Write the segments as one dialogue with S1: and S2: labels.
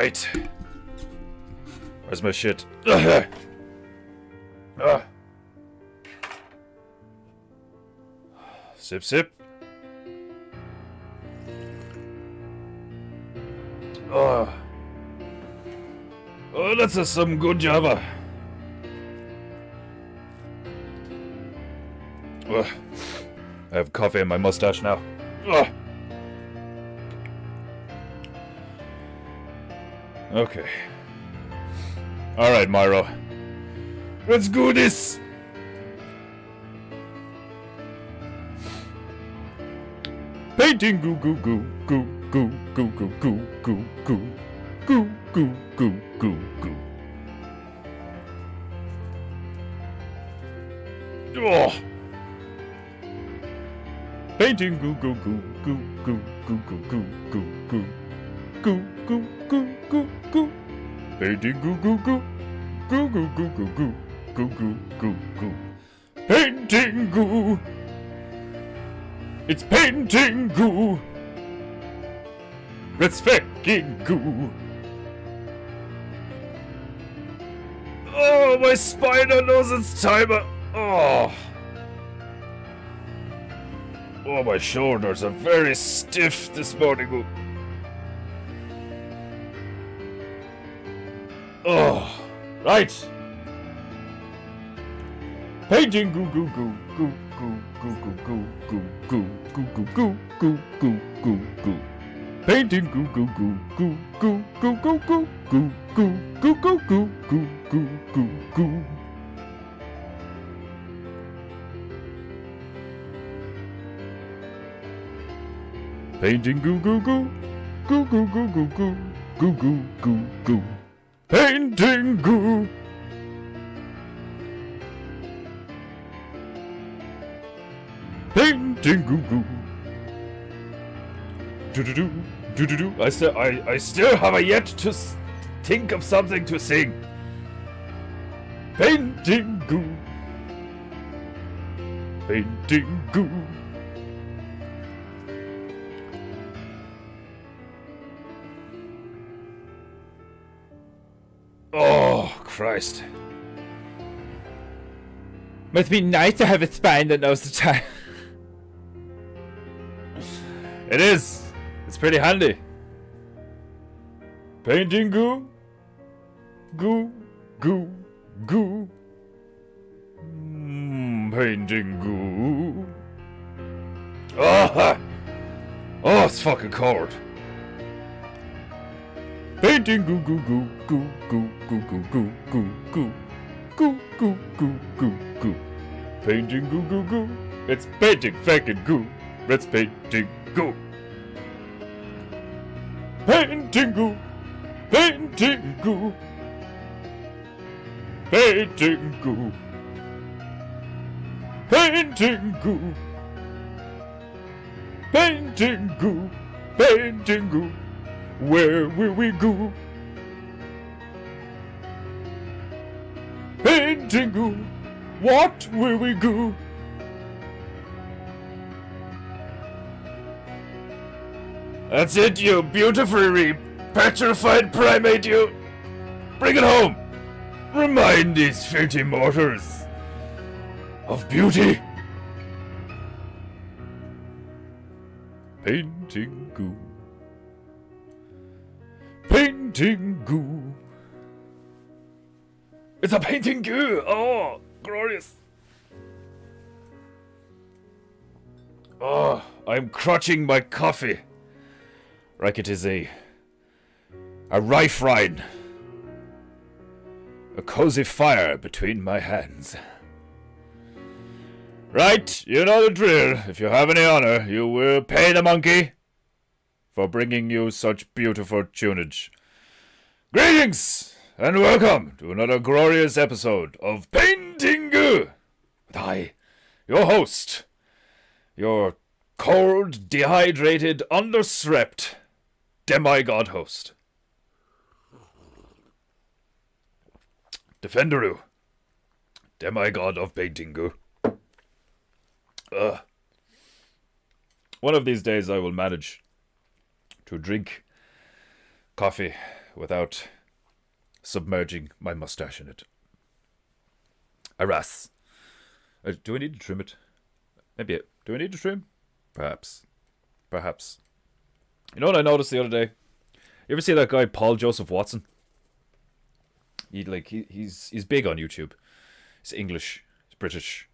S1: Right. Where's my shit? Sip, sip. Oh, that's some good Java. I have coffee in my mustache now. Okay. Alright, Myro. Let's do this! Painting goo goo goo goo goo goo goo goo goo goo goo goo goo goo goo. Oh. Painting goo goo goo goo goo goo goo goo goo goo goo goo goo goo goo. Painting goo goo goo goo goo goo goo goo goo goo goo goo. Painting goo. It's painting goo. Let's fucking goo. Oh, my spider knows its timer. Oh. Oh, my shoulders are very stiff this morning. Oh, right. Painting goo goo goo goo goo goo goo goo goo goo goo goo goo goo goo goo. Painting goo goo goo goo goo goo goo goo goo goo goo goo goo goo goo goo goo. Painting goo goo goo goo goo goo goo goo goo goo goo goo. Painting goo. Painting goo goo. Do do do do do do. I still have yet to think of something to sing. Painting goo. Painting goo. Oh, Christ. Must be nice to have a spine that knows the time. It is. It's pretty handy. Painting goo. Goo. Goo. Goo. Painting goo. Oh, oh, it's fucking cold. Painting goo goo goo goo goo goo goo goo goo goo goo goo goo goo goo. Painting goo goo goo. It's painting fucking goo. Let's painting goo. Painting goo. Painting goo. Painting goo. Painting goo. Painting goo. Painting goo. Where will we go? Painting goo. What will we go? That's it, you beautifully petrified primate, you. Bring it home. Remind these filthy mortals of beauty. Painting goo. Painting goo. It's a painting goo. Oh, glorious. Oh, I'm crutching my coffee. Like it is a rife rind. A cozy fire between my hands. Right, you know the drill. If you have any honor, you will pay the monkey for bringing you such beautiful tunage. Greetings, and welcome to another glorious episode of PEINTEINGU. I, your host, your cold, dehydrated, underslept demigod host, Defenderu, demigod of PEINTEINGU. One of these days I will manage to drink coffee without submerging my mustache in it. Aras. Do I need to trim it? Maybe. Do I need to trim? Perhaps. Perhaps. You know what I noticed the other day? You ever see that guy Paul Joseph Watson? He's big on YouTube. He's English. He's British.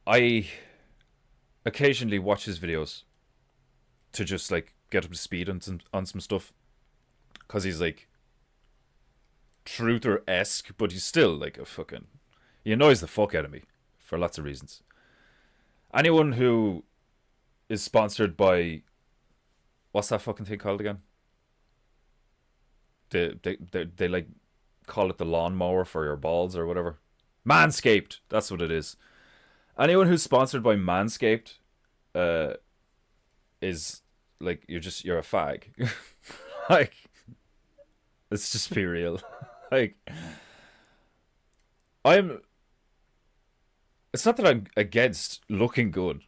S1: I occasionally watch his videos to just like get up to speed on some stuff, because he's like truther-esque, but he's still like a fucking... He annoys the fuck out of me for lots of reasons. Anyone who is sponsored by... What's that fucking thing called again? They like call it the lawnmower for your balls or whatever. Manscaped. That's what it is. Anyone who's sponsored by Manscaped is like, you're a fag. Like, let's just be real. Like, it's not that I'm against looking good,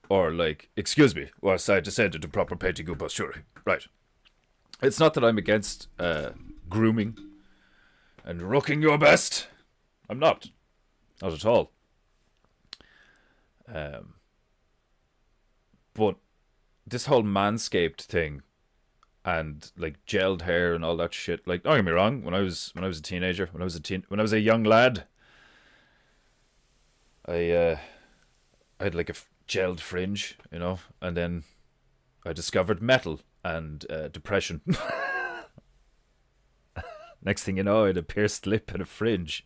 S1: or like, excuse me, was I descended to proper PEINTEINGU posture? Right. It's not that I'm against grooming and looking your best. I'm not. Not at all. But this whole Manscaped thing and like gelled hair and all that shit, like, don't get me wrong, when I was a teenager, when I was a young lad, I had like a gelled fringe, you know, and then I discovered metal and depression. Next thing you know, I had a pierced lip and a fringe.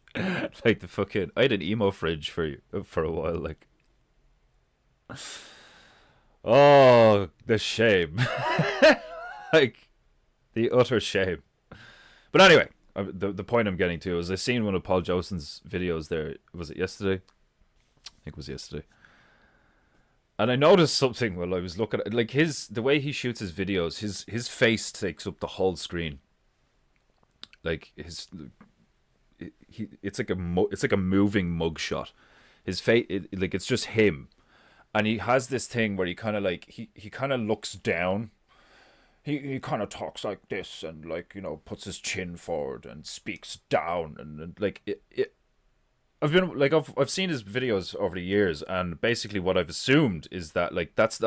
S1: Like the fucking... I had an emo fringe for a while, like... Oh, the shame. Like, the utter shame. But anyway, the point I'm getting to is I seen one of Paul Josen's videos there. Was it yesterday? I think it was yesterday. And I noticed something while I was looking at... Like, the way he shoots his videos, his face takes up the whole screen. Like, it's like a moving mugshot. His face, like, it's just him. And he has this thing where he kind of like, he kind of looks down. He kind of talks like this and, like, you know, puts his chin forward and speaks down. And like, I've seen his videos over the years, and basically what I've assumed is that, like, that's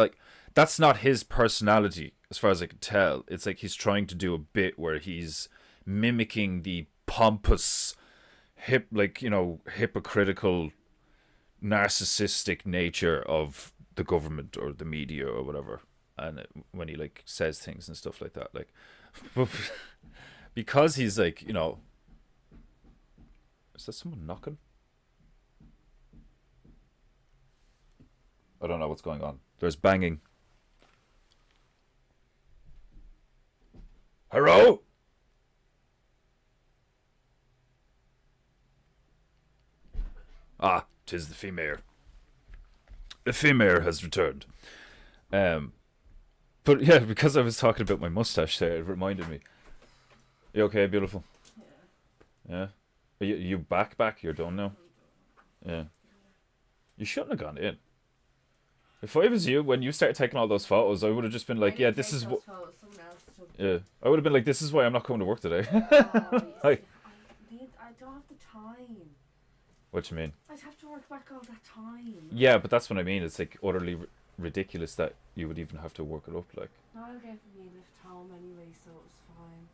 S1: not his personality as far as I can tell. It's like he's trying to do a bit where he's mimicking the pompous, hypocritical, narcissistic nature of the government or the media or whatever, and when he like says things and stuff like that, like, because he's like, you know, is that someone knocking? I don't know what's going on. There's banging. Hello? Ah, 'tis the female. The female has returned. But yeah, because I was talking about my mustache there, it reminded me. You okay, beautiful? Yeah. Yeah? Are you back? You're done now? Yeah. You shouldn't have gone in. If I was you, when you started taking all those photos, I would have just been like, yeah, this is what... Yeah. I would have been like, this is why I'm not coming to work today. Like,
S2: I don't have the time.
S1: What you mean?
S2: I'd have to work back all that time.
S1: Yeah, but that's what I mean. It's like utterly ridiculous that you would even have to work it up. Like,
S2: no, I gave me a lift home anyway, so it was fine.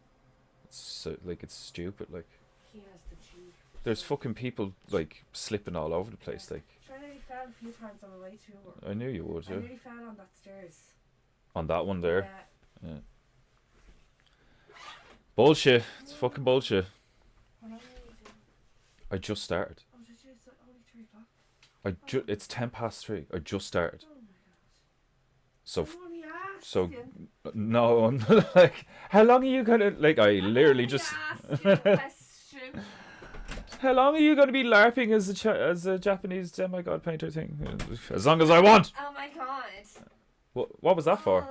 S1: it's so, like, it's stupid. Like,
S2: He has the cheek.
S1: there's fucking people like slipping all over the place. Like,
S2: I nearly fell a few times on the way to work.
S1: I knew you would.
S2: I
S1: Yeah.
S2: nearly fell on that stairs.
S1: On that one there.
S2: Yeah.
S1: Yeah. Bullshit. It's fucking bullshit.
S2: When I nearly did.
S1: I just started.
S2: Oh, did you? It's like only 3 o'clock.
S1: It's 3:10. I just started.
S2: Oh my god.
S1: So
S2: I'm only
S1: so
S2: asking.
S1: no, I'm like, how long are you gonna, like, I literally just
S2: Asking a question.
S1: how long are you gonna be LARPing as a Japanese demigod painter thing? As long as I want.
S2: Oh my god.
S1: What was that for?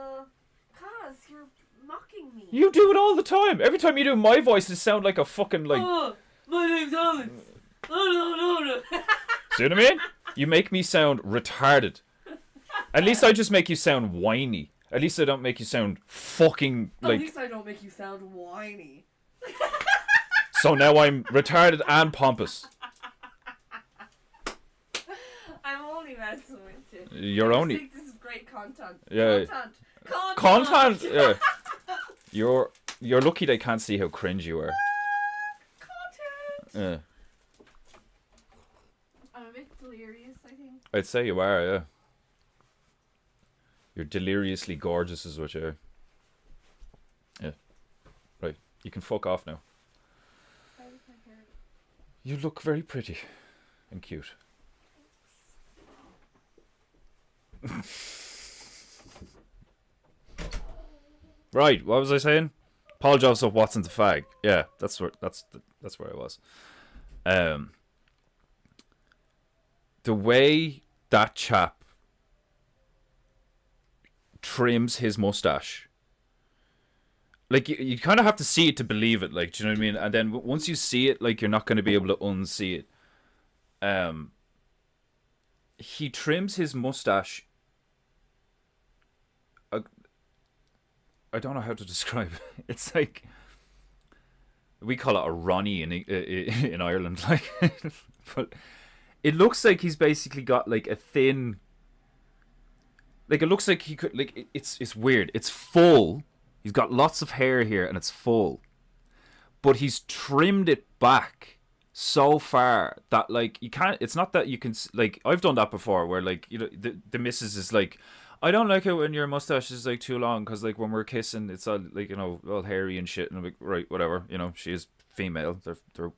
S2: Cause you're mocking me.
S1: You do it all the time. Every time you do my voice, it sound like a fucking, like...
S2: Oh, my name's Alex. Oh, no.
S1: See what I mean? You make me sound retarded. At least I just make you sound whiny. At least I don't make you sound fucking
S2: At
S1: like.
S2: least I don't make you sound whiny.
S1: So now I'm retarded and pompous.
S2: I'm only messing with you.
S1: You're
S2: I
S1: only.
S2: think this is great content.
S1: Yeah.
S2: Content.
S1: Yeah. You're lucky they can't see how cringe you are.
S2: Content.
S1: Yeah.
S2: I'm a bit delirious, I think.
S1: I'd say you are, yeah. You're deliriously gorgeous is what you are. Yeah. Right. You can fuck off now.
S2: How does my hair look?
S1: You look very pretty and cute. Right, what was I saying? Paul Joseph Watson's a fag. Yeah, that's where I was. The way that chap trims his mustache, like you kind of have to see it to believe it. Like, do you know what I mean? And then once you see it, like you're not going to be able to unsee it. He trims his mustache. I don't know how to describe it. It's like we call it a Ronnie in Ireland, like. But it looks like he's basically got like a thin. Like it looks like he could like it's weird. It's full. He's got lots of hair here and it's full, but he's trimmed it back so far that like you can't. It's not that you can like I've done that before where like you know the missus is like. I don't like it when your mustache is like too long because like when we're kissing it's all like you know all hairy and shit and I'm like right whatever you know she is female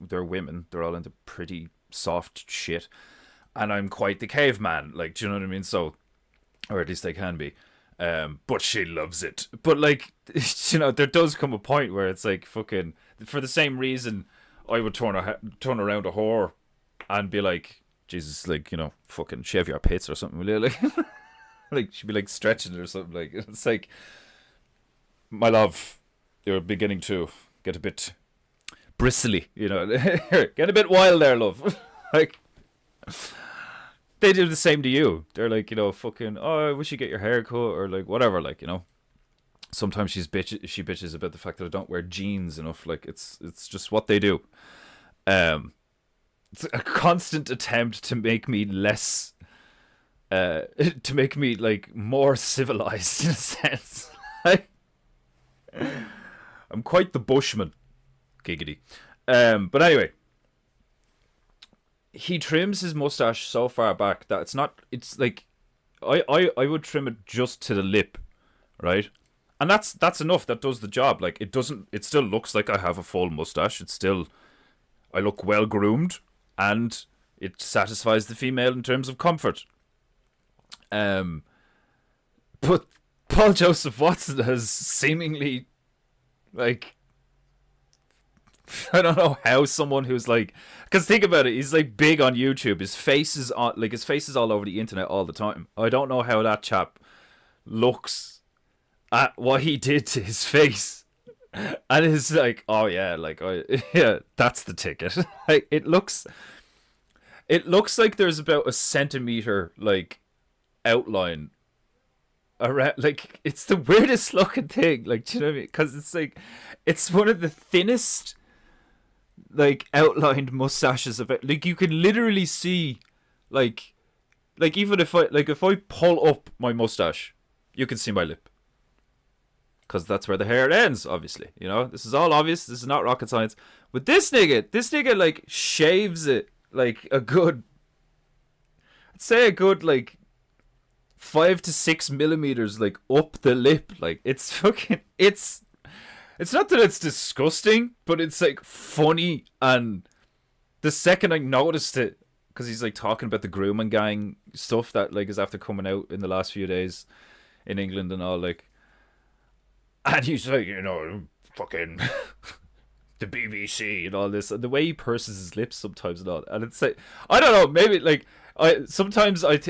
S1: they're women they're all into pretty soft shit and I'm quite the caveman like do you know what I mean so or at least I can be but she loves it but like you know there does come a point where it's like fucking for the same reason I would turn around a whore and be like Jesus like you know fucking shave your pits or something will you like. Like she'd be like stretching it or something like it's like my love you're beginning to get a bit bristly you know get a bit wild there love like they do the same to you they're like you know fucking oh I wish you get your hair cut or like whatever like you know sometimes she bitches about the fact that I don't wear jeans enough like it's just what they do it's a constant attempt to make me less to make me like more civilized in a sense. I'm quite the bushman, giggity. But anyway, he trims his mustache so far back that it's not. It's like I would trim it just to the lip, right? And that's enough. That does the job. Like it doesn't. It still looks like I have a full mustache. It's still I look well groomed, and it satisfies the female in terms of comfort. But Paul Joseph Watson has seemingly, like, I don't know how someone who's like, because think about it, he's like big on YouTube. His face is all over the internet all the time. I don't know how that chap looks at what he did to his face, and is like, oh yeah, like yeah, that's the ticket. Like it looks like there's about a centimeter like outline around, like it's the weirdest looking thing, like do you know what I mean? Because it's like it's one of the thinnest like outlined mustaches of it. Like you can literally see like even if I pull up my mustache you can see my lip because that's where the hair ends, obviously, you know, this is all obvious, this is not rocket science. But this nigga like shaves it like a good, I'd say a good like 5 to 6 millimeters like up the lip. Like it's fucking it's not that it's disgusting, but it's like funny. And the second I noticed it, because he's like talking about the grooming gang stuff that like is after coming out in the last few days in England and all, like, and he's like, you know, fucking the BBC and all this, and the way he purses his lips sometimes and all, and it's like I don't know, maybe like sometimes I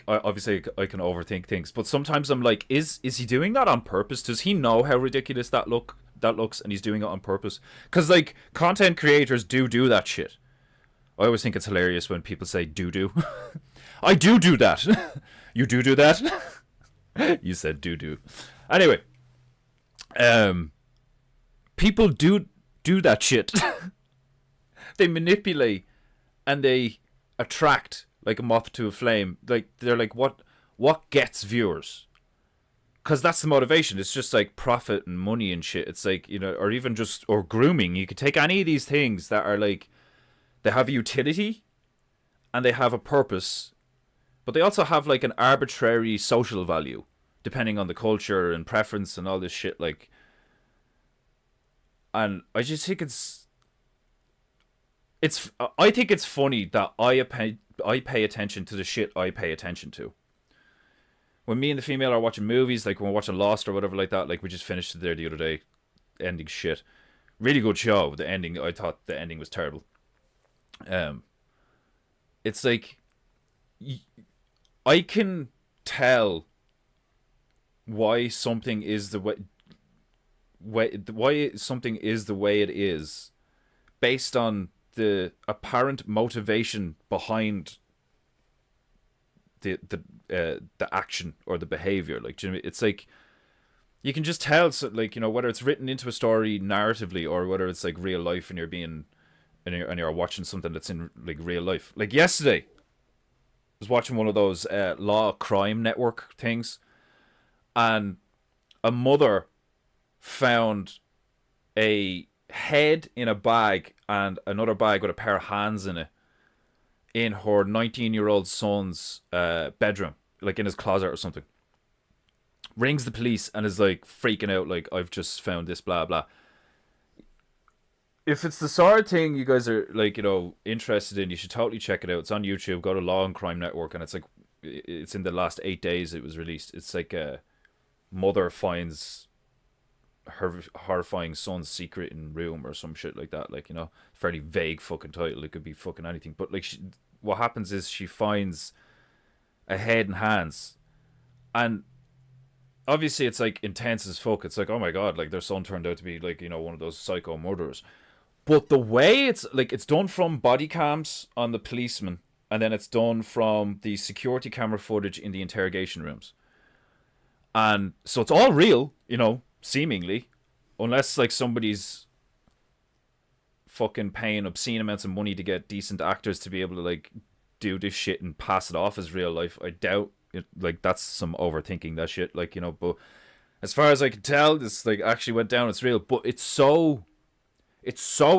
S1: obviously I can overthink things, but sometimes I'm like, is he doing that on purpose? Does he know how ridiculous that looks, and he's doing it on purpose? Because like content creators do that shit. I always think it's hilarious when people say do. I do that. You do that. You said doo-doo. Anyway, people do that shit. They manipulate and they attract like a moth to a flame. Like they're like, what gets viewers? Because that's the motivation. It's just like profit and money and shit. It's like, you know, or even just, or grooming. You could take any of these things that are like, they have a utility and they have a purpose, but they also have like an arbitrary social value, depending on the culture and preference and all this shit. Like, and I just think I think it's funny that I pay attention to the shit I pay attention to. When me and the female are watching movies, like when we're watching Lost or whatever like that, like we just finished it there the other day, ending shit. Really good show. The ending, I thought the ending was terrible. It's like, I can tell why something is the why something is the way it is, based on the apparent motivation behind the action or the behavior. Like, you know, it's like you can just tell. So, like, you know, whether it's written into a story narratively or whether it's like real life and you're watching something that's in like real life. Like yesterday, I was watching one of those law crime network things, and a mother found a head in a bag and another bag with a pair of hands in it in her 19-year-old son's bedroom, like in his closet or something. Rings the police and is like freaking out, like, I've just found this, blah blah. If it's the sort of thing you guys are like, you know, interested in, you should totally check it out. It's on YouTube. Go to Law and Crime Network, and it's like, it's in the last 8 days it was released. It's like a mother finds her horrifying son's secret in room or some shit like that. Like, you know, fairly vague fucking title. It could be fucking anything. But like, what happens is she finds a head and hands, and obviously it's like intense as fuck. It's like, oh my god, like their son turned out to be like, you know, one of those psycho murderers. But the way it's like, it's done from body cams on the policeman, and then it's done from the security camera footage in the interrogation rooms. And so it's all real, you know, seemingly, unless like somebody's fucking paying obscene amounts of money to get decent actors to be able to like do this shit and pass it off as real life. I doubt it, like that's some overthinking that shit, like, you know. But as far as I can tell, this like actually went down. It's real, but it's so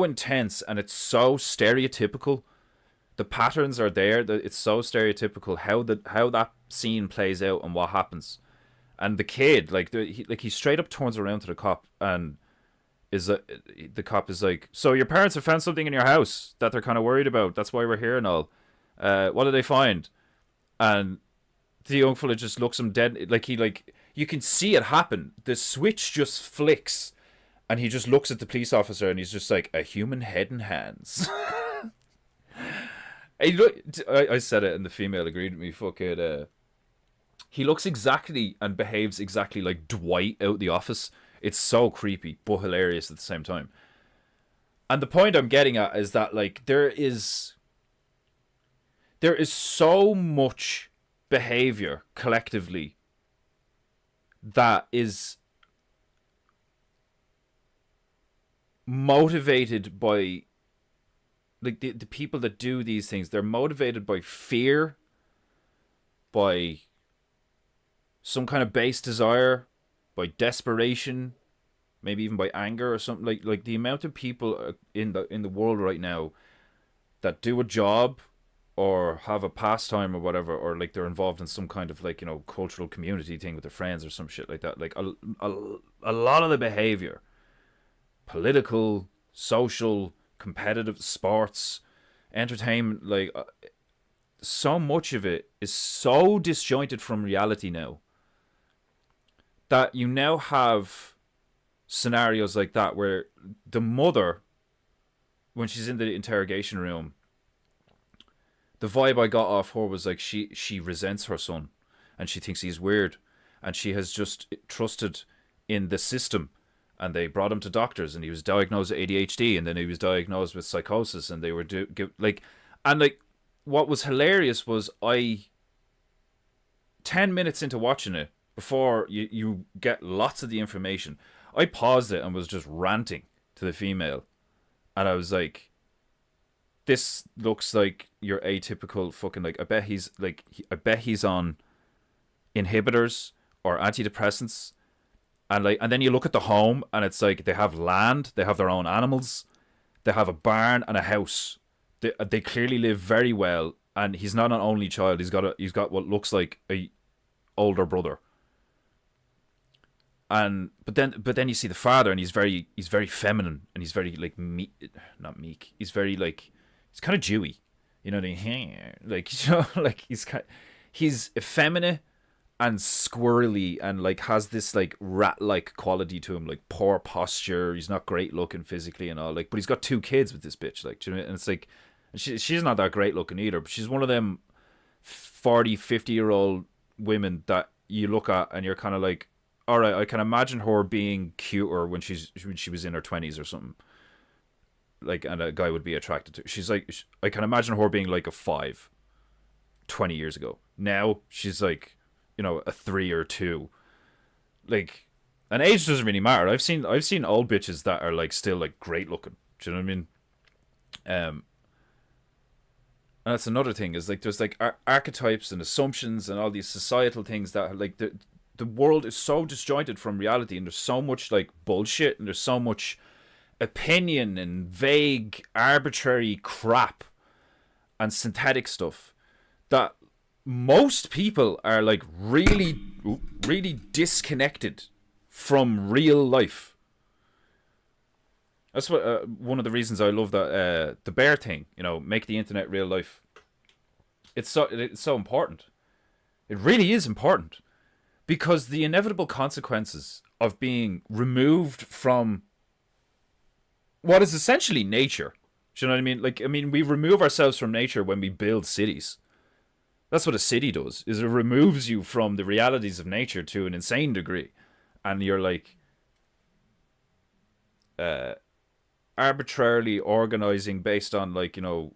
S1: intense and it's so stereotypical. The patterns are there. That it's so stereotypical how that scene plays out and what happens. And the kid, like, he straight up turns around to the cop and the cop is like, so your parents have found something in your house that they're kind of worried about. That's why we're here and all. What did they find? And the young fella just looks him dead. Like, you can see it happen. The switch just flicks. And he just looks at the police officer and he's just like, a human head and hands. I said it and the female agreed with me. Fucking, he looks exactly and behaves exactly like Dwight out the office. It's so creepy, but hilarious at the same time. And the point I'm getting at is that, like, there is so much behavior collectively that is motivated by, like, the people that do these things. They're motivated by fear, by some kind of base desire, by desperation, maybe even by anger or something. Like the amount of people in the world right now that do a job or have a pastime or whatever, or like they're involved in some kind of, like, you know, cultural community thing with their friends or some shit like that. Like a lot of the behavior, political, social, competitive, sports, entertainment, like so much of it is so disjointed from reality now that you now have scenarios like that where the mother, when she's in the interrogation room, the vibe I got off her was like she resents her son and she thinks he's weird, and she has just trusted in the system, and they brought him to doctors and he was diagnosed with ADHD, and then he was diagnosed with psychosis, and they were what was hilarious was 10 minutes into watching it, before you get lots of the information. I paused it and was just ranting to the female, and I was like, "This looks like your atypical fucking like. I bet he's on inhibitors or antidepressants." And then you look at the home, and it's like they have land, they have their own animals, they have a barn and a house. They clearly live very well, and he's not an only child. He's got what looks like a older brother. And but then you see the father, and he's very feminine, and he's very like not meek. He's very like he's kind of Jewy, you know what I mean? Like like he's effeminate and squirrely, and like has this like rat like quality to him, like poor posture. He's not great looking physically and all, like, but he's got 2 kids with this bitch, like, do you know? And it's like, and she's not that great looking either, but she's one of them 40-50-year-old women that you look at and you're kind of like, all right, I can imagine her being cuter when she was in her 20s or something, like, and a guy would be attracted to her. She's like, I can imagine her being like a 5 20 years ago. Now she's like, you know, a 3 or 2, like, and age doesn't really matter. I've seen old bitches that are like still like great looking, do you know what I mean? And that's another thing, is like there's like archetypes and assumptions and all these societal things that are like the world is so disjointed from reality, and there's so much like bullshit, and there's so much opinion and vague arbitrary crap and synthetic stuff that most people are like really disconnected from real life. That's what one of the reasons I love that the bear thing, you know, make the internet real life. It's so important. It really is important, because the inevitable consequences of being removed from what is essentially nature. Do you know what I mean? Like, I mean, we remove ourselves from nature when we build cities. That's what a city does, is it removes you from the realities of nature to an insane degree. And you're like arbitrarily organizing based on, like, you know,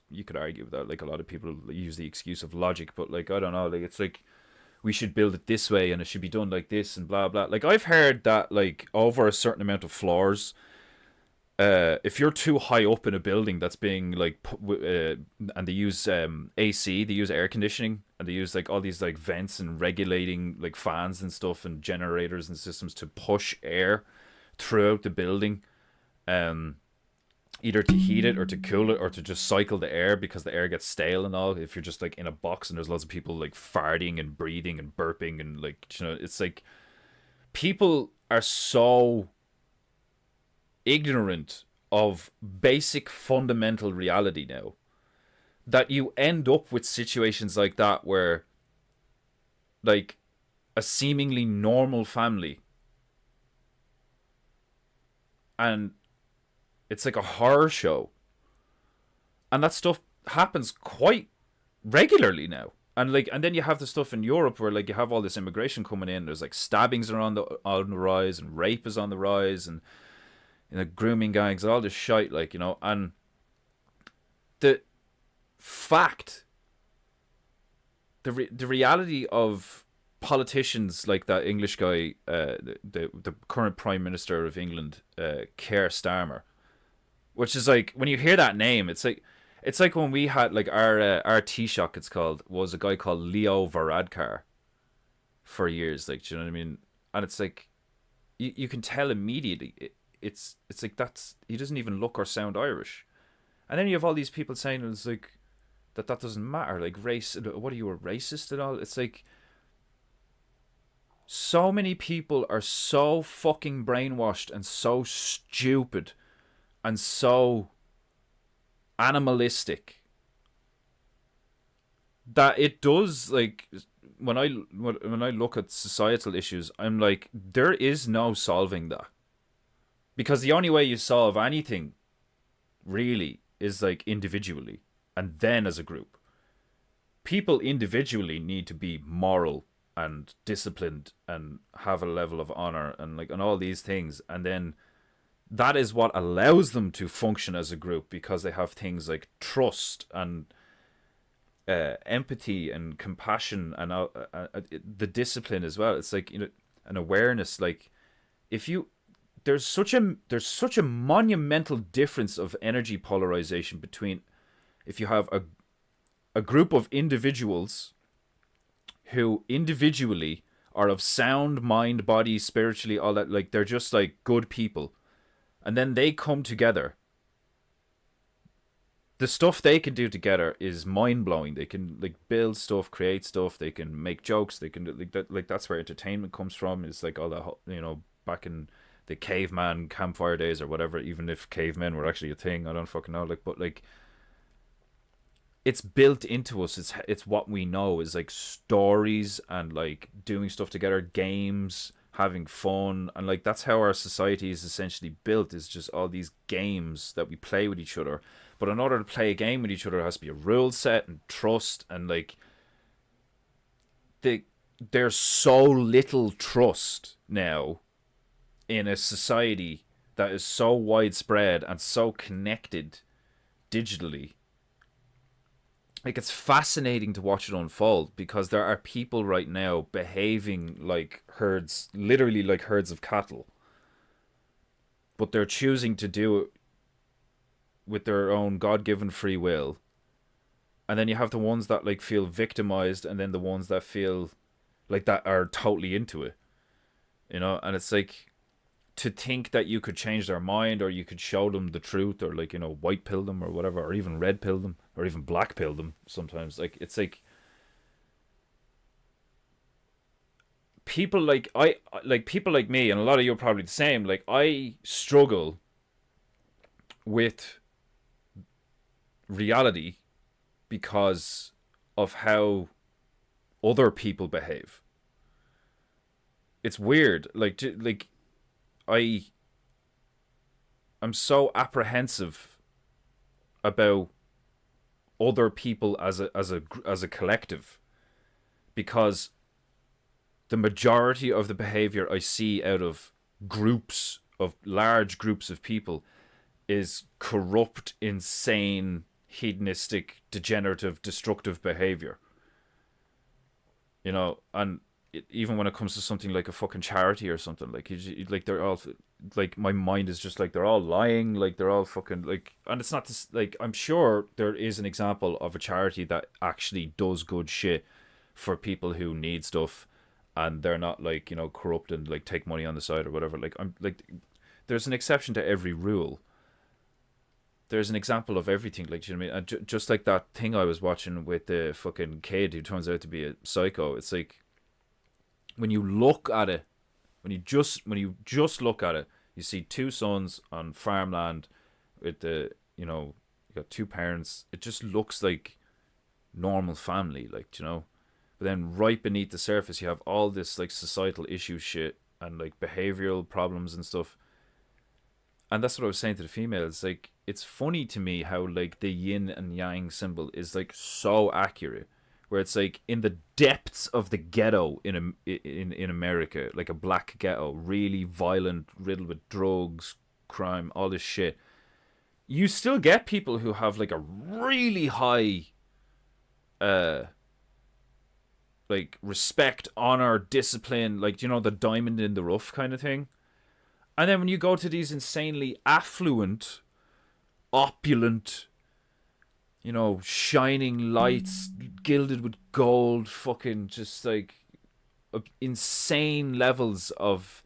S1: you could argue that, like, a lot of people use the excuse of logic, but like, I don't know, like, it's like we should build it this way and it should be done like this and blah blah. Like, I've heard that, like, over a certain amount of floors, if you're too high up in a building that's being like and they use AC, they use air conditioning, and they use like all these like vents and regulating like fans and stuff and generators and systems to push air throughout the building, either to heat it or to cool it or to just cycle the air, because the air gets stale and all if you're just like in a box and there's lots of people like farting and breathing and burping and, like, you know, it's like people are so ignorant of basic fundamental reality now that you end up with situations like that where, like, a seemingly normal family, and it's like a horror show, and that stuff happens quite regularly now. And like, and then you have the stuff in Europe where, like, you have all this immigration coming in, there's like stabbings are on the rise, and rape is on the rise, and, you know, grooming gangs, all this shite, like, you know. And the fact, the reality of politicians like that English guy, the current Prime Minister of England, Keir Starmer, which is like, when you hear that name, it's like when we had like our Taoiseach, it's called, was a guy called Leo Varadkar for years, like, do you know what I mean? And it's like, you can tell immediately. It's like, that's, he doesn't even look or sound Irish. And then you have all these people saying it's like that doesn't matter, like, race, what are you, a racist and all? It's like, so many people are so fucking brainwashed and so stupid and so animalistic that it does, like, when I look at societal issues, I'm like, there is no solving that. Because the only way you solve anything, really, is like individually, and then as a group. People individually need to be moral and disciplined and have a level of honor and, like, and all these things, and then that is what allows them to function as a group, because they have things like trust and empathy and compassion and the discipline as well. It's like, you know, an awareness. Like, if you there's such a monumental difference of energy polarization between if you have a group of individuals who individually are of sound mind, body, spiritually, all that, like they're just like good people, and then they come together. The stuff they can do together is mind blowing. They can like build stuff, create stuff. They can make jokes. They can like that. Like that's where entertainment comes from. It's like all that, you know, back in the caveman campfire days or whatever. Even if cavemen were actually a thing, I don't fucking know. Like, but like, it's built into us. It's what we know is like stories and like doing stuff together, games, having fun, and like that's how our society is essentially built. Is just all these games that we play with each other. But in order to play a game with each other, there has to be a rule set and trust, and like there's so little trust now in a society that is so widespread and so connected digitally. Like, it's fascinating to watch it unfold because there are people right now behaving like herds, literally like herds of cattle, but they're choosing to do it with their own God-given free will. And then you have the ones that like feel victimized, and then the ones that feel like that are totally into it, you know. And it's like, to think that you could change their mind, or you could show them the truth, or like, you know, white pill them or whatever, or even red pill them, or even black pill them sometimes. Like, it's like people like people like me, and a lot of you are probably the same. Like, I struggle with reality because of how other people behave. It's weird. Like I'm so apprehensive about other people as a collective, because the majority of the behavior I see out of large groups of people is corrupt, insane, hedonistic, degenerative, destructive behavior. You know, and even when it comes to something like a fucking charity or something, like like they're all like, my mind is just like, they're all lying, like they're all fucking like, and it's not this, like, I'm sure there is an example of a charity that actually does good shit for people who need stuff, and they're not like, you know, corrupt and like take money on the side or whatever. Like, I'm like, there's an exception to every rule. There's an example of everything, like, you know what I mean? And just like that thing I was watching with the fucking kid who turns out to be a psycho. It's like, when you look at it, when you just look at it, you see two sons on farmland with the, you know, you got two parents. It just looks like normal family, like, you know. But then right beneath the surface, you have all this like societal issue shit and like behavioral problems and stuff. And that's what I was saying to the females. Like, it's funny to me how like the yin and yang symbol is like so accurate, where it's like in the depths of the ghetto in America, like a black ghetto, really violent, riddled with drugs, crime, all this shit. You still get people who have like a really high like respect, honor, discipline, like, you know, the diamond in the rough kind of thing. And then when you go to these insanely affluent, opulent, you know, shining lights, gilded with gold, fucking just like insane levels of,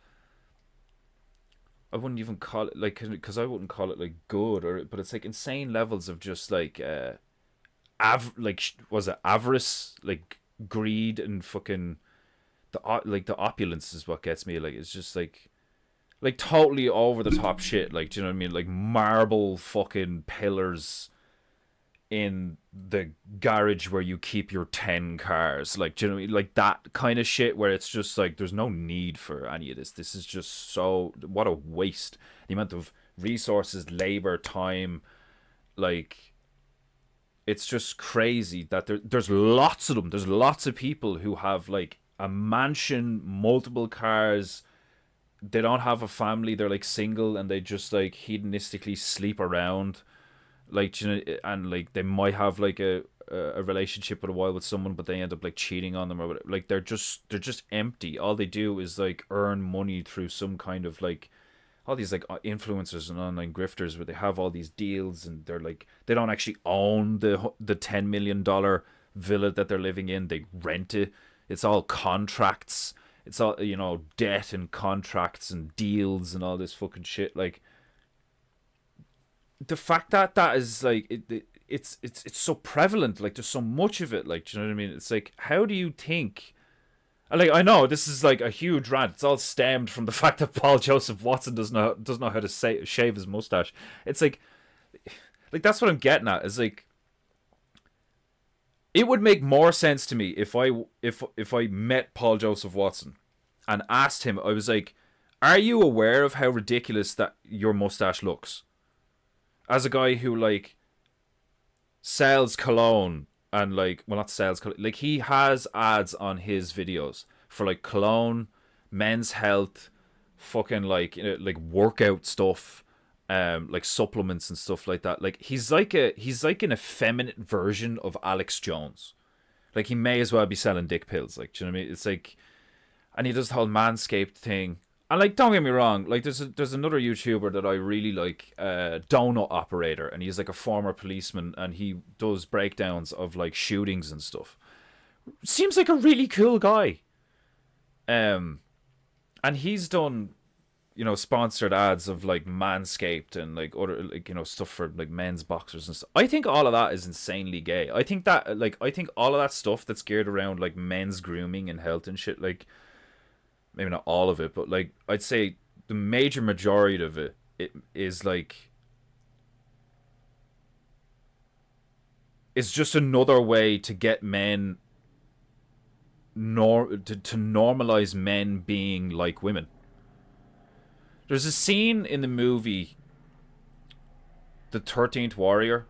S1: I wouldn't even call it like, because I wouldn't call it like good, or, but it's like insane levels of just like was it avarice, like greed, and fucking the opulence is what gets me. Like, it's just like totally over the top shit. Like, do you know what I mean? Like marble fucking pillars in the garage where you keep your 10 cars. Like, do you know what I mean? Like that kind of shit where it's just like, there's no need for any of this. This is just so, what a waste. The amount of resources, labor, time, like, it's just crazy that there's lots of them. There's lots of people who have like a mansion, multiple cars. They don't have a family. They're like single, and they just like hedonistically sleep around. Like, you know, and like they might have like a a relationship with a while with someone, but they end up like cheating on them or whatever. Like they're just empty. All they do is like earn money through some kind of like all these like influencers and online grifters where they have all these deals and they're like they don't actually own the $10 million villa that they're living in. They rent it. It's all contracts. It's all, you know, debt and contracts and deals and all this fucking shit. Like the fact that that is like it's so prevalent. Like there's so much of it. Like, do you know what I mean? It's like, how do you think? Like, I know this is like a huge rant. It's all stemmed from the fact that Paul Joseph Watson doesn't know how to shave his mustache. It's like that's what I'm getting at. Is like, it would make more sense to me if I met Paul Joseph Watson and asked him. I was like, "Are you aware of how ridiculous that your mustache looks?" As a guy who like sells cologne and like, well, not sells cologne, like he has ads on his videos for like cologne, men's health, fucking like, you know, like workout stuff, like supplements and stuff like that. Like he's like an effeminate version of Alex Jones. Like he may as well be selling dick pills. Like, do you know what I mean? It's like, and he does the whole Manscaped thing. And like, don't get me wrong, like there's another YouTuber that I really like, Donut Operator, and he's like a former policeman, and he does breakdowns of like shootings and stuff. Seems like a really cool guy. And he's done, you know, sponsored ads of like Manscaped and like other, like, you know, stuff for like men's boxers and stuff. I think all of that is insanely gay. I think all of that stuff that's geared around like men's grooming and health and shit, like, maybe not all of it, but like I'd say the major majority of it is like, it's just another way to get men to normalize men being like women. There's a scene in the movie The 13th Warrior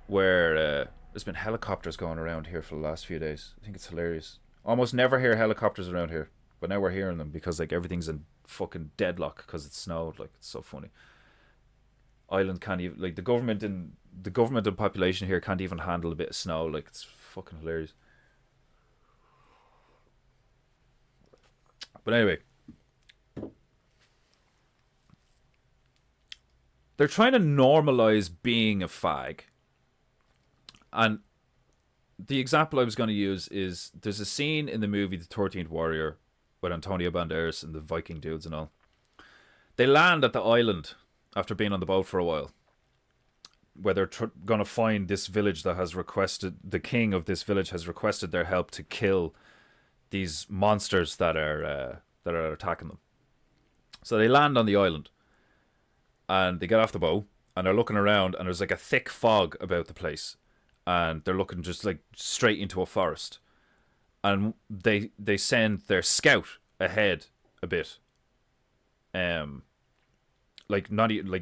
S1: where there's been helicopters going around here for the last few days. I think it's hilarious. Almost never hear helicopters around here, but now we're hearing them because like everything's in fucking deadlock because it snowed. Like, it's so funny. Island can't even, like, the government and population here can't even handle a bit of snow. Like, it's fucking hilarious. But anyway, they're trying to normalize being a fag. And the example I was going to use is there's a scene in the movie The 13th Warrior with Antonio Banderas and the Viking dudes and all. They land at the island after being on the boat for a while, where they're going to find this village that has requested, the king of this village has requested their help to kill these monsters that are attacking them. So they land on the island and they get off the boat and they're looking around and there's like a thick fog about the place. And they're looking just like straight into a forest, and they send their scout ahead a bit, not even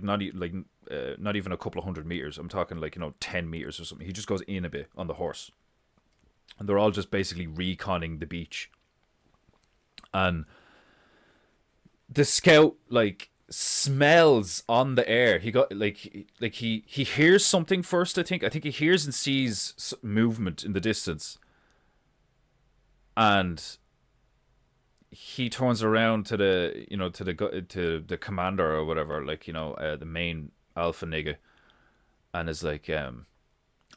S1: a couple of 100 meters. I'm talking like, you know, 10 meters or something. He just goes in a bit on the horse, and they're all just basically reconning the beach. And the scout like smells on the air. He got like he hears something first. I think he hears and sees movement in the distance, and he turns around to the commander or whatever, like, you know, the main alpha nigga, and is like, a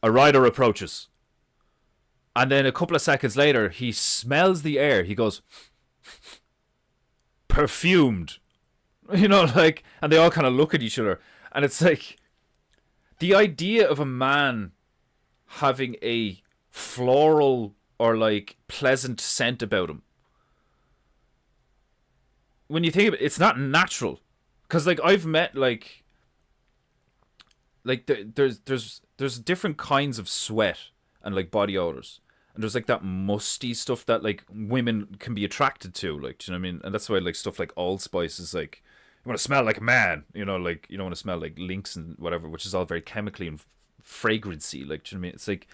S1: rider approaches. And then a couple of seconds later, he smells the air. He goes, perfumed. You know, like, and they all kind of look at each other. And it's like, the idea of a man having a floral or like pleasant scent about him, when you think of it, it's not natural. Because like, I've met like there's different kinds of sweat and like body odors. And there's like that musty stuff that like women can be attracted to, like, do you know what I mean? And that's why like stuff like Old Spice is like, you want to smell like a man, you know, like, you don't want to smell like Lynx and whatever, which is all very chemically and fragrancy, like, do you know what I mean? It's like,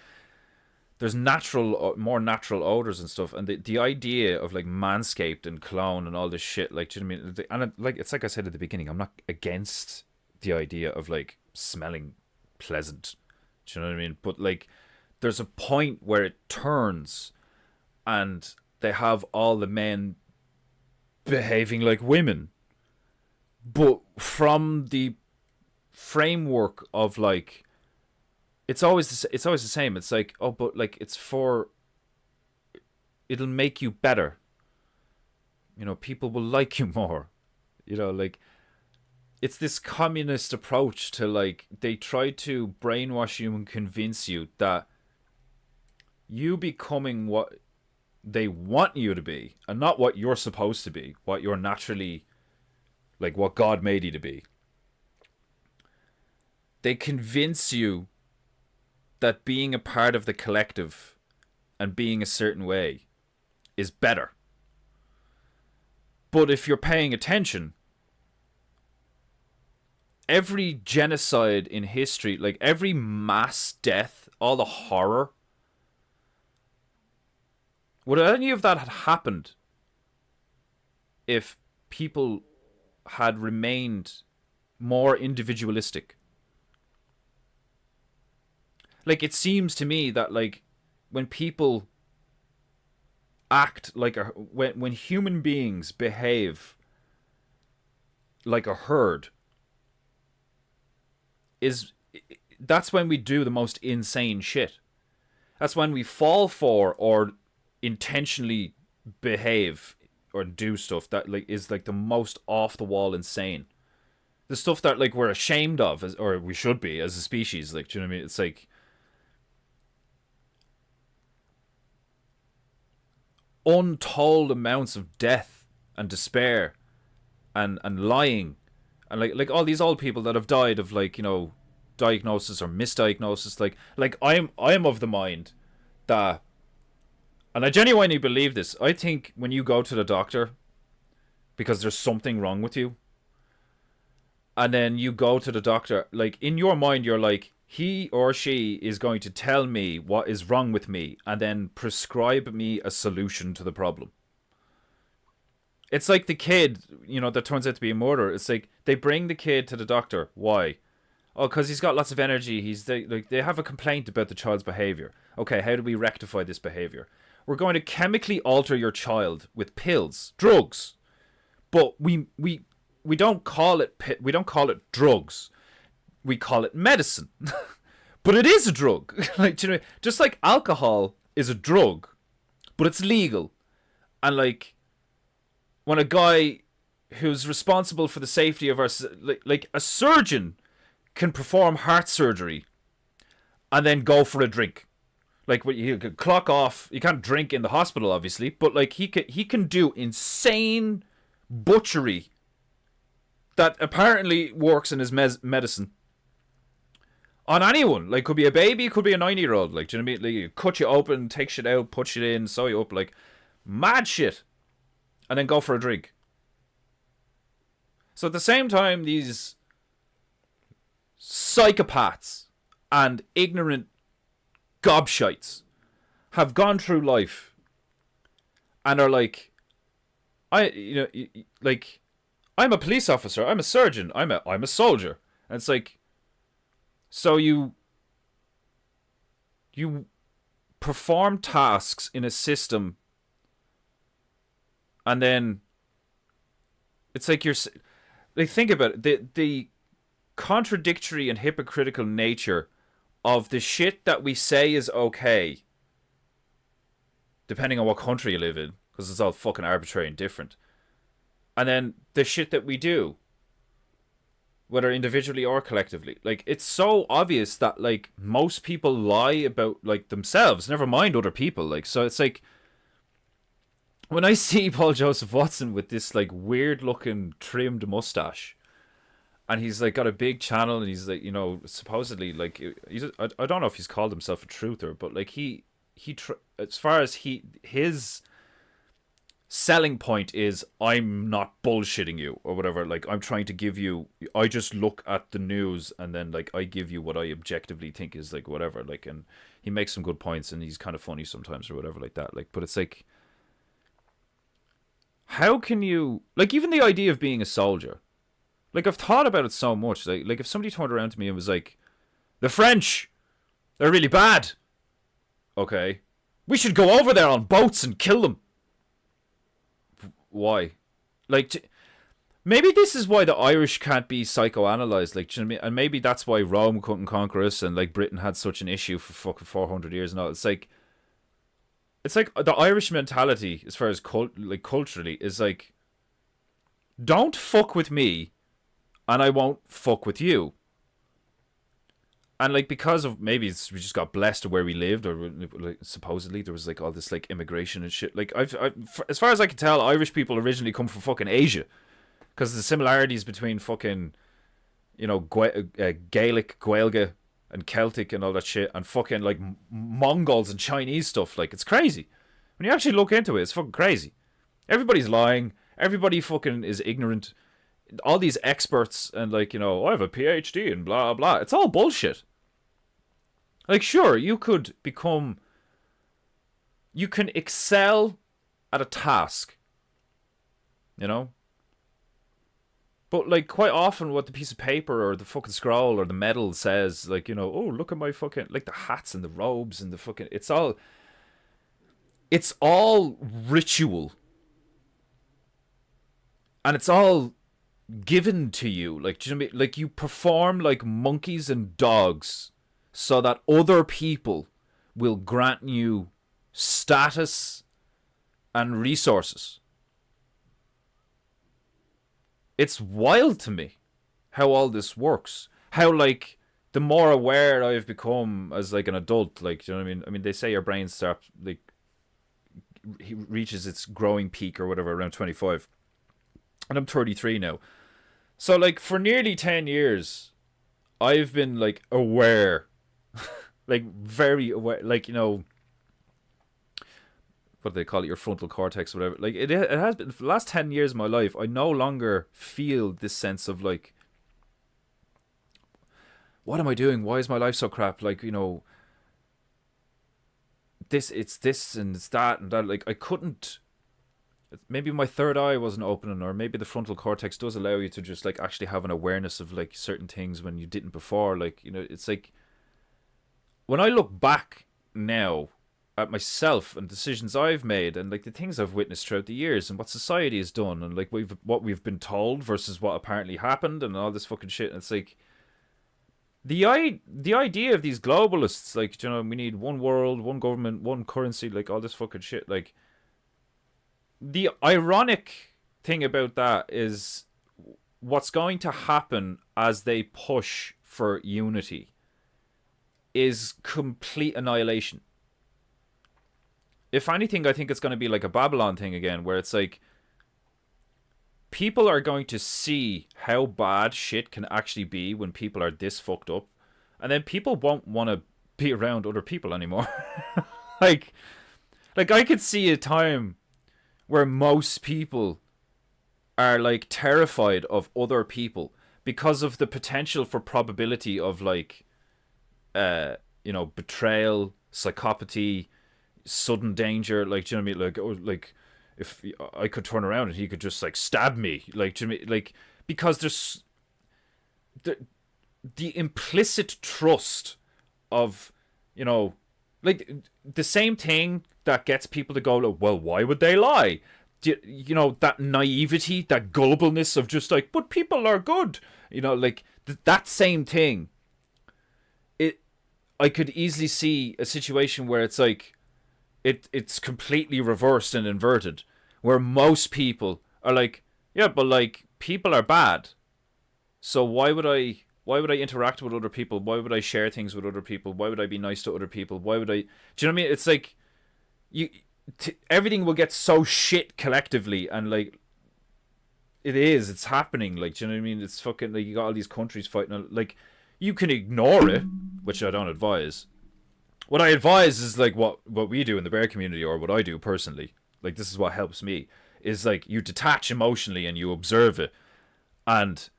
S1: there's more natural odors and stuff, and the idea of like Manscaped and cologne and all this shit, like, do you know what I mean? And it's like I said at the beginning, I'm not against the idea of like smelling pleasant, do you know what I mean? But like,
S3: there's a point where it turns and they have all the men behaving like women. But from the framework of like, it's always the same. It's like, oh, but like it'll make you better. People will like you more. Like, it's this communist approach to like, they try to brainwash you and convince you that you becoming what they want you to be and not what you're supposed to be, what you're naturally, like what God made you to be. They convince you that being a part of the collective and being a certain way is better. But if you're paying attention, every genocide in history, like every mass death, all the horror, would any of that have happened if people had remained more individualistic? Like, it seems to me that like when people act like when human beings behave like a herd, that's when we do the most insane shit. That's when we fall for or intentionally behave or do stuff that like is like the most off the wall insane. The stuff that like we're ashamed of, or we should be as a species. Like, do you know what I mean? It's like untold amounts of death and despair and lying and like all these old people that have died of like, diagnosis or misdiagnosis. Like I'm of the mind that, and I genuinely believe this, I think when you go to the doctor because there's something wrong with you, and then you go to the doctor, like in your mind you're like, he or she is going to tell me what is wrong with me and then prescribe me a solution to the problem. It's like the kid, that turns out to be a murderer. It's like they bring the kid to the doctor. Why? Oh, because he's got lots of energy. They have a complaint about the child's behavior. Okay, how do we rectify this behavior? We're going to chemically alter your child with pills, drugs. But we don't call it drugs. We call it medicine. But it is a drug. Like, just like alcohol is a drug, but it's legal. And like, when a guy who's responsible for the safety of our, like a surgeon can perform heart surgery and then go for a drink. Like, he can clock off. You can't drink in the hospital, obviously, but like he can do insane butchery that apparently works in his medicine on anyone. Like, could be a baby, could be a 9-year-old. Like, do you know what I mean? Like, cut you open, take shit out, put shit in, sew you up, like mad shit, and then go for a drink. So at the same time, these psychopaths and ignorant gobshites have gone through life and are like, I'm a police officer, I'm a surgeon, I'm a soldier. And it's like, so you perform tasks in a system, and then it's like think about it, the contradictory and hypocritical nature of the shit that we say is okay, depending on what country you live in, because it's all fucking arbitrary and different. And then the shit that we do, whether individually or collectively, like, it's so obvious that like most people lie about like themselves, never mind other people. Like, so it's like when I see Paul Joseph Watson with this like weird looking trimmed mustache, and he's like got a big channel, and he's like, supposedly like, I don't know if he's called himself a truther, but like as far as his selling point is, I'm not bullshitting you or whatever. Like, I'm trying to give you, I just look at the news and then like I give you what I objectively think is like whatever. Like, and he makes some good points and he's kind of funny sometimes or whatever like that. Like, but it's like, how can you, like, even the idea of being a soldier, like, I've thought about it so much. Like if somebody turned around to me and was like, the French, they're really bad, Okay. We should go over there on boats and kill them. Why? Like, maybe this is why the Irish can't be psychoanalyzed. Like, do you know what I mean? And maybe that's why Rome couldn't conquer us, and like Britain had such an issue for fucking 400 years and all. It's like the Irish mentality, as far as culturally, is like, don't fuck with me, and I won't fuck with you. And like, because of maybe we just got blessed where we lived, or like, supposedly there was like all this like immigration and shit. Like, as far as I can tell, Irish people originally come from fucking Asia, because the similarities between fucking, you know, Gaelic, Gaelga, and Celtic and all that shit, and fucking like Mongols and Chinese stuff. Like, it's crazy when you actually look into it. It's fucking crazy. Everybody's lying. Everybody fucking is ignorant. All these experts and like, you know, I have a PhD and blah blah. It's all bullshit. Like, sure, you can excel at a task, you know, but like quite often what the piece of paper or the fucking scroll or the medal says, like, you know, oh, look at my fucking, like, the hats and the robes and the fucking, it's all ritual, and it's all given to you. Like, do you know what I mean? Like, you perform like monkeys and dogs so that other people will grant you status and resources. It's wild to me how all this works. How, like, the more aware I've become as like an adult, like, do you know what I mean? I mean, they say your brain starts, like, reaches its growing peak or whatever around 25. And I'm 33 now. So, like, for nearly 10 years, I've been, like, aware. Like, very aware. Like, you know, what do they call it? Your frontal cortex or whatever. Like, it has been, for the last 10 years of my life, I no longer feel this sense of, like, what am I doing? Why is my life so crap? Like, you know, it's this and it's that and that. Like, I couldn't. Maybe my third eye wasn't opening, or maybe the frontal cortex does allow you to just like actually have an awareness of like certain things when you didn't before. Like, you know, it's like when I look back now at myself and decisions I've made and like the things I've witnessed throughout the years and what society has done and like what we've been told versus what apparently happened and all this fucking shit. And it's like the idea of these globalists, like, you know, we need one world, one government, one currency, like all this fucking shit. Like, the ironic thing about that is what's going to happen as they push for unity is complete annihilation. If anything, I think it's going to be like a Babylon thing again, where it's like people are going to see how bad shit can actually be when people are this fucked up, and then people won't want to be around other people anymore. like I could see a time where most people are like terrified of other people because of the potential for probability of like, you know, betrayal, psychopathy, sudden danger. Like, do you know what I mean? Like, oh, like if I could turn around and he could just like stab me, like, do you know what I mean? Like, because there's the implicit trust of, you know, like the same thing that gets people to go, well, why would they lie? You know, that naivety, that gullibleness of just like, but people are good. You know, like that same thing. I could easily see a situation where it's like, it's completely reversed and inverted, where most people are like, yeah, but like people are bad. So why would I interact with other people? Why would I share things with other people? Why would I be nice to other people? Why would I? Do you know what I mean? It's like everything will get so shit collectively, and like it's happening. Like, do you know what I mean? It's fucking like you got all these countries fighting. Like, you can ignore it, which I don't advise. What I advise is like what we do in the bear community, or what I do personally. Like, this is what helps me, is like you detach emotionally and you observe it, and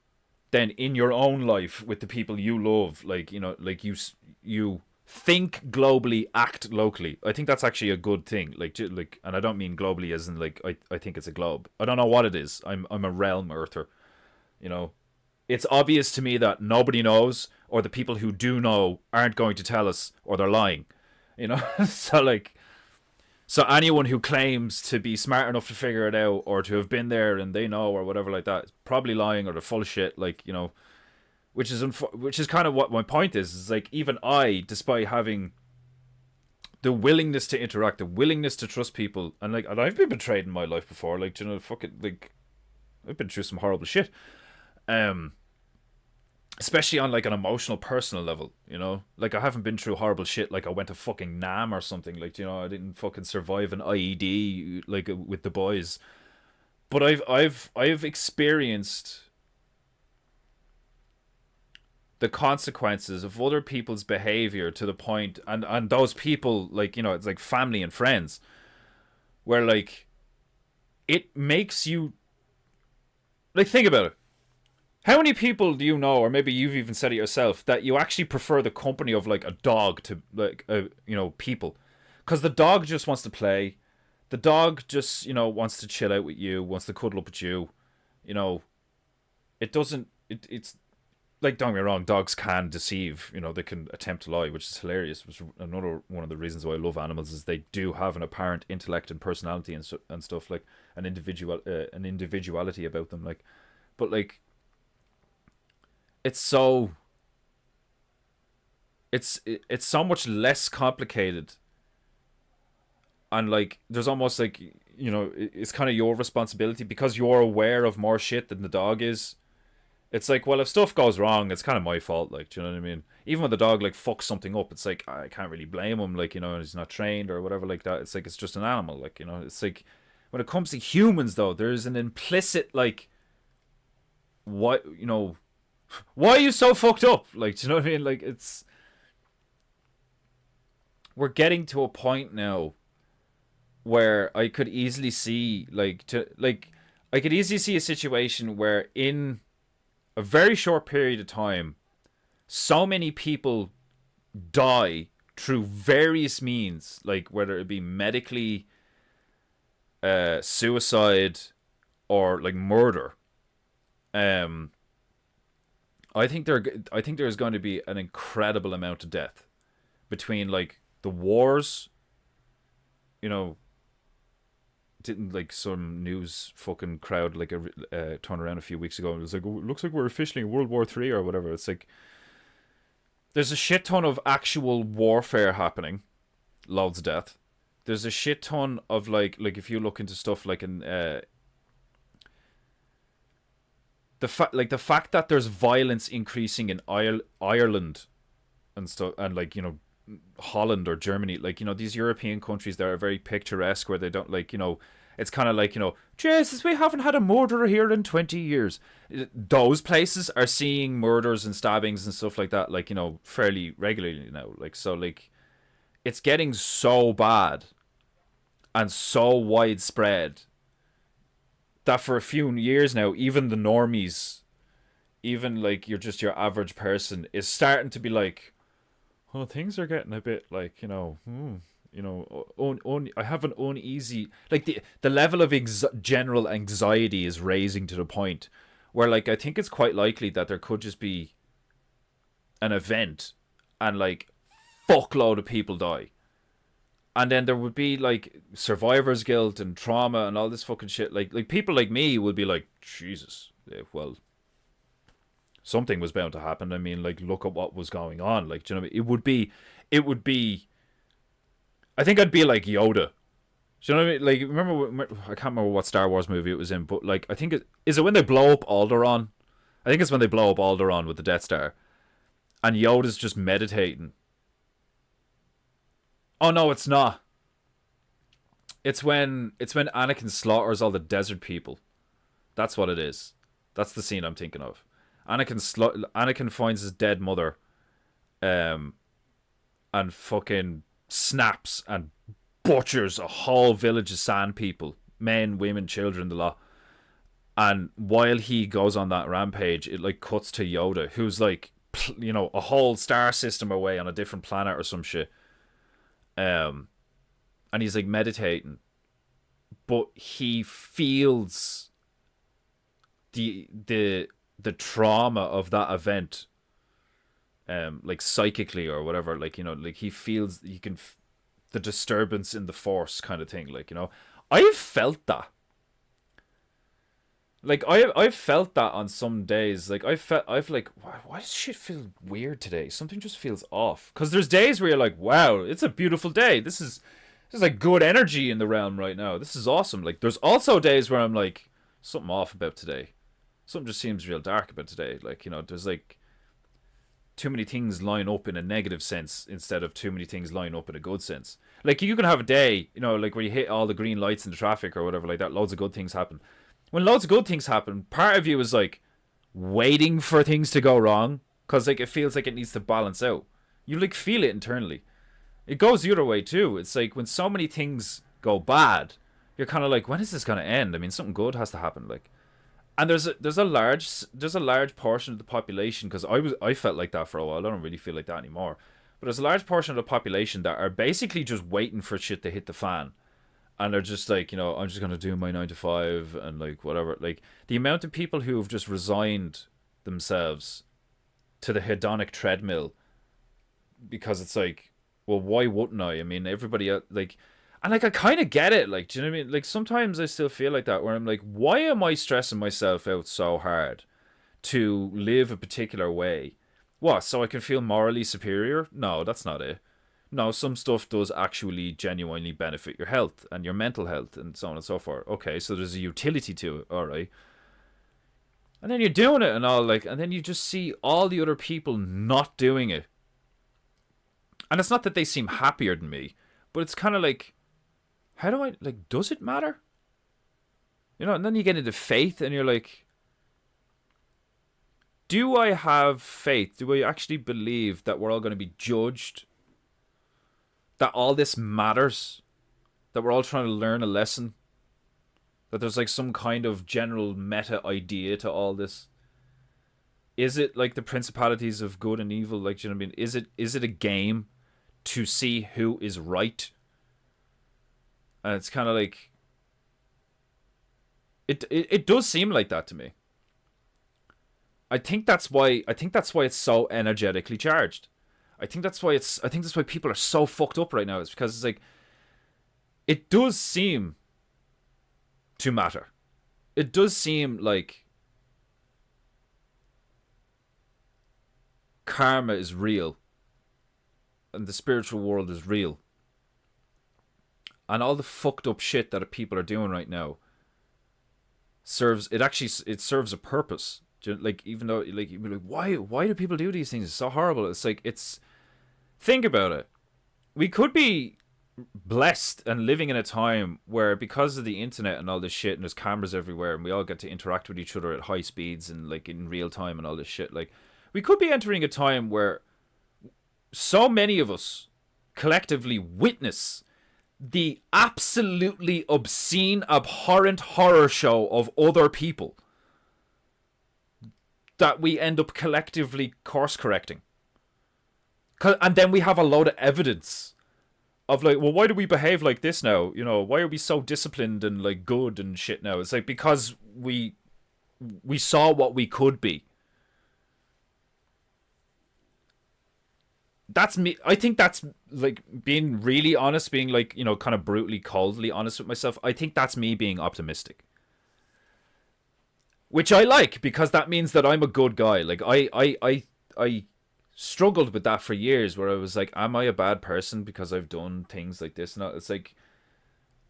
S3: then in your own life with the people you love, like, you know, like you think globally, act locally. I think that's actually a good thing. Like, and I don't mean globally as in like I think it's a globe. I don't know what it is. I'm a realm earther. You know, it's obvious to me that nobody knows, or the people who do know aren't going to tell us, or they're lying. you know. So anyone who claims to be smart enough to figure it out or to have been there and they know or whatever like that is probably lying or they're full of shit. Like, you know, which is kind of what my point is like, even I, despite having the willingness to interact, the willingness to trust people, and like, and I've been betrayed in my life before. Like, you know, fucking like, I've been through some horrible shit. Especially on like an emotional, personal level, you know. Like, I haven't been through horrible shit. Like, I went to fucking Nam or something. Like, you know, I didn't fucking survive an IED like with the boys. But I've experienced the consequences of other people's behavior to the point, and those people, like, you know, it's like family and friends, where like it makes you like, think about it. How many people do you know, or maybe you've even said it yourself, that you actually prefer the company of like a dog to like you know, people? Because the dog just wants to play, the dog just, you know, wants to chill out with you, wants to cuddle up with you, you know. It doesn't. It's like, don't get me wrong, dogs can deceive, you know, they can attempt to lie, which is hilarious. Which is another one of the reasons why I love animals, is they do have an apparent intellect and personality and stuff, like an individuality about them, like. But like, it's so much less complicated, and like, there's almost like, you know, it's kind of your responsibility because you're aware of more shit than the dog is. It's like, well, if stuff goes wrong, it's kind of my fault, like, do you know what I mean? Even when the dog like fucks something up, it's like, I can't really blame him, like, you know, he's not trained or whatever like that. It's like, it's just an animal, like, you know. It's like, when it comes to humans though, there's an implicit like, what, you know, why are you so fucked up? Like, do you know what I mean? Like, we're getting to a point now where I could easily see, I could easily see a situation where in a very short period of time, so many people die through various means, like whether it be medically, suicide, or like murder. I think there's going to be an incredible amount of death between like the wars. You know, didn't like some news fucking crowd like turn around a few weeks ago and it was like, oh, it looks like we're officially in World War III or whatever. It's like, there's a shit ton of actual warfare happening, loads of death. There's a shit ton of like if you look into stuff like in the fact that there's violence increasing in Ireland and stuff, and like, you know, Holland or Germany, like, you know, these European countries that are very picturesque, where they don't, like, you know, it's kind of like, you know, Jesus, we haven't had a murderer here in 20 years. Those places are seeing murders and stabbings and stuff like that, like, you know, fairly regularly now. Like, so like, it's getting so bad and so widespread that for a few years now, even the normies, even like your average person, is starting to be like, oh, things are getting a bit like, you know, you know, I have an uneasy, like the level of general anxiety is raising to the point where, like, I think it's quite likely that there could just be an event and like fuckload of people die. And then there would be like survivor's guilt and trauma and all this fucking shit. Like people like me would be like, Jesus, well, something was bound to happen. I mean, like, look at what was going on. Like, do you know what I mean? It would be. I think I'd be like Yoda. Do you know what I mean? Like, remember, I can't remember what Star Wars movie it was in, but like, I think is it when they blow up Alderaan? I think it's when they blow up Alderaan with the Death Star, and Yoda's just meditating. Oh no, it's not. It's when Anakin slaughters all the desert people. That's what it is. That's the scene I'm thinking of. Anakin finds his dead mother, and fucking snaps and butchers a whole village of sand people, men, women, children, the lot. And while he goes on that rampage, it like cuts to Yoda, who's like, you know, a whole star system away on a different planet or some shit. And he's like meditating, but he feels the trauma of that event, like psychically or whatever. Like, you know, like he feels, he can the disturbance in the force kind of thing. Like, you know, I've felt that. Like, I've felt that on some days. Like, I've like, why does shit feel weird today? Something just feels off. Because there's days where you're like, wow, it's a beautiful day. This is like good energy in the realm right now. This is awesome. Like, there's also days where I'm like, something off about today. Something just seems real dark about today. Like, you know, there's like too many things line up in a negative sense instead of too many things line up in a good sense. Like, you can have a day, you know, like where you hit all the green lights in the traffic or whatever like that. Loads of good things happen. When loads of good things happen, part of you is like waiting for things to go wrong because like it feels like it needs to balance out. You like feel it internally. It goes the other way too. It's like when so many things go bad, you're kind of like, when is this gonna end? I mean, something good has to happen. Like, and there's a large portion of the population, because I felt like that for a while. I don't really feel like that anymore. But there's a large portion of the population that are basically just waiting for shit to hit the fan. And they're just like, you know, I'm just going to do my 9 to 5 and like whatever. Like, the amount of people who have just resigned themselves to the hedonic treadmill because it's like, well, why wouldn't I? I mean, everybody else, like, and like, I kind of get it. Like, do you know what I mean? Like, sometimes I still feel like that where I'm like, why am I stressing myself out so hard to live a particular way? What, so I can feel morally superior? No, that's not it. No, some stuff does actually genuinely benefit your health and your mental health and so on and so forth. Okay, so there's a utility to it, alright. And then you're doing it and all, like, and then you just see all the other people not doing it. And it's not that they seem happier than me, but it's kind of like, how do I, like, does it matter? You know, and then you get into faith and you're like, do I have faith? Do I actually believe that we're all going to be judged? That all this matters? That we're all trying to learn a lesson? That there's like some kind of general meta idea to all this? Is it like the principalities of good and evil? Like, do you know what I mean? Is it a game to see who is right? And it's kind of like, it does seem like that to me. I think that's why it's so energetically charged. I think that's why people are so fucked up right now. It's because it's like, it does seem to matter. It does seem like karma is real and the spiritual world is real. And all the fucked up shit that people are doing right now serves a purpose. Like, even though, like, you'd be like, why do people do these things? It's so horrible. It's like, think about it. We could be blessed and living in a time where, because of the internet and all this shit, and there's cameras everywhere, and we all get to interact with each other at high speeds and like in real time and all this shit. Like, we could be entering a time where so many of us collectively witness the absolutely obscene, abhorrent horror show of other people that we end up collectively course correcting. And then we have a load of evidence of like, well, why do we behave like this now? You know, why are we so disciplined and like good and shit now? It's like, because we saw what we could be. That's me. I think that's like being really honest, being like, you know, kind of brutally, coldly honest with myself. I think that's me being optimistic. Which I like, because that means that I'm a good guy. Like, I struggled with that for years, where I was like, am I a bad person because I've done things like this? No, it's like,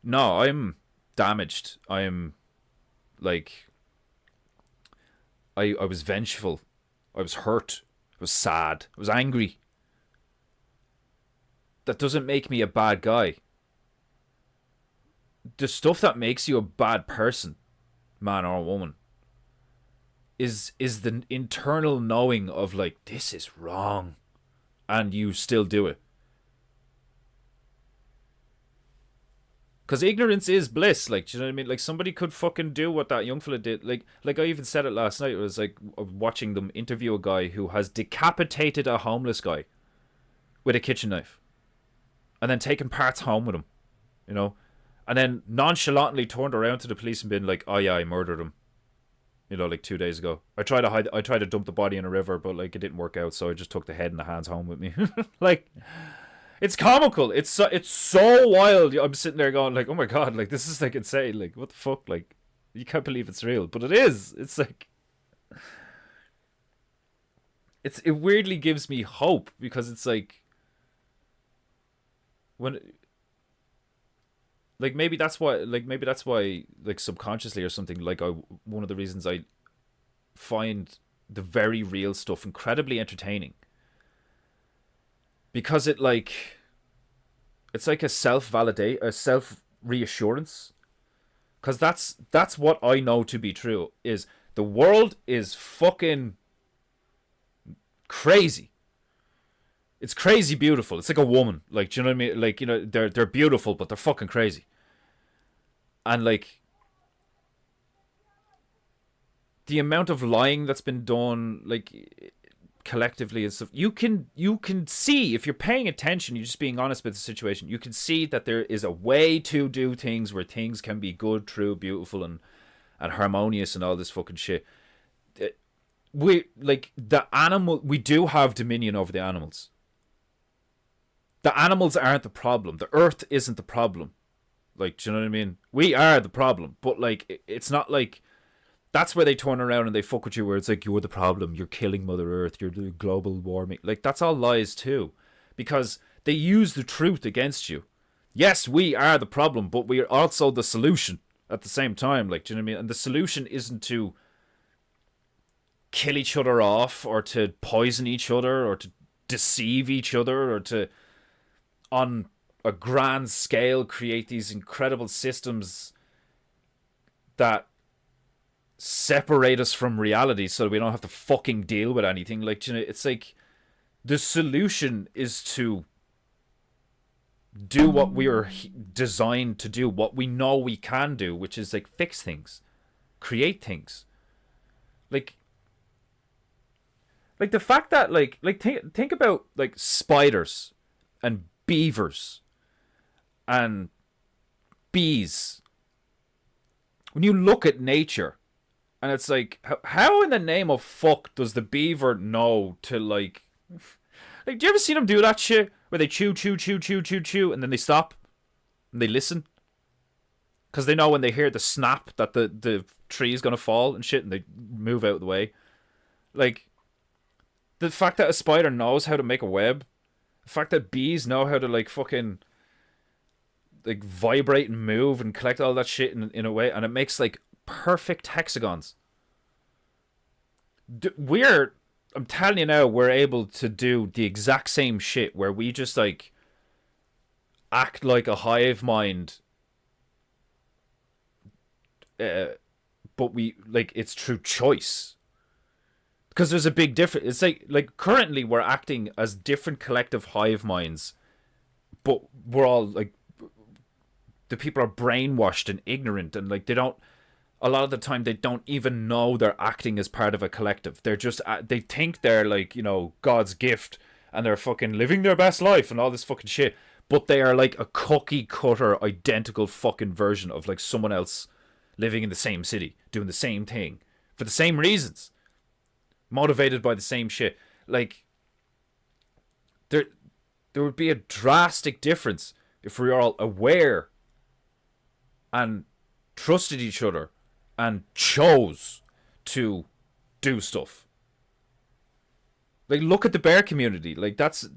S3: no, I'm damaged. I'm like, I was vengeful. I was hurt. I was sad. I was angry. That doesn't make me a bad guy. The stuff that makes you a bad person, man or woman, is the internal knowing of like, this is wrong, and you still do it. Because ignorance is bliss. Like, do you know what I mean? Like, somebody could fucking do what that young fella did. Like I even said it last night. It was like watching them interview a guy who has decapitated a homeless guy with a kitchen knife, and then taken parts home with him, you know, and then nonchalantly turned around to the police and been like, oh yeah, I murdered him, you know, like 2 days ago. I tried to dump the body in a river, but like it didn't work out, so I just took the head and the hands home with me. Like, It's comical. It's so wild. I'm sitting there going like, oh my god, like this is like insane. Like what the fuck? Like you can't believe it's real, but it is. It's like it weirdly gives me hope because it's like when like maybe that's why like subconsciously or something like one of the reasons I find the very real stuff incredibly entertaining because it's like a self reassurance because that's what I know to be true is the world is fucking crazy. It's crazy beautiful. It's like a woman. Like, do you know what I mean? Like, you know, they're beautiful, but they're fucking crazy. And like the amount of lying that's been done, like collectively and stuff, you can see if you're paying attention, you're just being honest with the situation. You can see that there is a way to do things where things can be good, true, beautiful, and harmonious, and all this fucking shit. We do have dominion over the animals. The animals aren't the problem. The earth isn't the problem. Like, do you know what I mean? We are the problem. But, like, it's not like... That's where they turn around and they fuck with you, where it's like, you're the problem. You're killing Mother Earth. You're the global warming. Like, that's all lies, too. Because they use the truth against you. Yes, we are the problem, but we are also the solution at the same time. Like, do you know what I mean? And the solution isn't to kill each other off or to poison each other or to deceive each other or to... on a grand scale create these incredible systems that separate us from reality so that we don't have to fucking deal with anything. Like, you know, it's like the solution is to do what we are designed to do, what we know we can do, which is like fix things, create things. Like the fact that like think about like spiders and beavers and bees. When you look at nature, and it's like, how in the name of fuck does the beaver know to like do you ever see them do that shit where they chew, and then they stop and they listen? Because they know when they hear the snap that the tree is gonna fall and shit, and they move out of the way. Like, the fact that a spider knows how to make a web, the fact that bees know how to like fucking like vibrate and move and collect all that shit in a way, and it makes like perfect hexagons. I'm telling you now, we're able to do the exact same shit where we just like act like a hive mind, but we like it's through choice. Because there's a big difference. It's like currently we're acting as different collective hive minds, but we're all like, the people are brainwashed and ignorant, and like they don't, a lot of the time they don't even know they're acting as part of a collective. They're just, they think they're like, you know, God's gift, and they're fucking living their best life and all this fucking shit. But they are like a cookie cutter identical fucking version of like someone else living in the same city, doing the same thing for the same reasons, motivated by the same shit. Like, there would be a drastic difference if we were all aware and trusted each other and chose to do stuff. Like, look at the bear community. Like, that's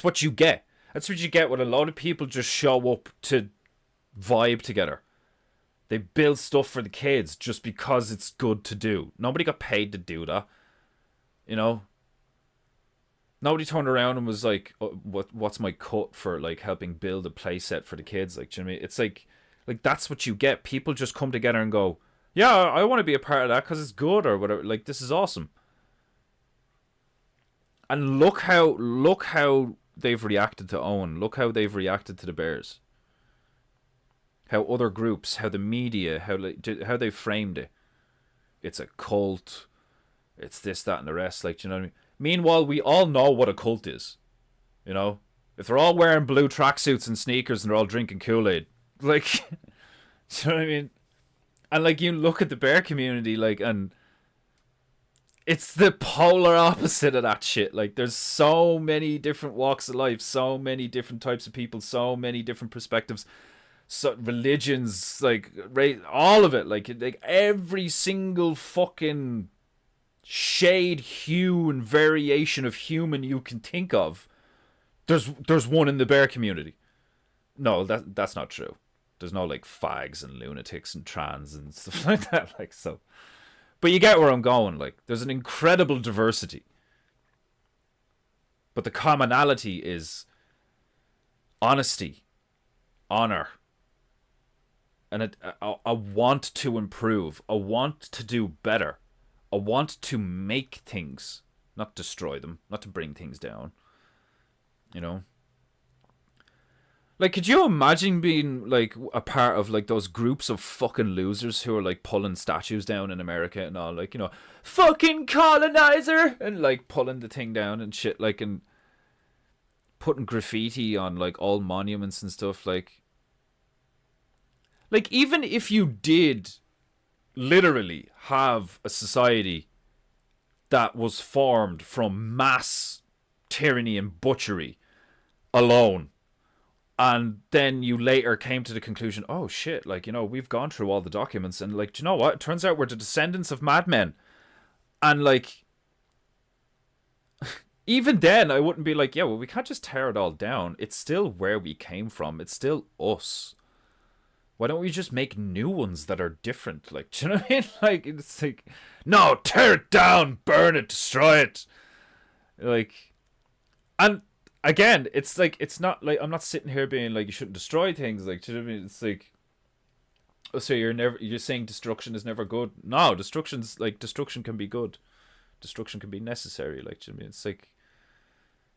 S3: what you get. That's what you get when a lot of people just show up to vibe together. They build stuff for the kids just because it's good to do. Nobody got paid to do that. You know? Nobody turned around and was like, oh, what's my cut for like helping build a play set for the kids? Like, do you know what I mean? It's like that's what you get. People just come together and go, yeah, I want to be a part of that because it's good or whatever. Like, this is awesome. And look how they've reacted to Owen. Look how they've reacted to the Bears. How other groups, how the media, how they framed it. It's a cult. It's this, that, and the rest. Like, do you know what I mean? Meanwhile, we all know what a cult is. You know? If they're all wearing blue tracksuits and sneakers and they're all drinking Kool-Aid. Like, do you know what I mean? And, like, you look at the bear community, like, and it's the polar opposite of that shit. Like, there's so many different walks of life, so many different types of people, so many different perspectives, so religions, like race, all of it. Like every single fucking shade, hue, and variation of human you can think of. There's one in the bear community. No, that's not true. There's no like fags and lunatics and trans and stuff like that. Like, so. But you get where I'm going. Like, there's an incredible diversity. But the commonality is honesty, honor, and a want to improve, a want to do better, a want to make things, not destroy them, not to bring things down. You know? Like, could you imagine being, like, a part of, like, those groups of fucking losers who are, like, pulling statues down in America and all, like, you know, fucking colonizer! And, like, pulling the thing down and shit, like, and putting graffiti on, like, all monuments and stuff, like, even if you did literally have a society that was formed from mass tyranny and butchery alone, and then you later came to the conclusion, oh shit, like, you know, we've gone through all the documents and, like, do you know what? It turns out we're the descendants of madmen. And, like, even then I wouldn't be like, yeah, well, we can't just tear it all down. It's still where we came from. It's still us. Why don't we just make new ones that are different? Like, do you know what I mean? Like, it's like, no, tear it down, burn it, destroy it. Like, and again, it's like, it's not like, I'm not sitting here being like, you shouldn't destroy things. Like, do you know what I mean? It's like, oh, so you're saying destruction is never good? No, destruction can be good. Destruction can be necessary. Like, do you know what I mean? It's like,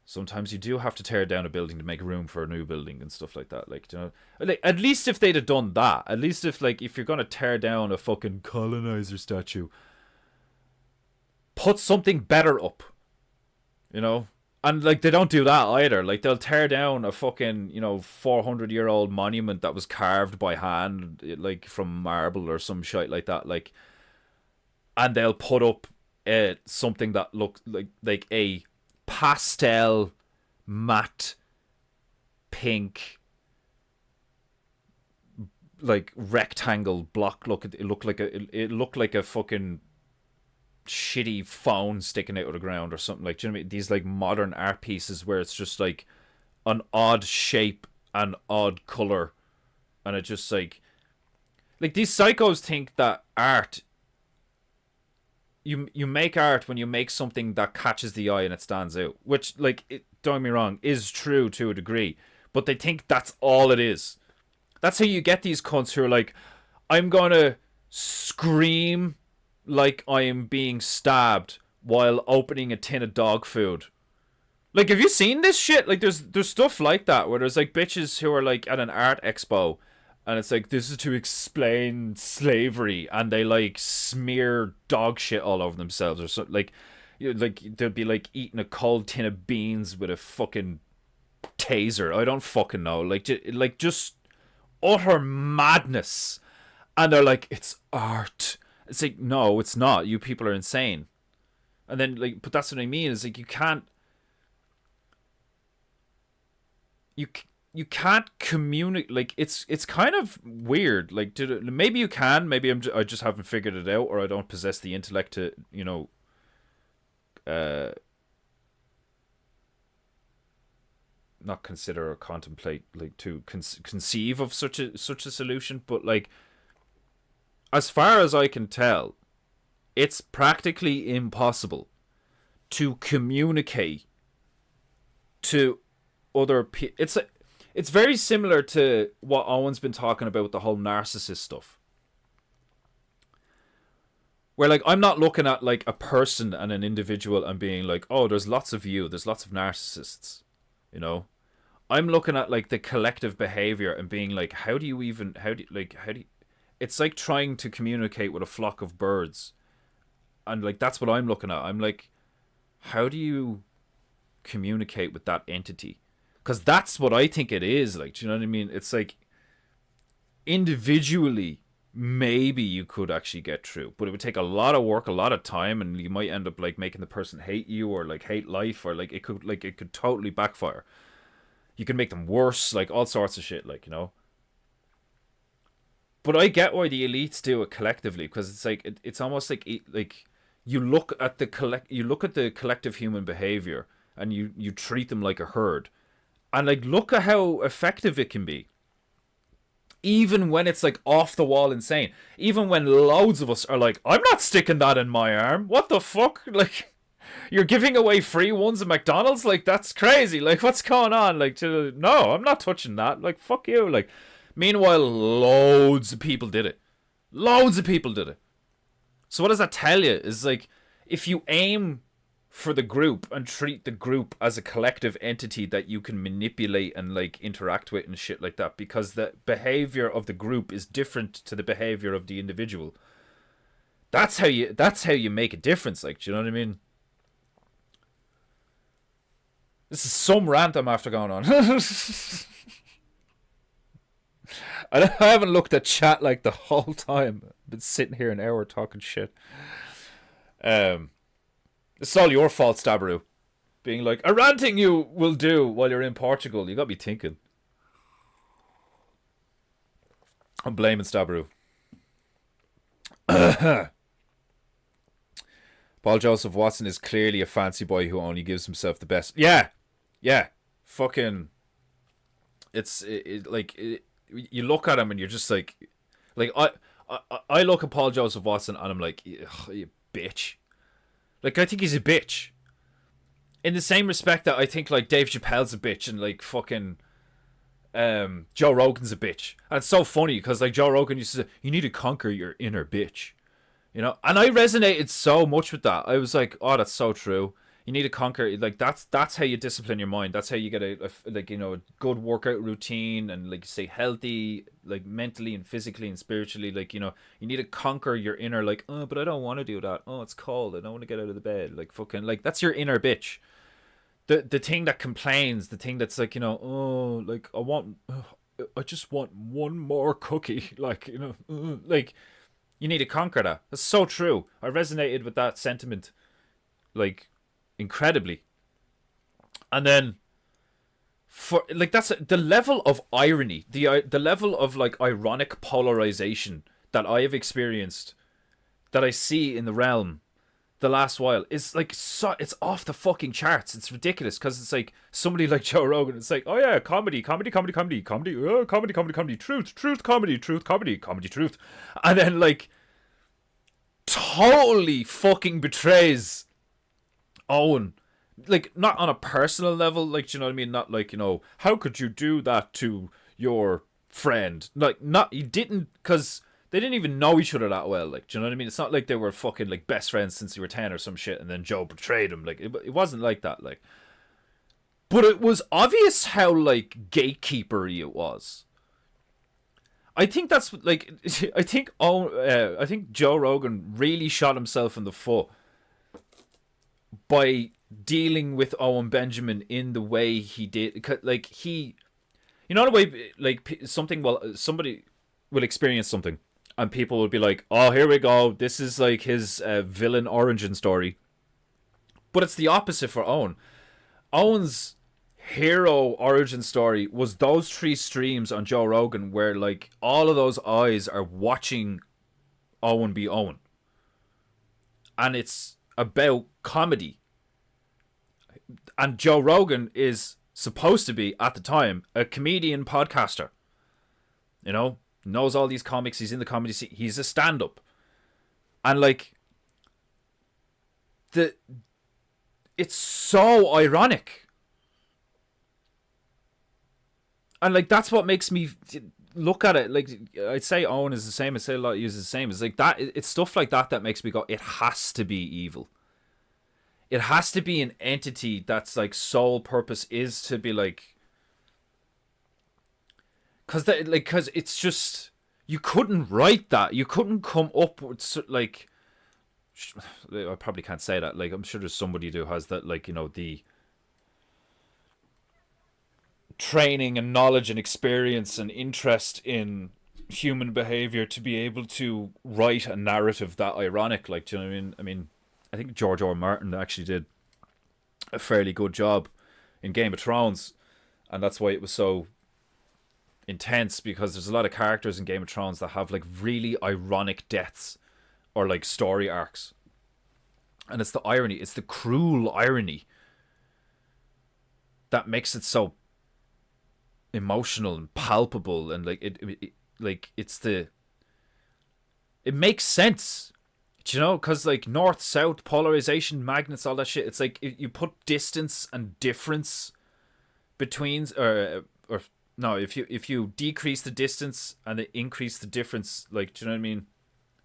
S3: sometimes you do have to tear down a building to make room for a new building and stuff like that. Like, you know, like, at least if they'd have done that, at least if, like, if you're gonna tear down a fucking colonizer statue, put something better up, you know. And, like, they don't do that either. Like, they'll tear down a fucking, you know, 400-year-old monument that was carved by hand, like, from marble or some shit like that. Like, and they'll put up something that looks like a pastel matte pink, like, rectangle block. It looked like a fucking shitty phone sticking out of the ground or something. Like, do you know what I mean? These, like, modern art pieces where it's just like an odd shape and odd color, and it just like these psychos think that art, you make art when you make something that catches the eye and it stands out, which, like, don't get me wrong, is true to a degree, but they think that's all it is. That's how you get these cunts who are like, I'm gonna scream like I am being stabbed while opening a tin of dog food. Like, have you seen this shit? Like, there's stuff like that where there's, like, bitches who are, like, at an art expo, and it's like, this is to explain slavery, and they, like, smear dog shit all over themselves or something. Like, you know, like, they'll be, like, eating a cold tin of beans with a fucking taser. I don't fucking know. Like, just utter madness. And they're like, it's art. It's like, no, it's not. You people are insane. And then, like, but that's what I mean. Is like, you can't communicate. Like, it's kind of weird. Like, maybe you can. Maybe I just haven't figured it out, or I don't possess the intellect to, you know, not consider or contemplate, like, to conceive of such a solution. But, like, as far as I can tell, it's practically impossible to communicate to other people. It's very similar to what Owen's been talking about with the whole narcissist stuff. Where, like, I'm not looking at, like, a person and an individual and being like, oh, there's lots of there's lots of narcissists, you know? I'm looking at, like, the collective behavior and being like, how do you, it's like trying to communicate with a flock of birds. And, like, that's what I'm looking at. I'm like, how do you communicate with that entity? Because that's what I think it is. Like, do you know what I mean? It's like, individually, maybe you could actually get through, but it would take a lot of work, a lot of time, and you might end up like making the person hate you or like hate life, or like it could totally backfire. You can make them worse, like all sorts of shit, like, you know. But I get why the elites do it collectively, because it's like it's almost like you look at the collective human behavior, and you treat them like a herd, and like look at how effective it can be. Even when it's like off the wall insane, even when loads of us are like, I'm not sticking that in my arm. What the fuck? Like, you're giving away free ones at McDonald's? Like, that's crazy. Like, what's going on? Like, no, I'm not touching that. Like, fuck you. Like, meanwhile, loads of people did it. Loads of people did it. So what does that tell you? Is like, if you aim for the group and treat the group as a collective entity that you can manipulate and like interact with and shit like that, because the behavior of the group is different to the behavior of the individual. That's how you make a difference. Like, do you know what I mean? This is some rant I'm after going on. I haven't looked at chat like the whole time. I've been sitting here an hour talking shit. It's all your fault, Stabberoo. Being like, a ranting you will do while you're in Portugal. You got me thinking. I'm blaming Stabberoo. Paul Joseph Watson is clearly a fancy boy who only gives himself the best. Yeah. Fucking. You look at him and you're just like I look at Paul Joseph Watson and I'm like, you bitch. Like, I think he's a bitch. In the same respect that I think, like, Dave Chappelle's a bitch and, like, fucking Joe Rogan's a bitch. And it's so funny because, like, Joe Rogan used to say, you need to conquer your inner bitch. You know? And I resonated so much with that. I was like, oh, that's so true. You need to conquer, like, that's how you discipline your mind. That's how you get a good workout routine and, like, stay healthy, like, mentally and physically and spiritually. Like, you know, you need to conquer your inner, like, oh, but I don't want to do that. Oh, it's cold. I don't want to get out of the bed. Like, fucking, like, that's your inner bitch. The thing that complains, the thing that's like, you know, oh, like, I just want one more cookie. Like, you know, like, you need to conquer that. That's so true. I resonated with that sentiment, like, incredibly. And then for like, that's the level of irony, the level of like ironic polarization that I have experienced, that I see in the realm the last while, is like, so it's off the fucking charts. It's ridiculous, because it's like somebody like Joe Rogan, it's like, oh yeah, comedy, truth, truth, and then like totally fucking betrays Owen, like, not on a personal level, like, do you know what I mean? Not like, you know, how could you do that to your friend? Like, not, he didn't, because they didn't even know each other that well, like, do you know what I mean? It's not like they were fucking, like, best friends since they were 10 or some shit, and then Joe betrayed him. Like, it wasn't like that, like. But it was obvious how, like, gatekeepery it was. I think that's, like, I think Joe Rogan really shot himself in the foot by dealing with Owen Benjamin in the way he did. Like, he, you know, the way, like, somebody will experience something and people will be like, oh, here we go, this is like his villain origin story. But it's the opposite for Owen. Owen's hero origin story was those 3 streams on Joe Rogan where, like, all of those eyes are watching Owen be Owen. And it's about comedy. And Joe Rogan is supposed to be, at the time, a comedian podcaster. You know, knows all these comics, he's in the comedy scene, he's a stand-up. And, like, it's so ironic. And, like, that's what makes me look at it. Like, I'd say Owen is the same, I'd say a lot use the same. It's like that, it's stuff like that that makes me go, it has to be evil. It has to be an entity that's, like, sole purpose is to be, like, because it's just, you couldn't write that. You couldn't come up with, like, I probably can't say that. Like, I'm sure there's somebody who has that, like, you know, the training and knowledge and experience and interest in human behavior to be able to write a narrative that ironic. Like, do you know what I mean? I mean, I think George R. R. Martin actually did a fairly good job in Game of Thrones, and that's why it was so intense, because there's a lot of characters in Game of Thrones that have like really ironic deaths or like story arcs. And it's the irony, it's the cruel irony that makes it so emotional and palpable, and like it makes sense, do you know? Because like north south polarization, magnets, all that shit, it's like you put distance and difference between, or no, if you decrease the distance and they increase the difference, like, do you know what I mean?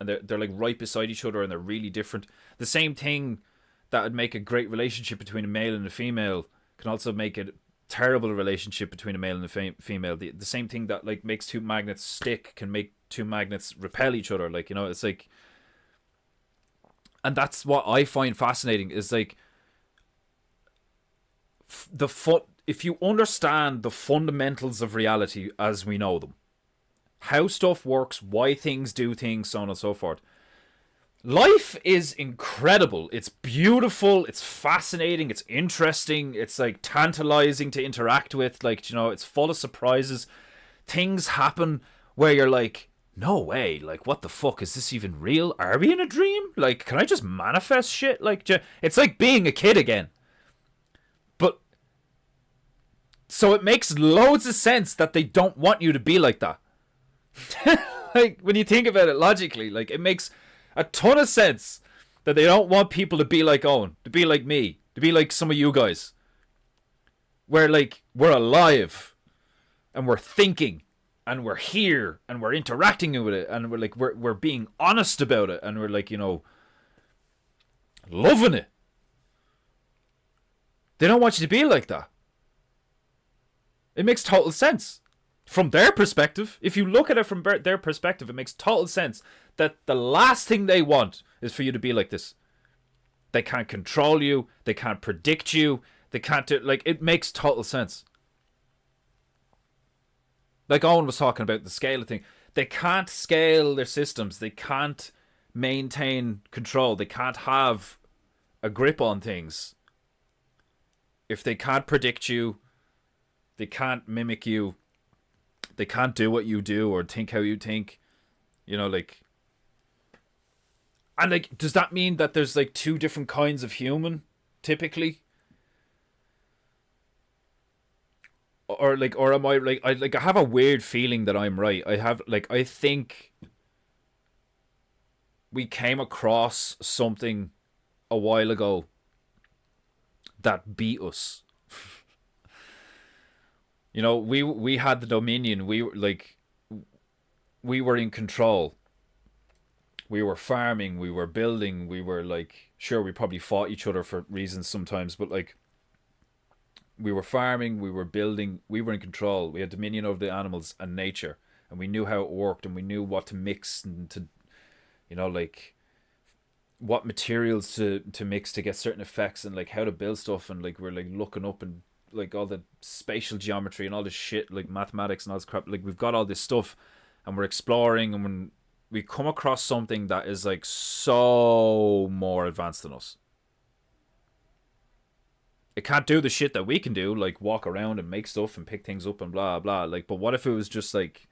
S3: And they're like right beside each other and they're really different. The same thing that would make a great relationship between a male and a female can also make a terrible relationship between a male and a female. The same thing that like makes two magnets stick can make two magnets repel each other. Like, you know, it's like, and that's what I find fascinating is like if you understand the fundamentals of reality as we know them, how stuff works, why things do things, so on and so forth. Life is incredible. It's beautiful. It's fascinating. It's interesting. It's like tantalizing to interact with. Like, you know, it's full of surprises. Things happen where you're like, no way. Like, what the fuck? Is this even real? Are we in a dream? Like, can I just manifest shit? Like, it's like being a kid again. But so it makes loads of sense that they don't want you to be like that. Like, when you think about it logically, like, it makes a ton of sense that they don't want people to be like Owen, to be like me, to be like some of you guys, where like we're alive and we're thinking and we're here and we're interacting with it and we're like we're being honest about it and we're like, you know, loving it. They don't want you to be like that. It makes total sense. From their perspective, if you look at it from their perspective, it makes total sense that the last thing they want is for you to be like this. They can't control you. They can't predict you. They can't do, like, it makes total sense. Like Owen was talking about the scale thing. They can't scale their systems. They can't maintain control. They can't have a grip on things. If they can't predict you, they can't mimic you. They can't do what you do or think how you think, you know, like, and like, does that mean that there's like two different kinds of human typically? Or like, or am I like, I have a weird feeling that I'm right. I think we came across something a while ago that beat us. You know, we had the dominion. We were in control. We were farming. We were building. We were like, sure, we probably fought each other for reasons sometimes, but like, we were farming. We were building. We were in control. We had dominion over the animals and nature, and we knew how it worked, and we knew what to mix and to, you know, like, what materials to mix to get certain effects, and like how to build stuff, and like we're like looking up and like all the spatial geometry and all this shit, like mathematics and all this crap. Like, we've got all this stuff and we're exploring, and when we come across something that is like so more advanced than us, it can't do the shit that we can do, like walk around and make stuff and pick things up and blah blah. Like, but what if it was just like,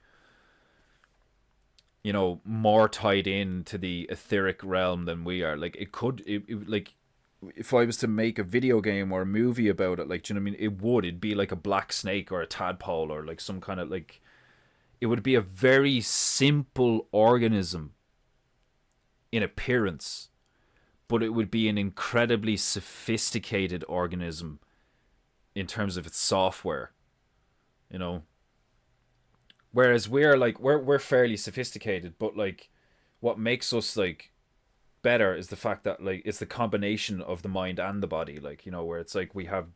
S3: you know, more tied in to the etheric realm than we are? Like, it like, if I was to make a video game or a movie about it, like, do you know what I mean? It'd be like a black snake or a tadpole or like some kind of like, it would be a very simple organism in appearance, but it would be an incredibly sophisticated organism in terms of its software, you know? Whereas we're fairly sophisticated, but like, what makes us like better is the fact that like it's the combination of the mind and the body, like, you know, where it's like we have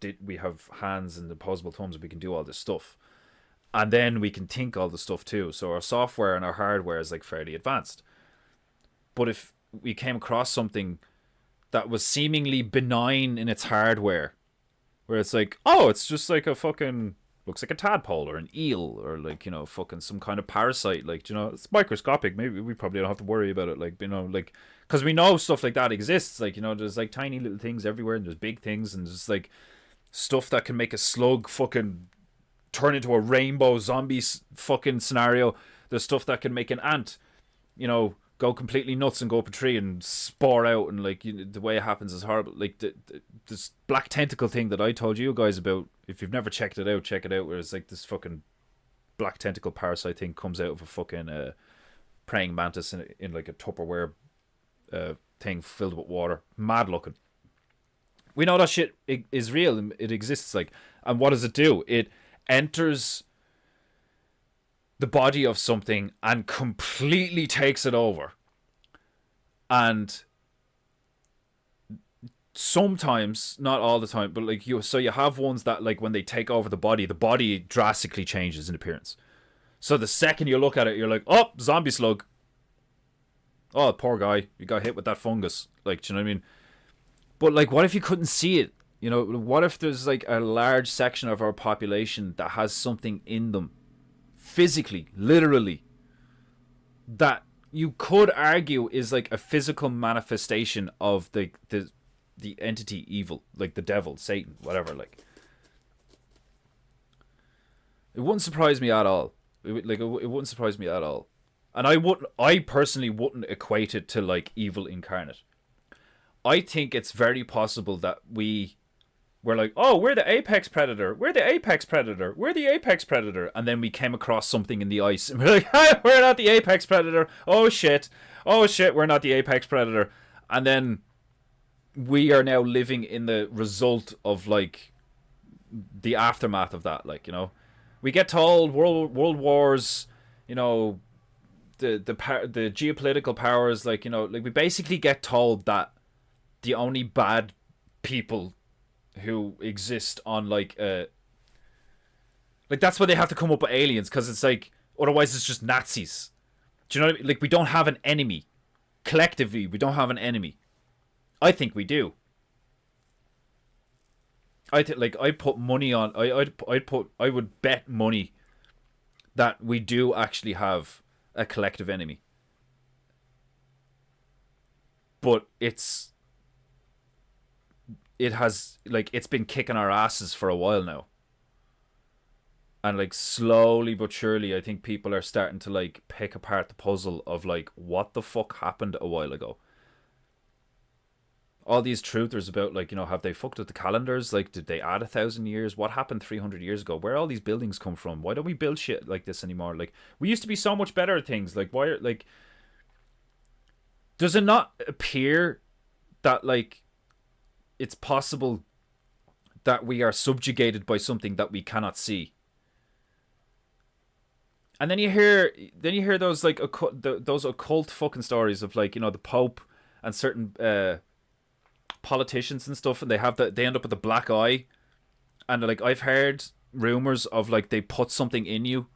S3: hands and opposable thumbs, we can do all this stuff, and then we can think all the stuff too. So our software and our hardware is like fairly advanced. But if we came across something that was seemingly benign in its hardware, where it's like, oh, it's just like a fucking looks like a tadpole or an eel or like, you know, fucking some kind of parasite. Like, you know, it's microscopic. Maybe we probably don't have to worry about it. Like, you know, like, because we know stuff like that exists. Like, you know, there's like tiny little things everywhere, and there's big things, and there's like stuff that can make a slug fucking turn into a rainbow zombie fucking scenario. There's stuff that can make an ant, you know, go completely nuts and go up a tree and spore out, and like, you know, the way it happens is horrible. Like this black tentacle thing that I told you guys about, if you've never checked it out, check it out, where it's like this fucking black tentacle parasite thing comes out of a fucking praying mantis in like a Tupperware thing filled with water. Mad looking. We know that shit is real and it exists. Like, and what does it do? It enters the body of something and completely takes it over. And sometimes, not all the time, but like you have ones that like when they take over the body drastically changes in appearance. So the second you look at it, you're like, oh, zombie slug. Oh, poor guy, you got hit with that fungus. Like, do you know what I mean? But like, what if you couldn't see it? You know, what if there's like a large section of our population that has something in them, physically, literally, that you could argue is like a physical manifestation of the entity evil, like the devil, Satan, whatever. Like, it wouldn't surprise me at all. It wouldn't surprise me at all. And I personally wouldn't equate it to like evil incarnate. I think it's very possible that we're like, oh, we're the apex predator. We're the apex predator. We're the apex predator. And then we came across something in the ice. And we're like, hey, we're not the apex predator. Oh, shit. Oh, shit, we're not the apex predator. And then we are now living in the result of, like, the aftermath of that. Like, you know, we get told world wars, you know, the geopolitical powers, like, you know, like we basically get told that the only bad people who exist on like that's why they have to come up with aliens, because it's like otherwise it's just Nazis. Do you know what I mean? Like, we don't have an enemy collectively. We don't have an enemy. I think we do. I think, like, I put money on. I would bet money that we do actually have a collective enemy. But it's been kicking our asses for a while now. And like slowly but surely, I think people are starting to like pick apart the puzzle of like, what the fuck happened a while ago. All these truthers about like, you know, have they fucked with the calendars? Like, did they add 1,000 years? What happened 300 years ago? Where all these buildings come from? Why don't we build shit like this anymore? Like, we used to be so much better at things. Like, why are, like, does it not appear that like it's possible that we are subjugated by something that we cannot see? And then you hear those like those occult fucking stories of like, you know, the Pope and certain politicians and stuff, and they end up with a black eye, and like, I've heard rumors of like they put something in you,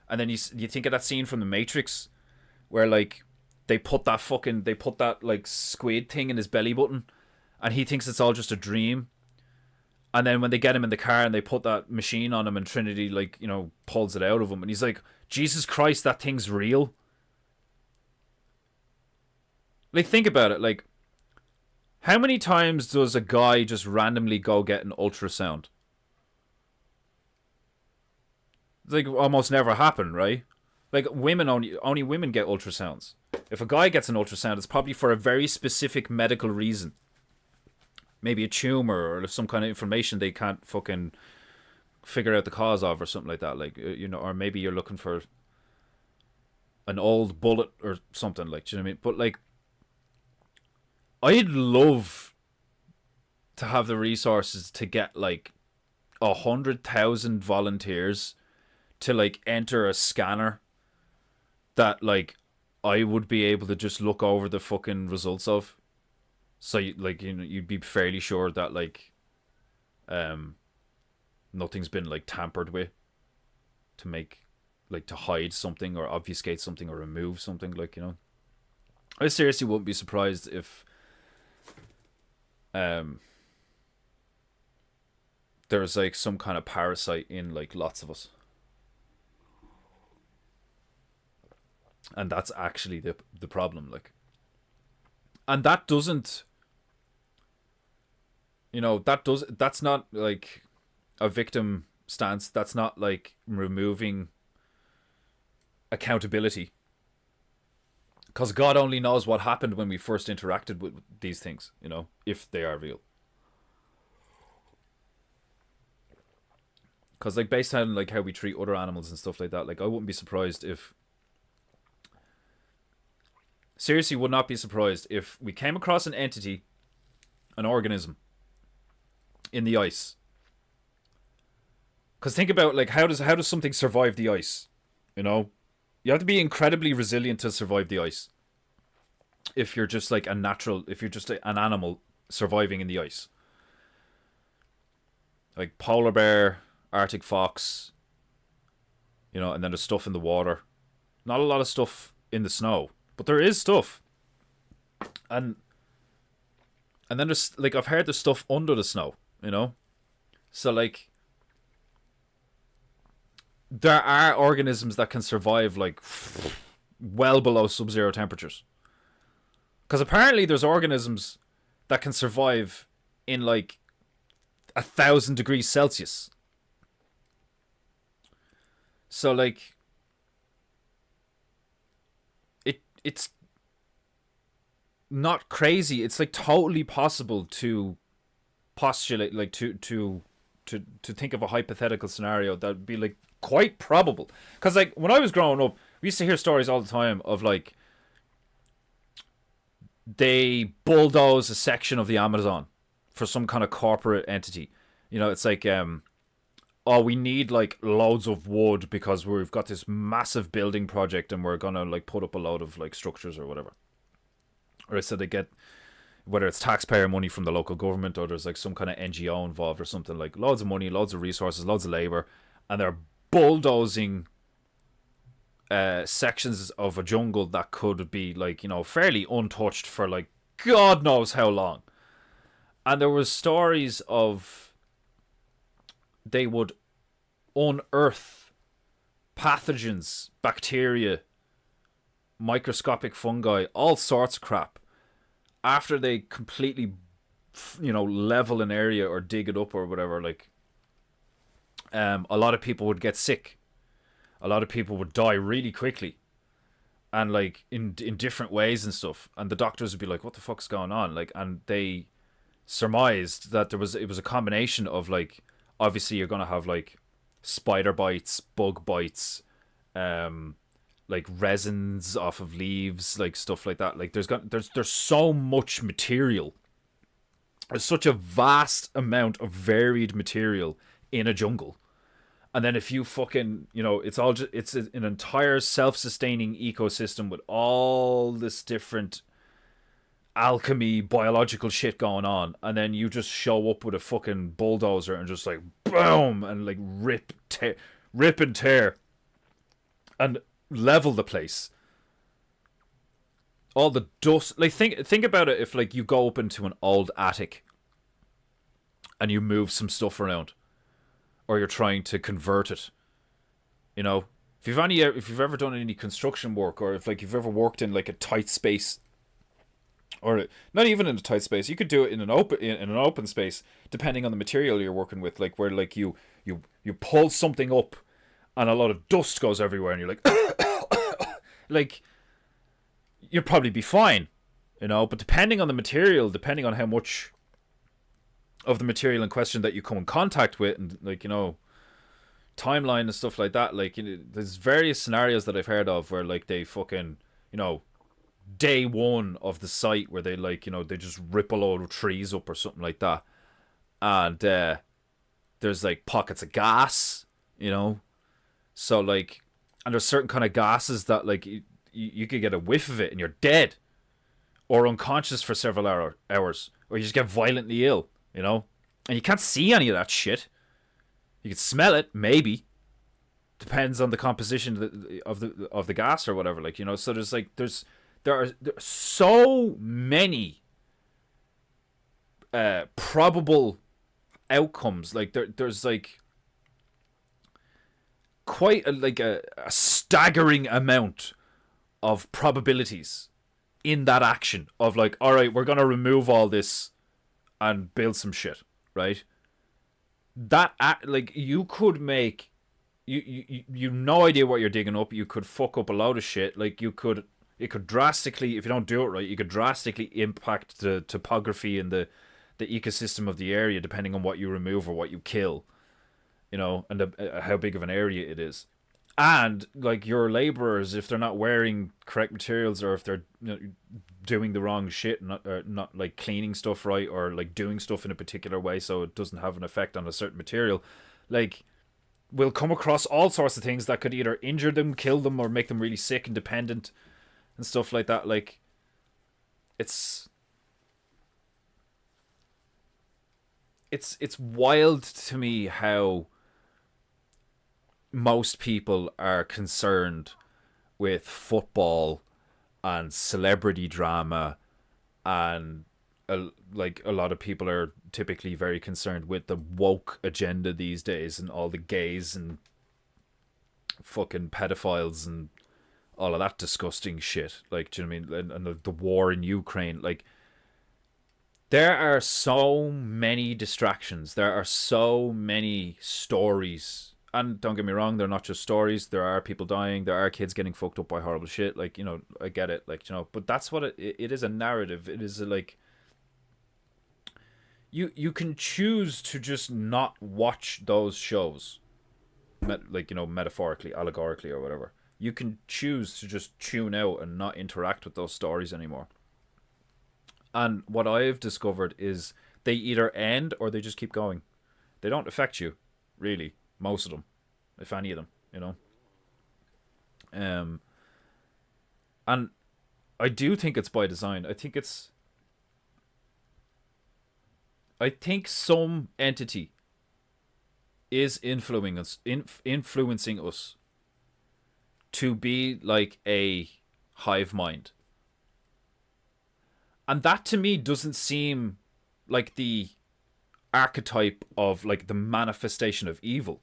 S3: and then you think of that scene from The Matrix where like they put that like squid thing in his belly button, and he thinks it's all just a dream. And then when they get him in the car and they put that machine on him, and Trinity, like, you know, pulls it out of him, and he's like, Jesus Christ, that thing's real. Like, think about it. Like, how many times does a guy just randomly go get an ultrasound? It's like almost never happen, right? Like, women only women get ultrasounds. If a guy gets an ultrasound, it's probably for a very specific medical reason. Maybe a tumor or some kind of information they can't fucking figure out the cause of, or something like that. Like, you know, or maybe you're looking for an old bullet or something, like, do you know what I mean? But like, I'd love to have the resources to get like 100,000 volunteers to like enter a scanner that like I would be able to just look over the fucking results of. So like, you know, you'd be fairly sure that like nothing's been like tampered with to make, like, to hide something or obfuscate something or remove something, like, you know. I seriously wouldn't be surprised if there's like some kind of parasite in like lots of us. And that's actually the problem, like. And that doesn't, that's not like a victim stance. That's not like removing accountability. Because God only knows what happened when we first interacted with these things, if they are real. Because like based on like how we treat other animals and stuff like that, like I wouldn't be surprised if, seriously would not be surprised if we came across an entity, an organism in the ice. Because think about like how does something survive the ice? You have to be incredibly resilient to survive the ice. If you're just like an animal surviving in the ice. Like polar bear, Arctic fox, and then there's stuff in the water. Not a lot of stuff in the snow, but there is stuff. And then there's like, I've heard there's stuff under the snow, So like, there are organisms that can survive like well below sub-zero temperatures. Because apparently there's organisms that can survive in like 1,000 degrees Celsius. So like, it's not crazy. It's like totally possible to postulate, like to think of a hypothetical scenario that would be like quite probable. Because like when I was growing up, we used to hear stories all the time of like they bulldoze a section of the Amazon for some kind of corporate entity. It's like we need like loads of wood because we've got this massive building project and we're gonna like put up a load of like structures or whatever. Or so they get, whether it's taxpayer money from the local government or there's like some kind of NGO involved or something, like loads of money, loads of resources, loads of labor, and they're bulldozing sections of a jungle that could be like, fairly untouched for like God knows how long. And there was stories of they would unearth pathogens, bacteria, microscopic fungi, all sorts of crap after they completely level an area or dig it up or whatever. Like a lot of people would get sick, a lot of people would die really quickly, and like in different ways and stuff, and the doctors would be like, what the fuck's going on? Like, and they surmised that it was a combination of like, obviously you're gonna have like spider bites, bug bites, like resins off of leaves, like stuff like that. Like there's so much material. There's such a vast amount of varied material in a jungle. And then if you fucking, it's an entire self-sustaining ecosystem with all this different alchemy, biological shit going on, and then you just show up with a fucking bulldozer and just like boom and like rip and tear and level the place. All the dust, like think about it. If like you go up into an old attic and you move some stuff around, or you're trying to convert it, if you've ever done any construction work, or if like you've ever worked in like a tight space, or not even in a tight space, you could do it in an open space, depending on the material you're working with, like where like you pull something up and a lot of dust goes everywhere and you're like like you'd probably be fine, but depending on the material, depending on how much of the material in question that you come in contact with, and like timeline and stuff like that, like there's various scenarios that I've heard of where like they fucking day one of the site where they like they just rip a load of trees up or something like that, and there's like pockets of gas, so like, and there's certain kind of gases that like you could get a whiff of it and you're dead or unconscious for several hours, or you just get violently ill, and you can't see any of that shit. You can smell it, maybe, depends on the composition of the gas or whatever, like, so there's like there are so many probable outcomes. Like there's like quite a staggering amount of probabilities in that action of like, all right, we're gonna remove all this and build some shit, right? That like you could make you no idea what you're digging up. You could fuck up a load of shit. Like it could drastically, if you don't do it right, you could drastically impact the topography and the ecosystem of the area depending on what you remove or what you kill, you know, and how big of an area it is. And like your laborers, if they're not wearing correct materials, or if they're, you know, doing the wrong shit, not like cleaning stuff right, or like doing stuff in a particular way so it doesn't have an effect on a certain material, like will come across all sorts of things that could either injure them, kill them, or make them really sick and dependent and stuff like that. Like it's wild to me how most people are concerned with football and celebrity drama, and like a lot of people are typically very concerned with the woke agenda these days, and all the gays and fucking pedophiles and all of that disgusting shit. Like, do you know what I mean? And the war in Ukraine. Like, there are so many distractions. There are so many stories. And don't get me wrong, they're not just stories. There are people dying. There are kids getting fucked up by horrible shit. Like, you know, I get it. Like, you know, but that's what it is, a narrative. It is like, you can choose to just not watch those shows. Like, you know, metaphorically, allegorically, or whatever. You can choose to just tune out and not interact with those stories anymore. And what I've discovered is they either end or they just keep going. They don't affect you, really. Most of them, if any of them, you know. And I do think it's by design. I think some entity is influencing us to be like a hive mind. And that to me doesn't seem like the archetype of like the manifestation of evil.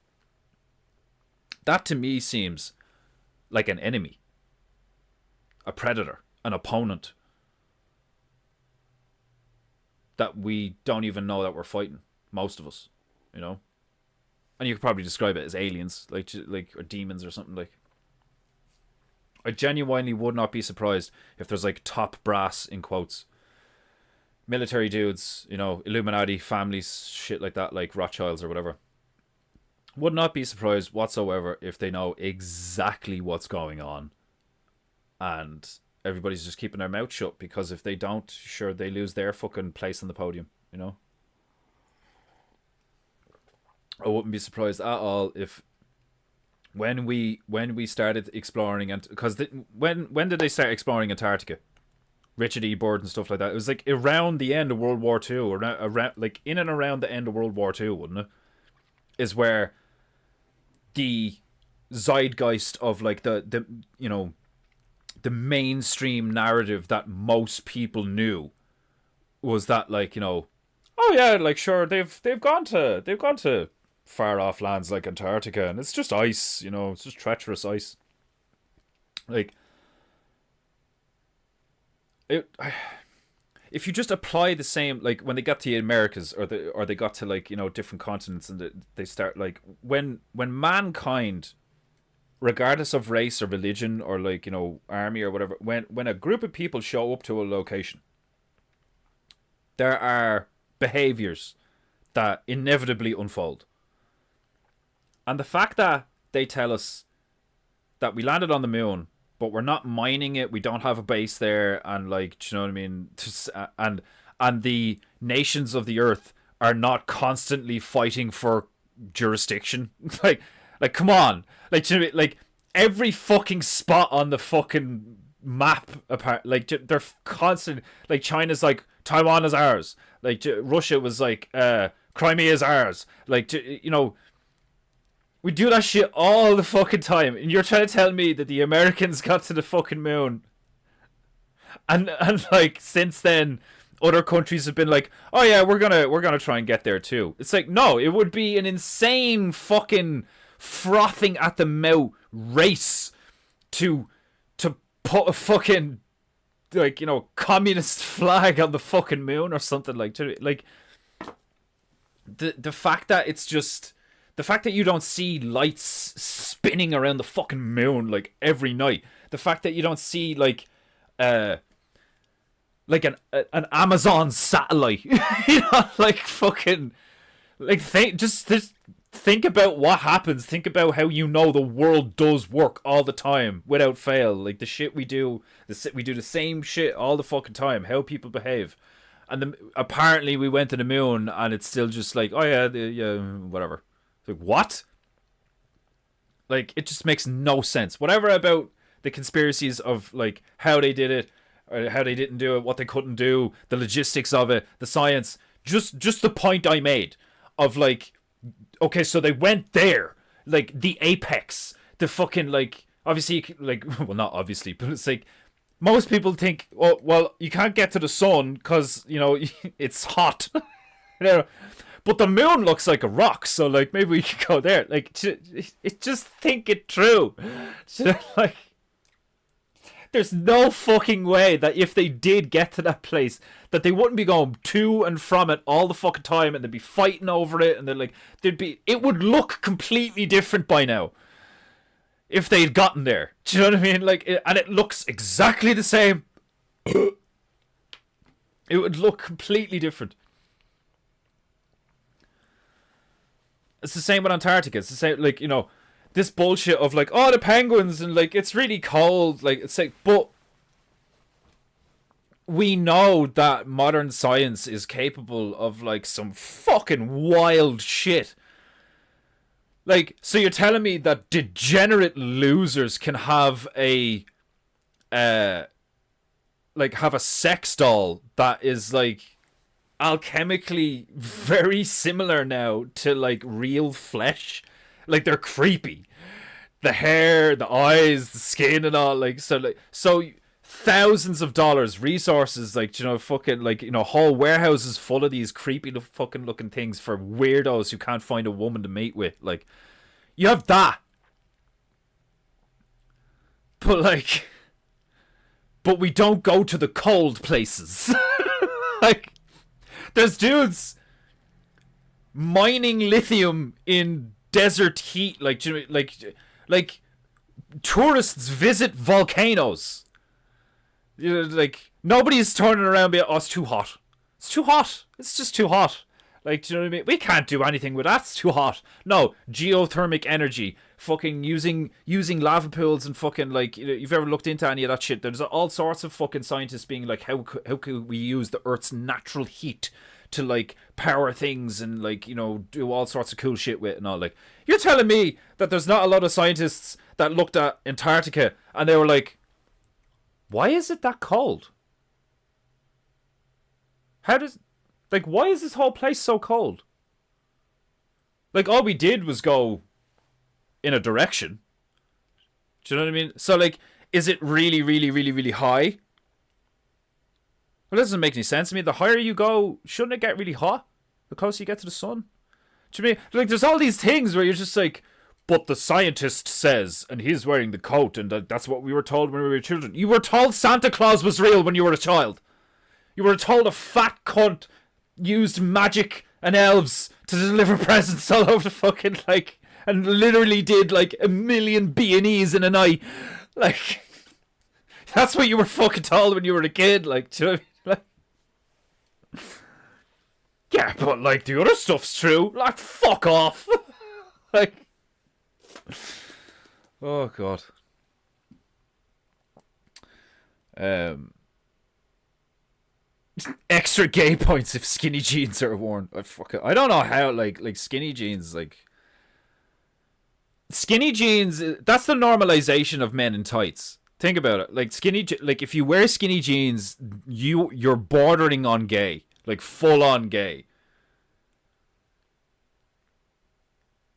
S3: That to me seems like an enemy, a predator, an opponent that we don't even know that we're fighting, most of us, you know. And you could probably describe it as aliens, like or demons or something. Like, I genuinely would not be surprised if there's like top brass, in quotes, military dudes, you know, Illuminati families, shit like that, like Rothschilds or whatever. Would not be surprised whatsoever if they know exactly what's going on, and everybody's just keeping their mouth shut, because if they don't, sure, they lose their fucking place on the podium, you know. I wouldn't be surprised at all if when we started exploring, and because when did they start exploring Antarctica? Richard E. Byrd and stuff like that. It was like around the end of World War II, or around, like in and around the end of World War II, wouldn't it? Is where the zeitgeist of like the you know, the mainstream narrative that most people knew was that, like, you know, oh yeah, like sure, they've gone to far off lands like Antarctica, and it's just ice, you know, it's just treacherous ice. Like, if you just apply the same, like when they got to the Americas, or they got to, like, you know, different continents, and they start, like, when mankind, regardless of race or religion or, like, you know, army or whatever, when a group of people show up to a location, there are behaviors that inevitably unfold. And the fact that they tell us that we landed on the moon, but we're not mining it, we don't have a base there, and, like, do you know what I mean? And the nations of the earth are not constantly fighting for jurisdiction. like come on, like, do you know what I mean? Like, every fucking spot on the fucking map, apart, like, they're constant. Like, China's like, Taiwan is ours. Like, Russia was like, Crimea is ours. Like, you know. We do that shit all the fucking time, and you're trying to tell me that the Americans got to the fucking moon, and like, since then, other countries have been like, oh yeah, we're gonna try and get there too. It's like, no, it would be an insane fucking frothing at the mouth race to put a fucking, like, you know, communist flag on the fucking moon or something, like the fact that it's just the fact that you don't see lights spinning around the fucking moon like every night, the fact that you don't see like an Amazon satellite, you know, like fucking, like just think about what happens. Think about how, you know, the world does work all the time without fail. Like the shit we do, we do the same shit all the fucking time. How people behave, and apparently we went to the moon, and it's still just like, oh yeah, yeah, whatever. It's like, what? Like, it just makes no sense. Whatever about the conspiracies of like how they did it, or how they didn't do it, what they couldn't do, the logistics of it, the science. Just the point I made of like, okay, so they went there, like the apex, the fucking, like, obviously, like, well, not obviously, but it's like, most people think, oh, well, you can't get to the sun because, you know, it's hot. You know? But the moon looks like a rock, so, like, maybe we could go there. Like, just think it through. Like, there's no fucking way that if they did get to that place, that they wouldn't be going to and from it all the fucking time, and they'd be fighting over it, and they're like, it would look completely different by now if they'd gotten there. Do you know what I mean? Like, and it looks exactly the same. It would look completely different. It's the same with Antarctica. It's the same, like, you know, this bullshit of like, oh, the penguins, and like, it's really cold. Like, it's like, but we know that modern science is capable of like some fucking wild shit. Like, so you're telling me that degenerate losers can have a sex doll that is like alchemically very similar now to like real flesh? Like, they're creepy. The hair, the eyes, the skin and all, like, so thousands of dollars, resources, like, you know, fucking, like, you know, whole warehouses full of these creepy fucking looking things for weirdos who can't find a woman to mate with. Like, you have that. But we don't go to the cold places. Like, there's dudes mining lithium in desert heat, like tourists visit volcanoes. You know, like, nobody's turning around and being, oh, it's too hot. It's too hot. It's just too hot. Like, do you know what I mean? We can't do anything with that. It's too hot. No, geothermic energy. Fucking using lava pools and fucking, like, you know, you've ever looked into any of that shit? There's all sorts of fucking scientists being like, how could we use the Earth's natural heat to, like, power things and, like, you know, do all sorts of cool shit with and all. Like, you're telling me that there's not a lot of scientists that looked at Antarctica and they were like, why is it that cold? Why is this whole place so cold? Like, all we did was go in a direction. Do you know what I mean? So, like, is it really, really, really, really high? Well, that doesn't make any sense to me. The higher you go, shouldn't it get really hot the closer you get to the sun? Do you mean, like, there's all these things where you're just like, but the scientist says, and he's wearing the coat, and that's what we were told when we were children. You were told Santa Claus was real when you were a child. You were told a fat cunt used magic and elves to deliver presents all over the fucking, like, and literally did like 1 million B&Es in a night. Like, that's what you were fucking told when you were a kid. Like, do you know what I mean? Like, yeah, but like, the other stuff's true. Like, fuck off. Like, oh god. Extra gay points if skinny jeans are worn. I don't know how, like skinny jeans, like, skinny jeans, that's the normalization of men in tights. Think about it. Like, like, if you wear skinny jeans, you're bordering on gay. Like, full on gay.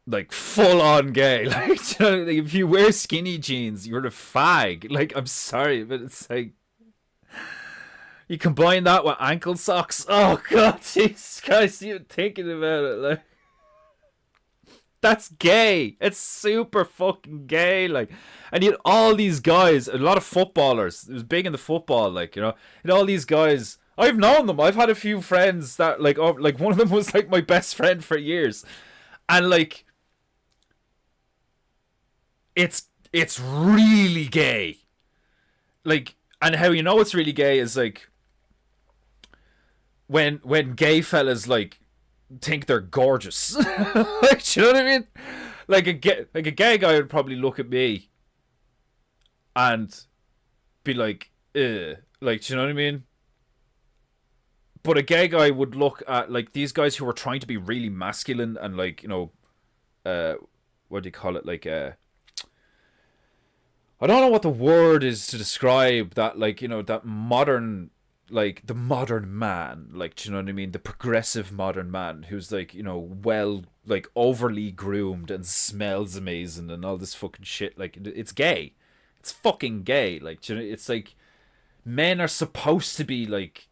S3: Like, full on gay. Like, if you wear skinny jeans, you're a fag. Like, I'm sorry, but it's like, You combine that with ankle socks. Oh god, Jesus Christ, you thinking about it, like that's gay. It's super fucking gay, like. And you had all these guys, a lot of footballers. It was big in the football, like, you know. And all these guys, I've known them. I've had a few friends that, like, like one of them was like my best friend for years, and like, it's really gay. Like, and how you know it's really gay is like when gay fellas like think they're gorgeous. Like, do you know what I mean? Like a gay guy would probably look at me and be like, ugh. Like, do you know what I mean? But a gay guy would look at like these guys who are trying to be really masculine and like, you know, what do you call it? Like, I don't know what the word is to describe that, like, you know, that modern, like the modern man, like, do you know what I mean? The progressive modern man who's like, you know, well, like overly groomed and smells amazing and all this fucking shit. Like, it's gay. It's fucking gay. Like, do you know, it's like men are supposed to be like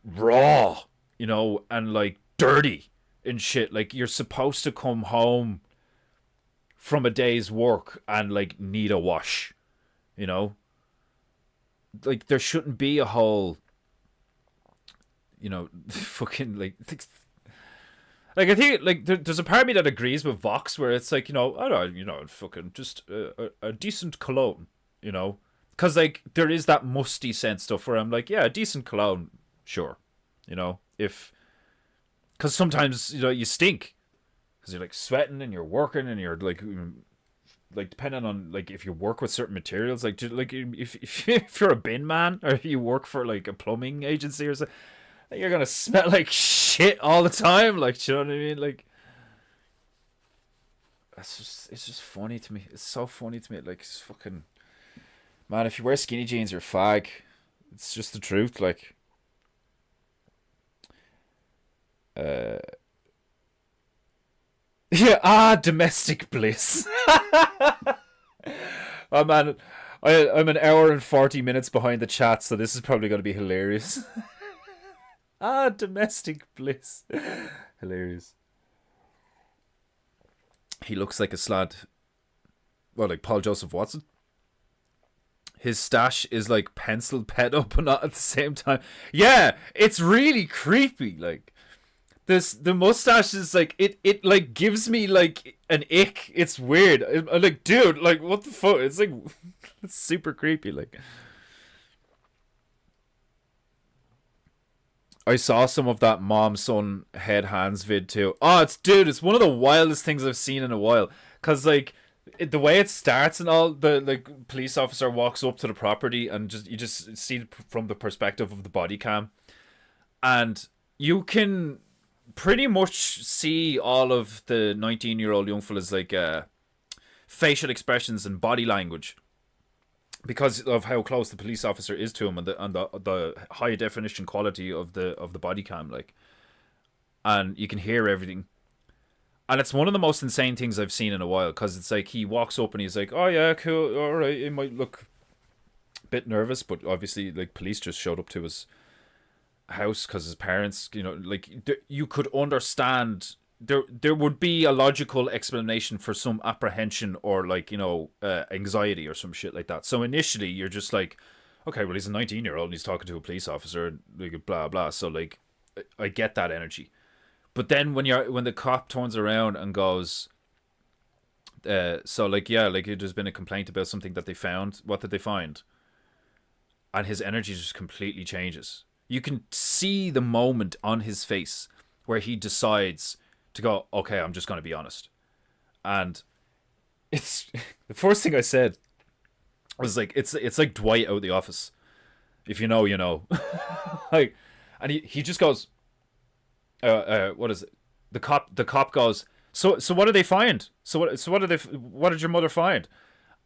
S3: raw, you know, and like dirty and shit. Like, you're supposed to come home from a day's work and like need a wash, you know. Like, there shouldn't be a whole, you know, fucking like I think like there's a part of me that agrees with Vox where it's like, you know, I don't, you know, fucking just a decent cologne, you know, because like there is that musty scent stuff where I'm like, yeah, a decent cologne, sure, you know, if because sometimes, you know, you stink because you're like sweating and you're working and you're like depending on like if you work with certain materials, like if you're a bin man or if you work for like a plumbing agency or something, you're gonna smell like shit all the time. Like, do you know what I mean? Like, it's just funny to me. It's so funny to me. Like, it's fucking man. If you wear skinny jeans, you're a fag. It's just the truth. Like, yeah, domestic bliss. Oh man, I'm an hour and 40 minutes behind the chat, so this is probably going to be hilarious. Domestic bliss. Hilarious. He looks like a slad. Well, like Paul Joseph Watson. His stash is like pencil pet up but not at the same time. Yeah, it's really creepy. Like, the mustache is like it like gives me like an ick. It's weird. I'm like, dude, like what the fuck? It's like it's super creepy. Like, I saw some of that mom son head hands vid too. Oh, it's one of the wildest things I've seen in a while. Cause like the way it starts and all, the like police officer walks up to the property and you just see from the perspective of the body cam, and you can pretty much see all of the 19-year-old young fella's like facial expressions and body language because of how close the police officer is to him and the high definition quality of the body cam, like, and you can hear everything. And it's one of the most insane things I've seen in a while, because it's like he walks up and he's like, oh yeah, cool, all right, it might look a bit nervous, but obviously like police just showed up to his house because his parents, you know, like you could understand there would be a logical explanation for some apprehension or like, you know, anxiety or some shit like that. So initially you're just like, okay, well, he's a 19-year-old and he's talking to a police officer and like blah blah, so like I get that energy. But then when the cop turns around and goes, so like, yeah, like there's been a complaint about something that they found, what did they find? And his energy just completely changes. You can see the moment on his face where he decides to go, okay, I'm just going to be honest. And it's the first thing I said was like, it's like Dwight out of The Office. If you know, you know. Like, and he just goes, what is it? The cop goes, so what did they find? What did your mother find?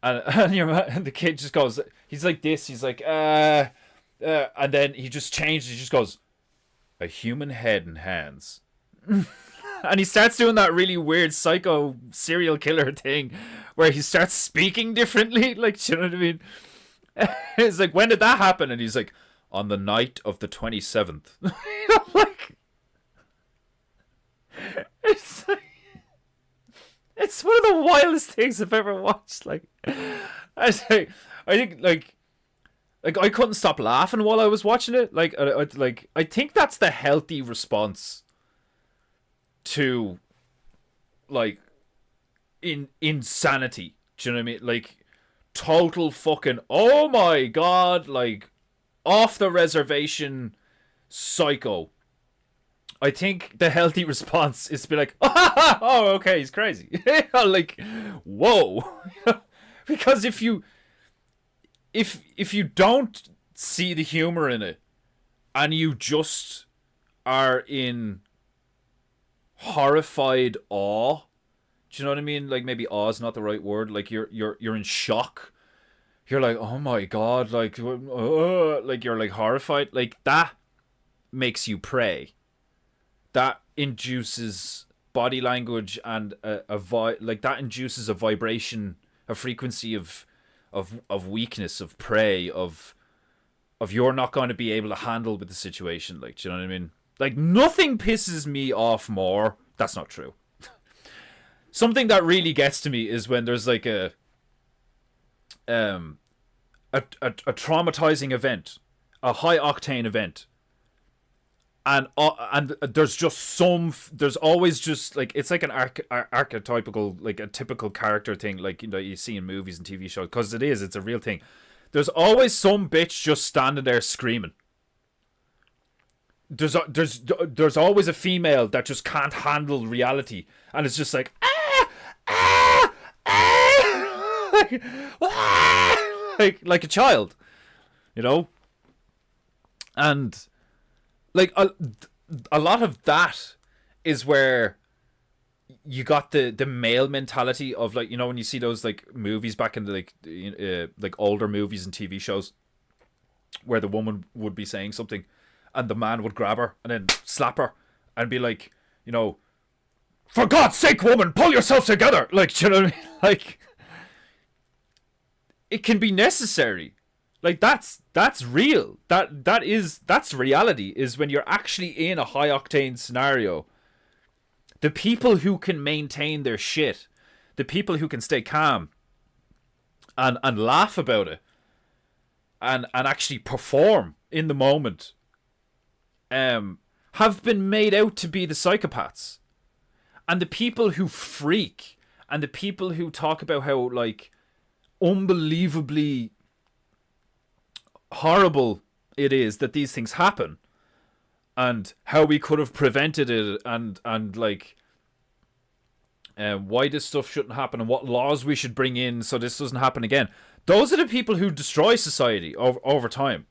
S3: And the kid just goes, he's like this, he's like, and then he just changes. He just goes, a human head and hands. And he starts doing that really weird psycho serial killer thing where he starts speaking differently. Like, you know what I mean? It's like, when did that happen? And he's like, on the night of the 27th. Like, it's like, it's one of the wildest things I've ever watched. Like, I think like I couldn't stop laughing while I was watching it. Like, I think that's the healthy response to, like, insanity. Do you know what I mean? Like, total fucking, oh my god, like, off the reservation psycho. I think the healthy response is to be like, oh, okay, he's crazy. Like, whoa. Because if you don't see the humor in it, and you just are in horrified awe, do you know what I mean? Like, maybe awe is not the right word. Like, you're in shock. You're like, oh my god, like you're like horrified. Like, that makes you pray. That induces body language and like, that induces a vibration, a frequency of weakness, of prey, of you're not going to be able to handle with the situation. Like, do you know what I mean? Like, nothing pisses me off more. That's not true. Something that really gets to me is when there's like a traumatizing event, a high octane event, and there's just there's always just like, it's like an archetypical, like a typical character thing, like, you know, you see in movies and TV shows, because it's a real thing. There's always some bitch just standing there screaming. There's always a female that just can't handle reality, and it's just like, like a child, you know. And like a lot of that is where you got the male mentality of, like, you know, when you see those like movies back in the like older movies and TV shows where the woman would be saying something and the man would grab her and then slap her and be like, you know, for God's sake, woman, pull yourself together. Like, do you know what I mean? Like, it can be necessary. Like, that's real. That's reality, is when you're actually in a high octane scenario. The people who can maintain their shit, the people who can stay calm and laugh about it and actually perform in the moment, have been made out to be the psychopaths. And the people who freak, and the people who talk about how, like, unbelievably horrible it is that these things happen, and how we could have prevented it, and like, why this stuff shouldn't happen, and what laws we should bring in so this doesn't happen again. Those are the people who destroy society over time,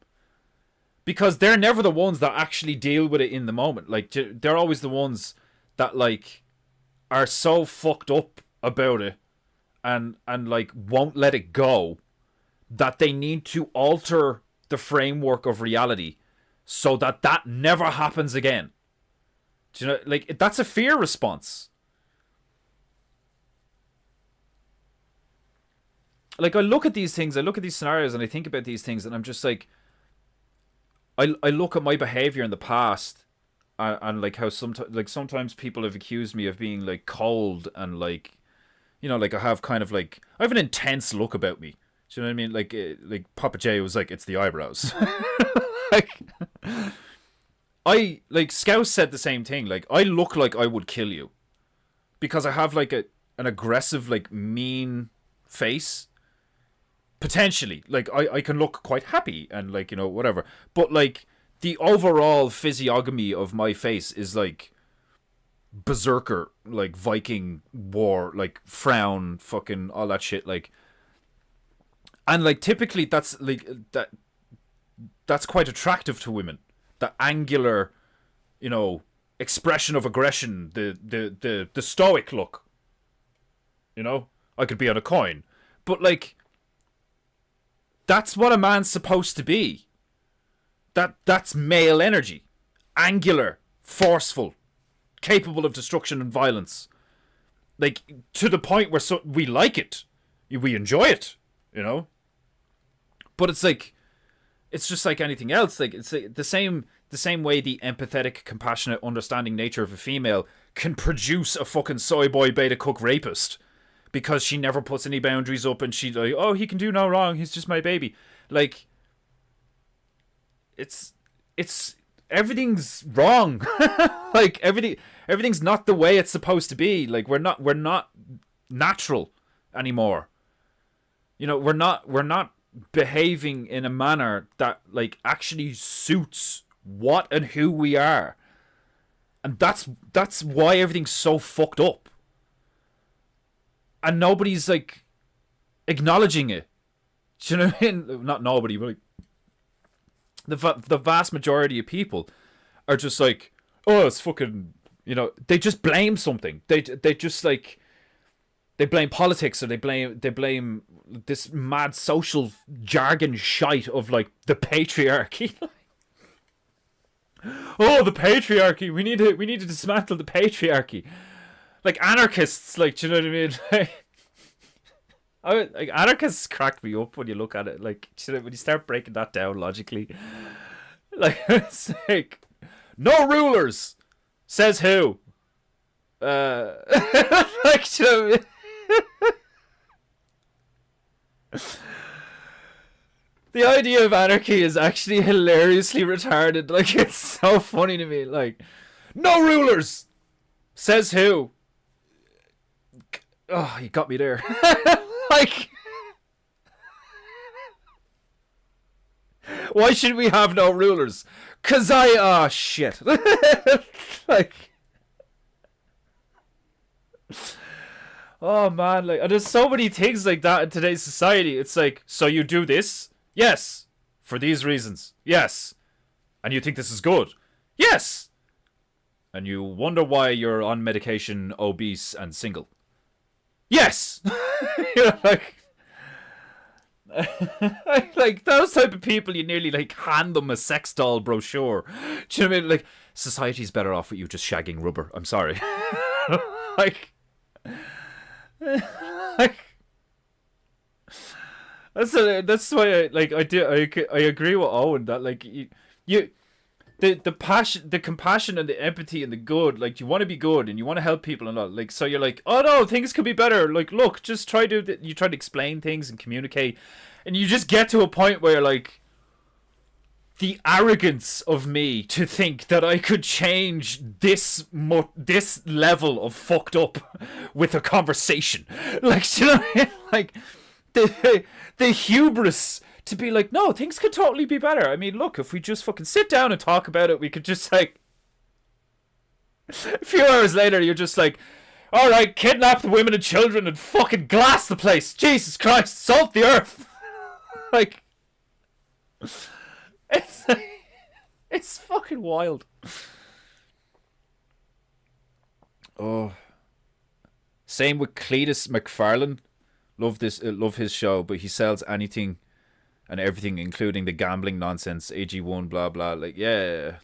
S3: because they're never the ones that actually deal with it in the moment. Like, they're always the ones that, like, are so fucked up about it and like won't let it go, that they need to alter the framework of reality so that never happens again. Do you know, like, that's a fear response. Like, I look at these things, I look at these scenarios, and I think about these things, and I'm just like, I look at my behavior in the past, and like how sometimes people have accused me of being like cold, and like, you know, like I have an intense look about me. Do you know what I mean? Like Papa J was like, it's the eyebrows. Like Scouse said the same thing. Like, I look like I would kill you because I have like an aggressive, like, mean face. Potentially, like, I can look quite happy and, like, you know, whatever, but like the overall physiognomy of my face is like berserker, like Viking war, like frown, fucking all that shit, like. And like, typically that's like that's quite attractive to women. The angular, you know, expression of aggression, the stoic look. You know, I could be on a coin, but like, that's what a man's supposed to be. That's male energy. Angular, forceful, capable of destruction and violence. Like, to the point where we like it. We enjoy it, you know? But it's like, it's just like anything else. Like, it's like the same way the empathetic, compassionate, understanding nature of a female can produce a fucking soy boy beta cook rapist because she never puts any boundaries up, and she's like, oh, he can do no wrong, he's just my baby. Like, it's everything's wrong. Like, everything's not the way it's supposed to be. Like, we're not natural anymore. You know, we're not behaving in a manner that like actually suits what and who we are. And that's why everything's so fucked up. And nobody's like acknowledging it. Do you know what I mean? Not nobody, but like, the vast majority of people are just like, oh, it's fucking, you know, they just blame something. They just like, they blame politics, or they blame this mad social jargon shite of like the patriarchy. Oh, the patriarchy. We need to dismantle the patriarchy. Like anarchists, like, do you know what I mean? Like anarchists crack me up when you look at it. Like, you know, when you start breaking that down logically, like, it's like, no rulers, says who? Like, you know what I mean? The idea of anarchy is actually hilariously retarded. Like, it's so funny to me. Like, no rulers, says who? Oh, you got me there. Like, why should we have no rulers? 'Cause oh shit. Like, oh man, like, and there's so many things like that in today's society. It's like, so you do this? Yes. For these reasons? Yes. And you think this is good? Yes. And you wonder why you're on medication, obese, and single? Yes. You know, like those type of people, you nearly like hand them a sex doll brochure. Do you know what I mean? Like, society's better off with you just shagging rubber. I'm sorry. like that's why I agree with Owen that like you the passion, the compassion, and the empathy and the good, like, you want to be good and you want to help people and all, like, so you're like, oh no, things could be better, like, look, just you try to explain things and communicate, and you just get to a point where, like, the arrogance of me to think that I could change this level of fucked up with a conversation, like, you know what I mean? Like, the hubris to be like, no, things could totally be better. I mean, look, if we just fucking sit down and talk about it, we could just, like, a few hours later, you're just like, all right, kidnap the women and children and fucking glass the place. Jesus Christ, salt the earth. Like, it's fucking wild. Oh, same with Cletus McFarlane. Love his show, but he sells anything and everything, including the gambling nonsense, AG1, blah blah. Like, yeah,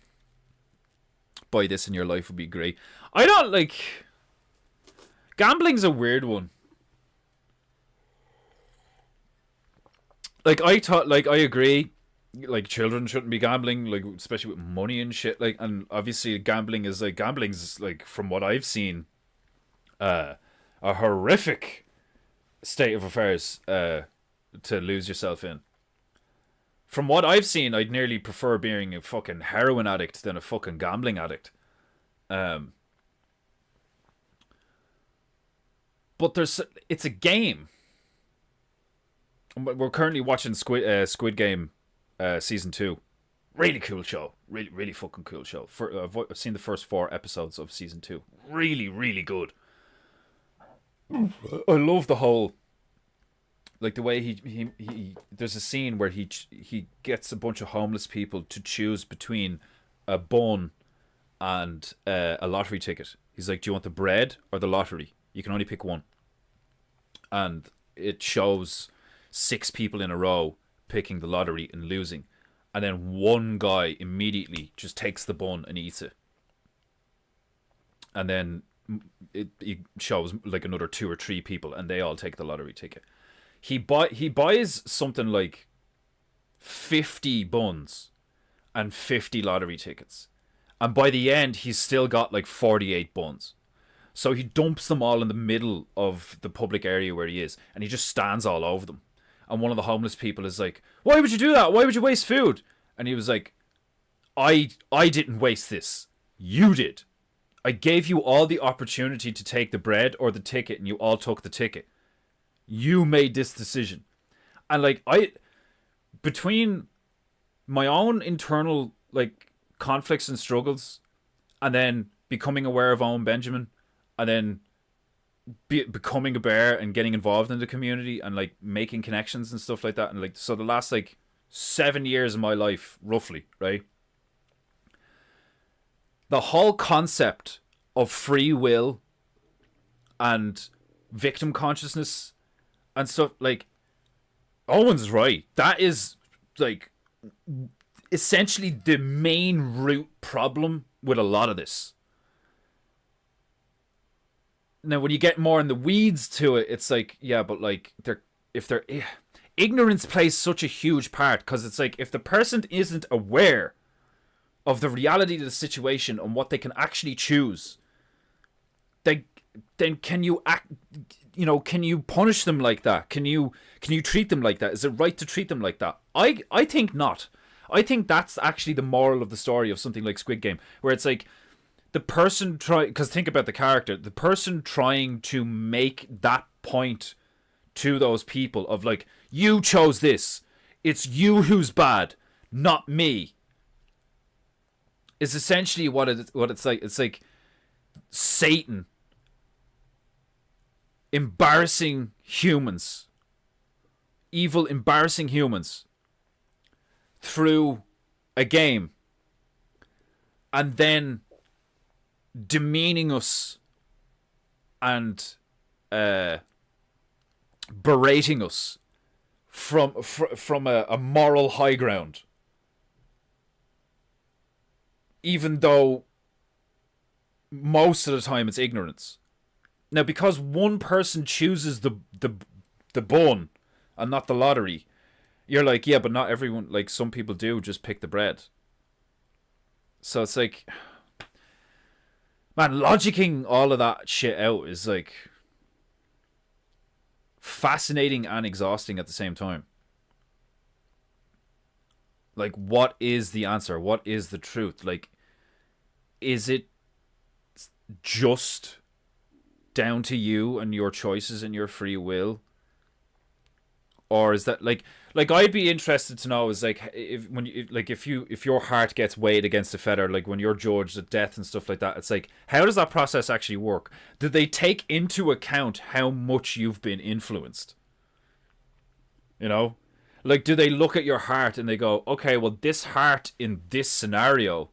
S3: buy this and your life would be great. I don't like, gambling's a weird one. Like, I agree, like, children shouldn't be gambling, like, especially with money and shit. Like, and obviously gambling's like, from what I've seen, a horrific state of affairs to lose yourself in. From what I've seen, I'd nearly prefer being a fucking heroin addict than a fucking gambling addict. But it's a game. We're currently watching Squid Game season 2. Really cool show. Really, really fucking cool show. I've seen the first 4 episodes of season 2. Really, really good. I love the whole, like, the way he there's a scene where he gets a bunch of homeless people to choose between a bun and a lottery ticket. He's like, do you want the bread or the lottery? You can only pick one. And it shows 6 people in a row picking the lottery and losing, and then one guy immediately just takes the bun and eats it, and then it shows like another 2 or 3 people and they all take the lottery ticket. He buys something like 50 buns and 50 lottery tickets. And by the end, he's still got like 48 buns. So he dumps them all in the middle of the public area where he is, and he just stands all over them. And one of the homeless people is like, "Why would you do that? Why would you waste food?" And he was like, I didn't waste this. You did. I gave you all the opportunity to take the bread or the ticket, and you all took the ticket. You made this decision. And like, between my own internal like conflicts and struggles, and then becoming aware of Owen Benjamin, and then becoming a bear and getting involved in the community and like making connections and stuff like that, and like, so the last like 7 years of my life, roughly, right? The whole concept of free will and victim consciousness and stuff, like, Owen's right. That is like essentially the main root problem with a lot of this. Now, when you get more in the weeds to it, it's like, yeah, but like, ignorance plays such a huge part, because it's like, if the person isn't aware of the reality of the situation and what they can actually choose, then can you act? You know, can you punish them like that? Can you treat them like that? Is it right to treat them like that? I think not. I think that's actually the moral of the story of something like Squid Game, where it's like, the person because think about the character, the person trying to make that point to those people of like, you chose this, it's you who's bad, not me, is essentially what it's like. It's like Satan embarrassing humans, evil embarrassing humans through a game, and then demeaning us and berating us from a moral high ground, even though most of the time it's ignorance. Now, because one person chooses the bun and not the lottery, you're like, yeah, but not everyone, like, some people do just pick the bread. So it's like, man, logicking all of that shit out is like fascinating and exhausting at the same time. Like, what is the answer? What is the truth? Like, is it just down to you and your choices and your free will? Or is that like I'd be interested to know is like, if your heart gets weighed against a feather, like when you're judged at death and stuff like that, it's like, how does that process actually work? Did they take into account how much you've been influenced? You know, like, do they look at your heart and they go, okay, well, this heart in this scenario,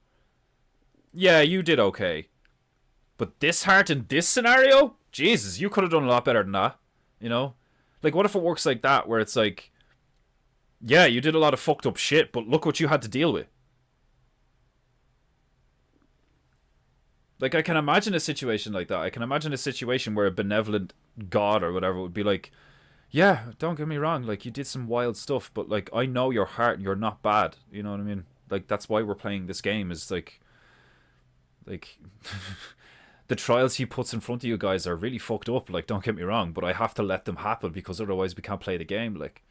S3: yeah, you did okay, but this heart in this scenario, Jesus, you could have done a lot better than that. You know, like, what if it works like that, where it's like, yeah, you did a lot of fucked up shit, but look what you had to deal with. Like, I can imagine a situation like that. I can imagine a situation where a benevolent God or whatever would be like, yeah, don't get me wrong, like, you did some wild stuff, but like, I know your heart and you're not bad. You know what I mean? Like, that's why we're playing this game, is like the trials he puts in front of you guys are really fucked up, like, don't get me wrong, but I have to let them happen because otherwise we can't play the game, like.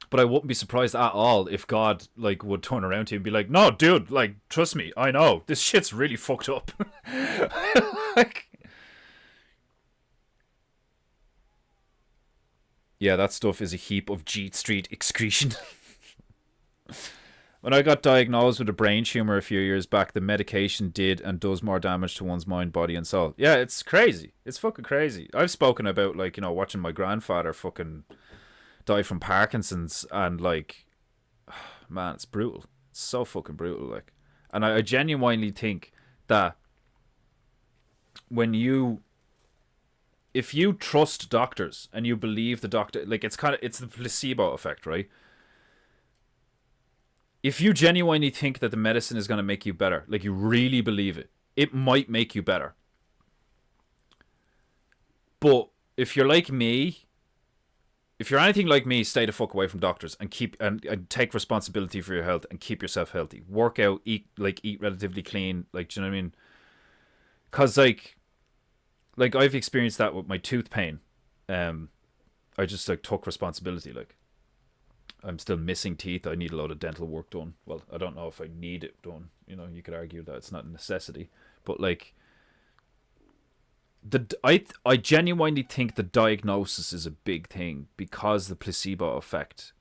S3: But I wouldn't be surprised at all if God, like, would turn around to you and be like, no, dude, like, trust me, I know, this shit's really fucked up. Like, yeah, that stuff is a heap of Jeet Street excretion. When I got diagnosed with a brain tumor a few years back, the medication did and does more damage to one's mind, body, and soul. Yeah, it's crazy. It's fucking crazy. I've spoken about, like, you know, watching my grandfather fucking die from Parkinson's, and like, man, it's brutal. It's so fucking brutal, like. And I genuinely think that if you trust doctors and you believe the doctor, like, it's the placebo effect, right? If you genuinely think that the medicine is going to make you better, like, you really believe it, it might make you better. But if you're like me, if you're anything like me, stay the fuck away from doctors and keep and take responsibility for your health and keep yourself healthy. Work out, eat relatively clean. Like, do you know what I mean? Cause like I've experienced that with my tooth pain. I just like took responsibility. Like, I'm still missing teeth. I need a lot of dental work done. Well, I don't know if I need it done. You know, you could argue that it's not a necessity, but like, I genuinely think the diagnosis is a big thing because the placebo effect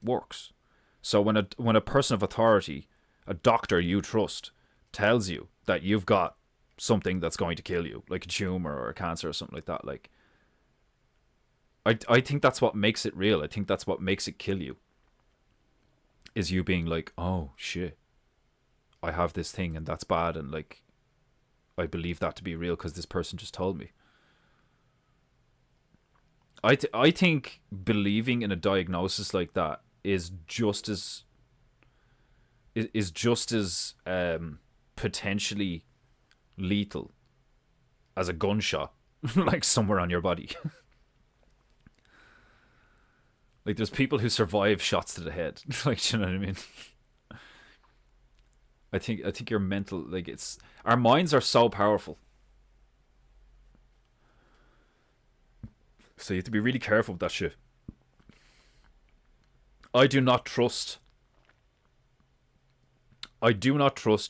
S3: works. So when a person of authority, a doctor you trust, tells you that you've got something that's going to kill you, like a tumor or a cancer or something like that, like, I think that's what makes it real. I think that's what makes it kill you. Is you being like, oh shit, I have this thing and that's bad, and like, I believe that to be real because this person just told me. I think believing in a diagnosis like that is just as potentially lethal as a gunshot, like somewhere on your body. Like, there's people who survive shots to the head. Like, do you know what I mean? I think your mental, like, it's, our minds are so powerful. So you have to be really careful with that shit. I do not trust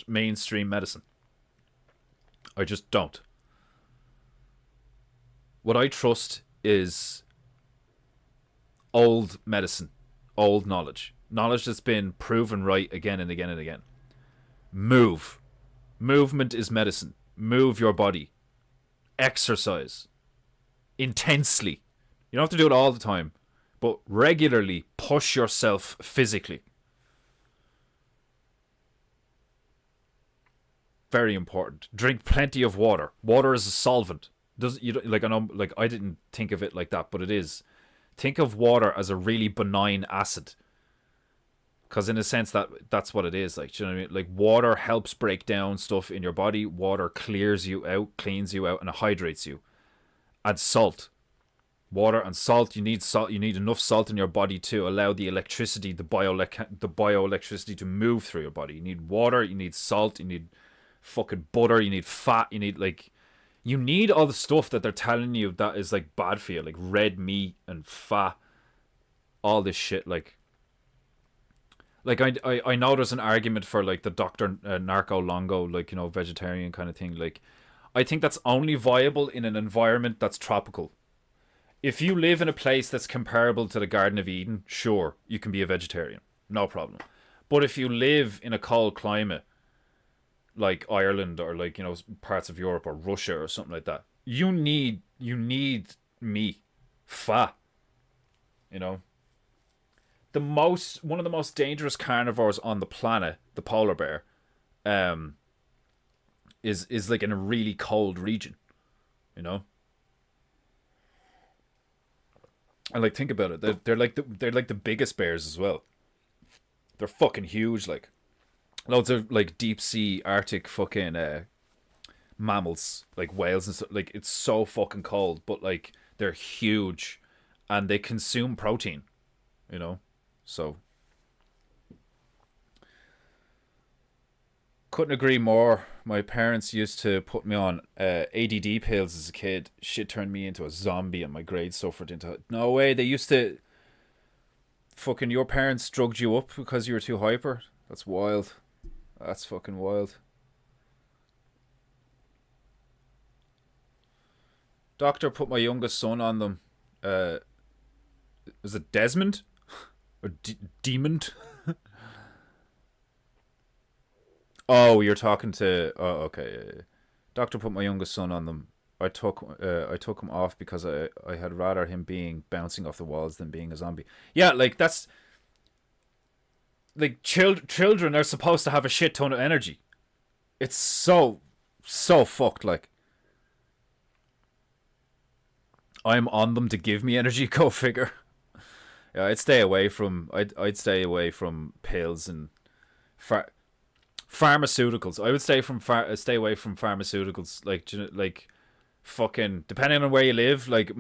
S3: mainstream medicine. I just don't. What I trust is old medicine, old knowledge that's been proven right again and again and again. Movement is medicine. Move your body. Exercise intensely. You don't have to do it all the time, but regularly push yourself physically. Very important. Drink plenty of water. Water is a solvent. I know, like, I didn't think of it like that, but it is. Think of water as a really benign acid. Because in a sense that's what it is. Like, do you know what I mean? Like, water helps break down stuff in your body. Water clears you out, cleans you out, and it hydrates you. And salt. Water and salt. You need salt. You need enough salt in your body to allow the electricity, the bioelectricity to move through your body. You need water. You need salt. You need fucking butter. You need fat. You need, like, you need all the stuff that they're telling you that is, like, bad for you, like red meat and fat, all this shit. Like I know there's an argument for, like, the Dr. Narco Longo, like, you know, vegetarian kind of thing. Like, I think that's only viable in an environment that's tropical. If you live in a place that's comparable to the Garden of Eden, sure, you can be a vegetarian, no problem. But if you live in a cold climate, like Ireland or, like, you know, parts of Europe or Russia or something like that, you need meat, fat. You know, one of the most dangerous carnivores on the planet, the polar bear, is like in a really cold region. You know, and, like, think about it. They're like the biggest bears as well. They're fucking huge, like. Loads of, like, deep sea Arctic fucking mammals, like whales and stuff. Like, it's so fucking cold, but, like, they're huge and they consume protein, you know? So, couldn't agree more. My parents used to put me on ADD pills as a kid. Shit turned me into a zombie and my grades suffered into... No way, they used to... Fucking, your parents drugged you up because you were too hyper? That's wild. That's fucking wild. Doctor put my youngest son on them. Was it Desmond? Or Demond? Oh, you're talking to... Oh, okay. Doctor put my youngest son on them. I took him off because I had rather him being bouncing off the walls than being a zombie. Yeah, like, that's... Like, children are supposed to have a shit ton of energy. It's so fucked, like. I'm on them to give me energy, go figure. Yeah, I'd stay away from pills and pharmaceuticals. I would stay away from pharmaceuticals, like, like, fucking, depending on where you live, like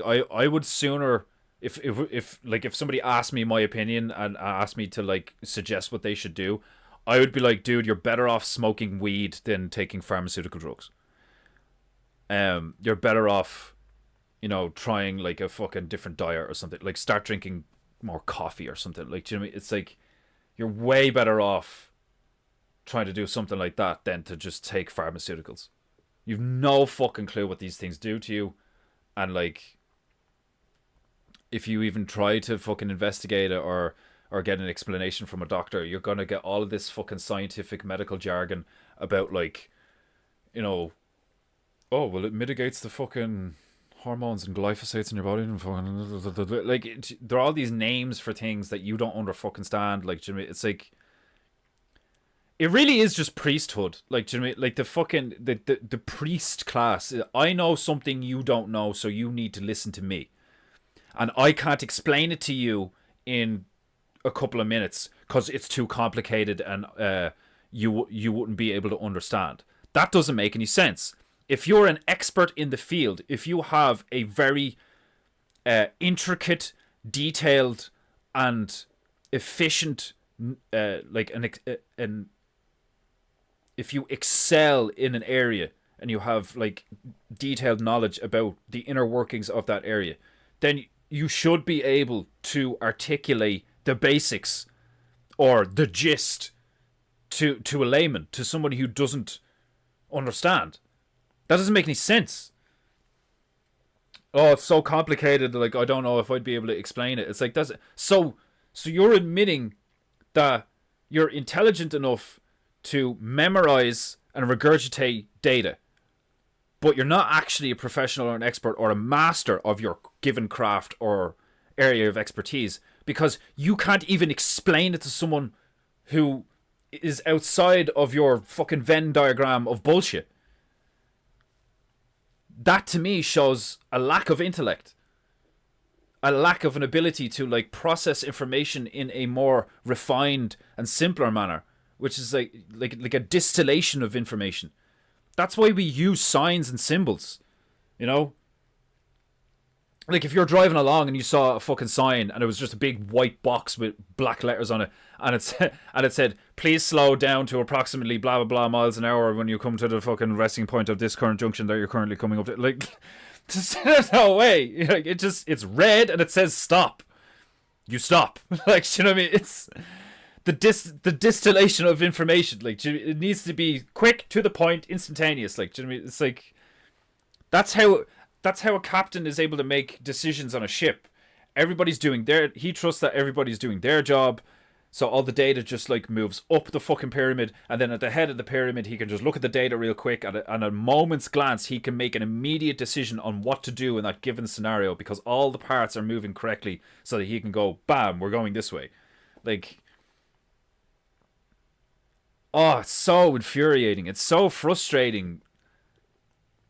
S3: I would sooner if somebody asked me my opinion and asked me to like suggest what they should do, I would be like, dude, you're better off smoking weed than taking pharmaceutical drugs. You're better off, trying like a fucking different diet or something. Like start drinking more coffee or something. Like, do you know what I mean? It's like you're way better off trying to do something like that than to just take pharmaceuticals. You've no fucking clue what these things do to you, and like, if you even try to fucking investigate it or get an explanation from a doctor, you're gonna get all of this fucking scientific medical jargon about like, oh well, it mitigates the fucking hormones and glyphosates in your body and fucking like there are all these names for things that you don't understand. Like, do you know what I mean? It's like, it really is just priesthood. Like, do you know what I mean? Like the fucking the priest class. I know something you don't know, so you need to listen to me, and I can't explain it to you in a couple of minutes because it's too complicated and you wouldn't be able to understand. That doesn't make any sense. If you're an expert in the field, if you have a very intricate, detailed, and efficient, if you excel in an area and you have like detailed knowledge about the inner workings of that area, then you should be able to articulate the basics or the gist to a layman, to somebody who doesn't understand. That doesn't make any sense. Oh, it's so complicated. Like, I don't know if I'd be able to explain it. It's like, that's so you're admitting that you're intelligent enough to memorize and regurgitate data, but you're not actually a professional or an expert or a master of your given craft or area of expertise, because you can't even explain it to someone who is outside of your fucking Venn diagram of bullshit. That to me shows a lack of intellect, a lack of an ability to like process information in a more refined and simpler manner, which is like a distillation of information. That's why we use signs and symbols, Like if you're driving along and you saw a fucking sign and it was just a big white box with black letters on it, and it said, please slow down to approximately blah blah blah miles an hour when you come to the fucking resting point of this current junction that you're currently coming up to. Like, there's no way. Like, it's red and it says stop. You stop. Like, do you know what I mean? It's the distillation of information. Like, it needs to be quick, to the point, instantaneous. Like, do you know what I mean? It's like that's how a captain is able to make decisions on a ship. He trusts that everybody's doing their job, so all the data just like moves up the fucking pyramid, and then at the head of the pyramid he can just look at the data real quick, and at a moment's glance he can make an immediate decision on what to do in that given scenario, because all the parts are moving correctly, so that he can go, bam, we're going this way. Like, oh, it's so infuriating. It's so frustrating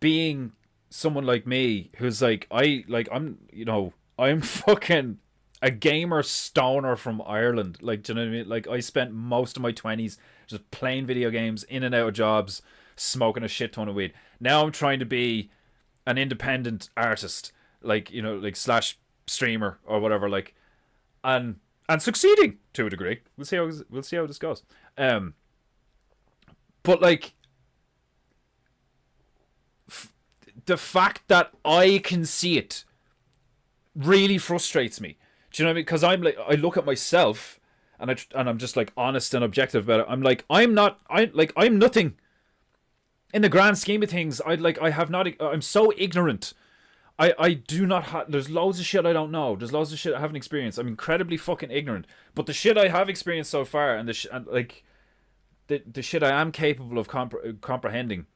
S3: being someone like me who's like, I'm fucking a gamer stoner from Ireland. Like, do you know what I mean? Like, I spent most of my 20s just playing video games, in and out of jobs, smoking a shit ton of weed. Now I'm trying to be an independent artist, like, like slash streamer or whatever, like, and succeeding to a degree. We'll see how this goes. But like, the fact that I can see it really frustrates me. Do you know what I mean? Because I'm like, I look at myself and I'm just like honest and objective about it. I'm like, I'm nothing in the grand scheme of things. I'm so ignorant. I do not have, there's loads of shit I don't know. There's loads of shit I haven't experienced. I'm incredibly fucking ignorant. But the shit I have experienced so far, and the shit I am capable of comprehending,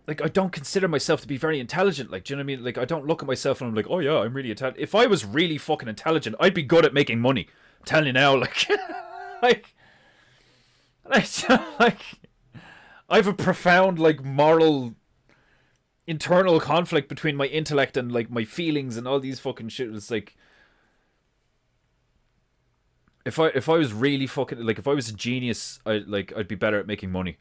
S3: like, I don't consider myself to be very intelligent. Like, do you know what I mean? Like, I don't look at myself and I'm like, oh yeah, I'm really intelligent. If I was really fucking intelligent, I'd be good at making money. I'm telling you now, like, like, I have a profound, like, moral, internal conflict between my intellect and, like, my feelings and all these fucking shit. It's like, if I was really fucking, like, if I was a genius, I'd be better at making money,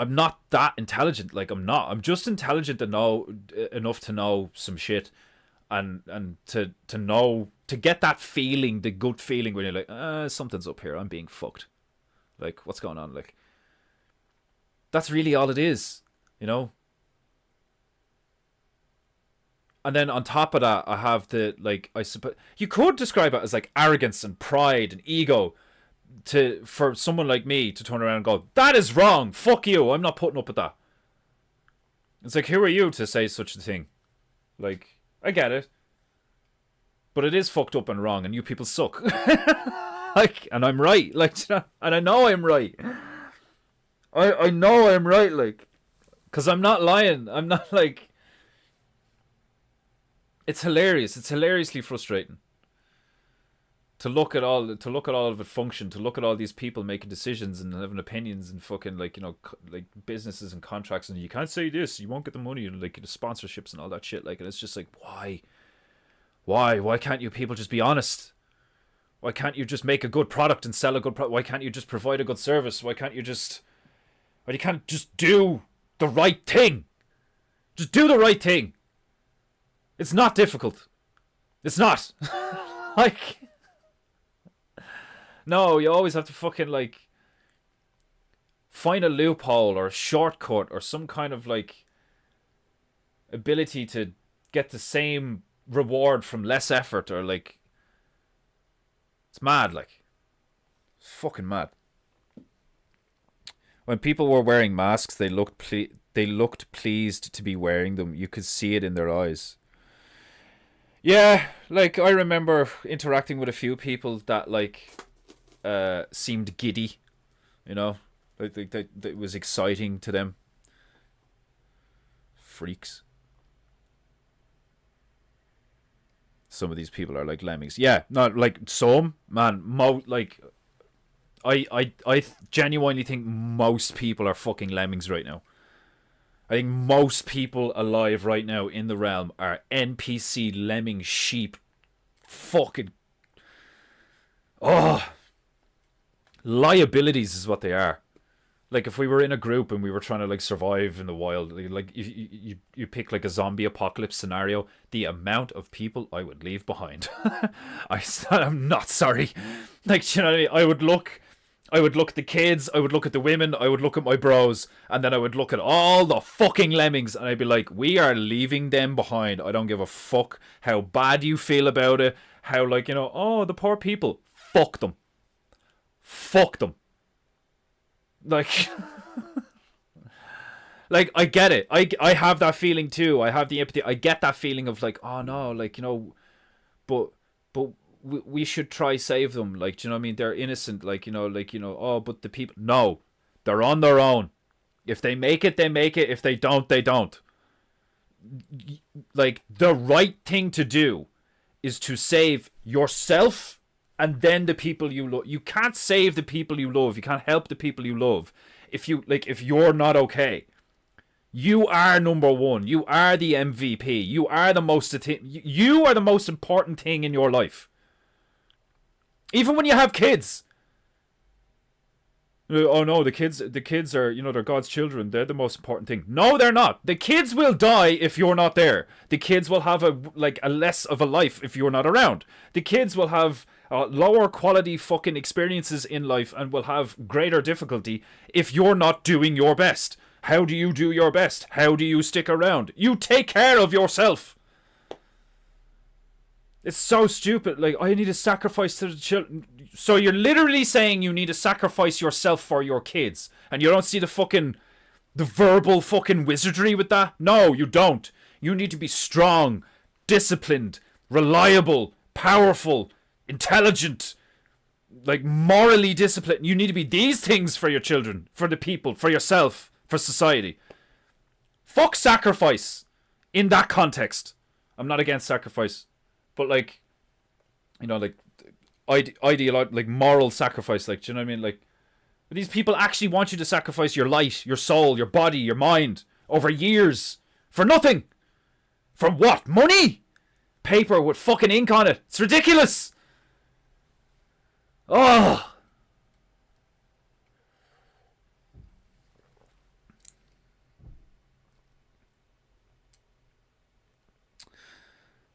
S3: I'm not that intelligent. Like, I'm not. I'm just intelligent enough to know some shit, and to know, to get that feeling, the gut feeling when you're like, something's up here. I'm being fucked. Like, what's going on? Like, that's really all it is, you know. And then on top of that, I have the, like, I suppose you could describe it as like arrogance and pride and ego, for someone like me to turn around and go, that is wrong, fuck you, I'm not putting up with that. It's like, who are you to say such a thing? Like, I get it, but it is fucked up and wrong, and you people suck. Like, and I'm right, like, and I know I'm right. I know I'm right, like, because I'm not lying. I'm not, like, it's hilarious. It's hilariously frustrating to look at all of it function, to look at all these people making decisions and having opinions and fucking, like, you know, like businesses and contracts, and you can't say this, you won't get the money, and like the sponsorships and all that shit, like, and it's just like, why can't you people just be honest? Why can't you just make a good product and sell a good product? Why can't you just provide a good service? Why can't you just do the right thing? Just do the right thing. It's not difficult. It's not. Like, no, you always have to fucking, like, find a loophole or a shortcut or some kind of, like, ability to get the same reward from less effort, or, like, it's mad, like, it's fucking mad. When people were wearing masks, they looked pleased to be wearing them. You could see it in their eyes. Yeah, like, I remember interacting with a few people that, like, seemed giddy, you know, like it was exciting to them. Freaks. Some of these people are like lemmings. Yeah, not like some, man. Like, I genuinely think most people are fucking lemmings right now. I think most people alive right now in the realm are NPC lemming sheep. Fucking, liabilities is what they are. Like, if we were in a group and we were trying to, like, survive in the wild, like, you pick, like, a zombie apocalypse scenario, the amount of people I would leave behind. I'm not sorry. Like, you know what I mean? I would look at the kids, I would look at the women, I would look at my bros, and then I would look at all the fucking lemmings, and I'd be like, we are leaving them behind. I don't give a fuck how bad you feel about it, how, like, you know, oh, the poor people. Fuck them. Fuck them. Like, like, I get it. I have that feeling too. I have the empathy. I get that feeling of, like, oh no, like, you know, but we should try save them. Like, do you know what I mean? They're innocent. Like, you know, oh, but the people, no, they're on their own. If they make it, they make it. If they don't, they don't. Like, the right thing to do is to save yourself and then the people you love. You can't save the people you love. You can't help the people you love if you're not okay. You are number one. You are the MVP. You are the most you are the most important thing in your life. Even when you have kids. Oh no, the kids are, you know, they're God's children. They're the most important thing. No, they're not. The kids will die if you're not there. The kids will have a less of a life if you're not around. The kids will have lower quality fucking experiences in life and will have greater difficulty if you're not doing your best. How do you do your best? How do you stick around? You take care of yourself. It's so stupid. Like, I need to sacrifice to the children. So you're literally saying you need to sacrifice yourself for your kids, and you don't see the verbal fucking wizardry with that? No, you don't. You need to be strong, disciplined, reliable, powerful, intelligent, like, morally disciplined. You need to be these things for your children, for the people, for yourself, for society. Fuck sacrifice in that context. I'm not against sacrifice, but, like, you know, like, ideal, like, moral sacrifice, like, do you know what I mean? Like, these people actually want you to sacrifice your light, your soul, your body, your mind over years for nothing. For what? Money? Paper with fucking ink on it. It's ridiculous. Oh.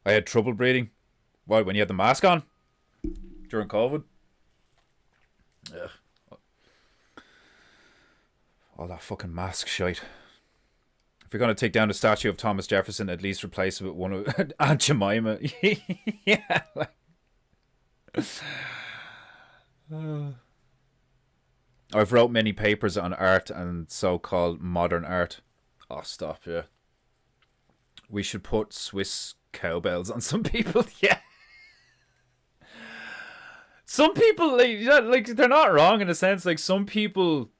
S3: I had trouble breathing. Why, when you had the mask on? During COVID? Ugh. All that fucking mask shite. If you're going to take down the statue of Thomas Jefferson, at least replace it with one of Aunt Jemima. Yeah. I've wrote many papers on art and so-called modern art. Oh, stop, yeah. We should put Swiss cowbells on some people, yeah. Some people, like, they're not wrong in a sense. Like, some people,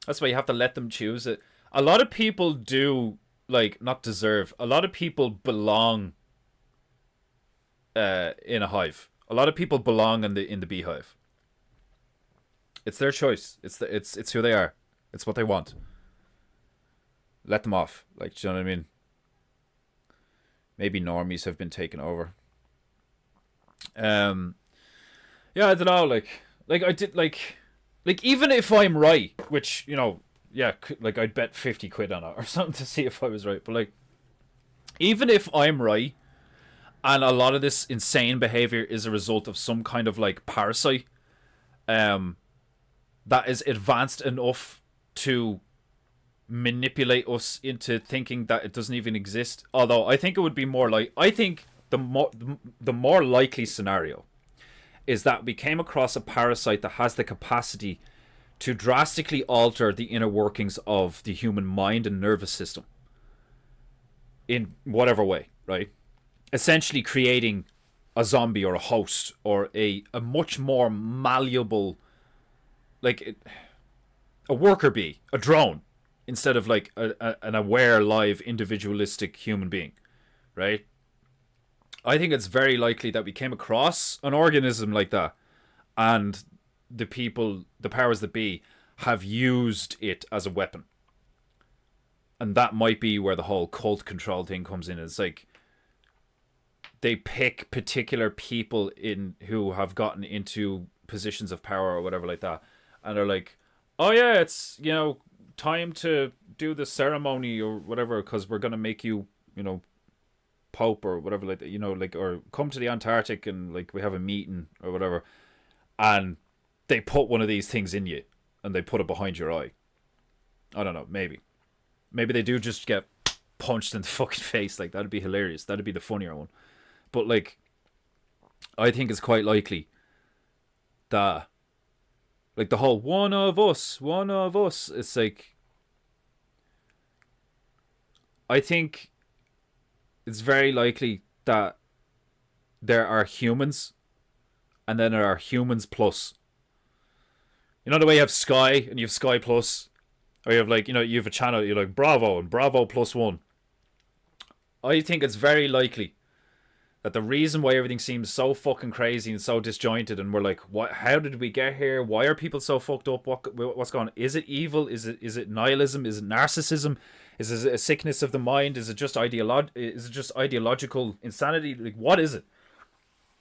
S3: that's why you have to let them choose it. A lot of people do, like, not deserve. A lot of people belong in a hive. A lot of people belong in the beehive. It's their choice. It's who they are. It's what they want. Let them off. Like, do you know what I mean? Maybe normies have been taken over. Yeah, I don't know. Like I did, like even if I'm right, which, you know, yeah, like I'd bet 50 quid on it or something to see if I was right. But like, even if I'm right, and a lot of this insane behavior is a result of some kind of like parasite, that is advanced enough to manipulate us into thinking that it doesn't even exist. Although I think it would be more like, I think the more likely scenario is that we came across a parasite that has the capacity to drastically alter the inner workings of the human mind and nervous system in whatever way, right? Essentially creating a zombie or a host or a much more malleable, like a worker bee, a drone, instead of like an aware, live, individualistic human being, right? I think it's very likely that we came across an organism like that, and the powers that be, have used it as a weapon. And that might be where the whole cult control thing comes in. It's like they pick particular people in who have gotten into positions of power or whatever like that, and they're like, oh yeah, it's, you know, time to do the ceremony or whatever, because we're gonna make you, you know, Pope or whatever, like that, you know, like, or come to the Antarctic and like we have a meeting or whatever, and they put one of these things in you and they put it behind your eye. I don't know, maybe they do just get punched in the fucking face. Like, that'd be hilarious. That'd be the funnier one. But like, I think it's quite likely that, like, the whole one of us, it's like, I think it's very likely that there are humans, and then there are humans plus. You know the way you have Sky and you have Sky Plus, or you have, like, you know, you have a channel, you're like Bravo and Bravo +1. I think it's very likely that the reason why everything seems so fucking crazy and so disjointed, and we're like, what? How did we get here? Why are people so fucked up? What's going on? Is it evil? Is it nihilism? Is it narcissism? Is it a sickness of the mind? Is it just ideological insanity? Like, what is it?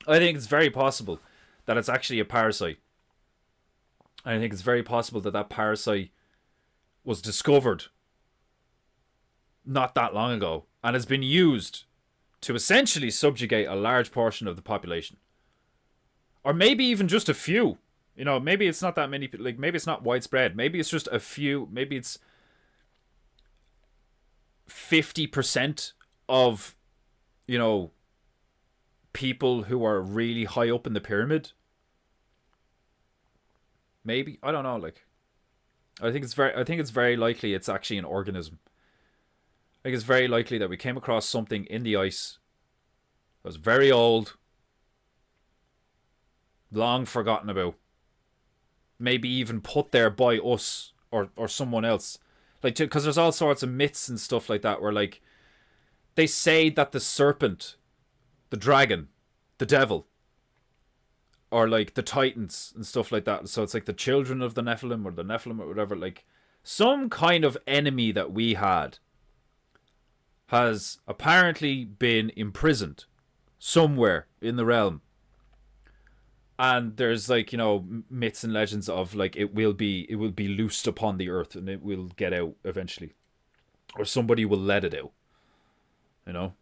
S3: I think it's very possible that it's actually a parasite. I think it's very possible that that parasite was discovered not that long ago and has been used to essentially subjugate a large portion of the population. Or maybe even just a few. You know, maybe it's not that many, like, maybe it's not widespread. Maybe it's just a few. Maybe it's 50% of, you know, people who are really high up in the pyramid. Maybe, I don't know. Like, I think it's very likely it's actually an organism. I think it's very likely that we came across something in the ice that was very old, long forgotten about, maybe even put there by us or someone else. Like, because there's all sorts of myths and stuff like that where, like, they say that the serpent, the dragon, the devil, or like the Titans and stuff like that. So it's like the children of the Nephilim or the Nephilim or whatever. Like, some kind of enemy that we had has apparently been imprisoned somewhere in the realm. And there's, like, you know, myths and legends of, like, it will be loosed upon the earth and it will get out eventually. Or somebody will let it out. You know?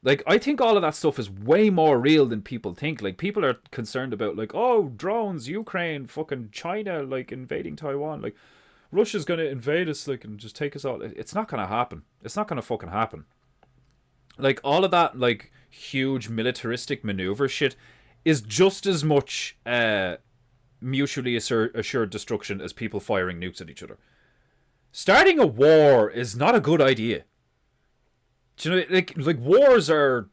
S3: Like, I think all of that stuff is way more real than people think. Like, people are concerned about, like, oh, drones, Ukraine, fucking China, like, invading Taiwan. Like, Russia's going to invade us, like, and just take us all. It's not going to happen. It's not going to fucking happen. Like, all of that, like, huge militaristic maneuver shit is just as much mutually assured destruction as people firing nukes at each other. Starting a war is not a good idea. Do you know, like wars are,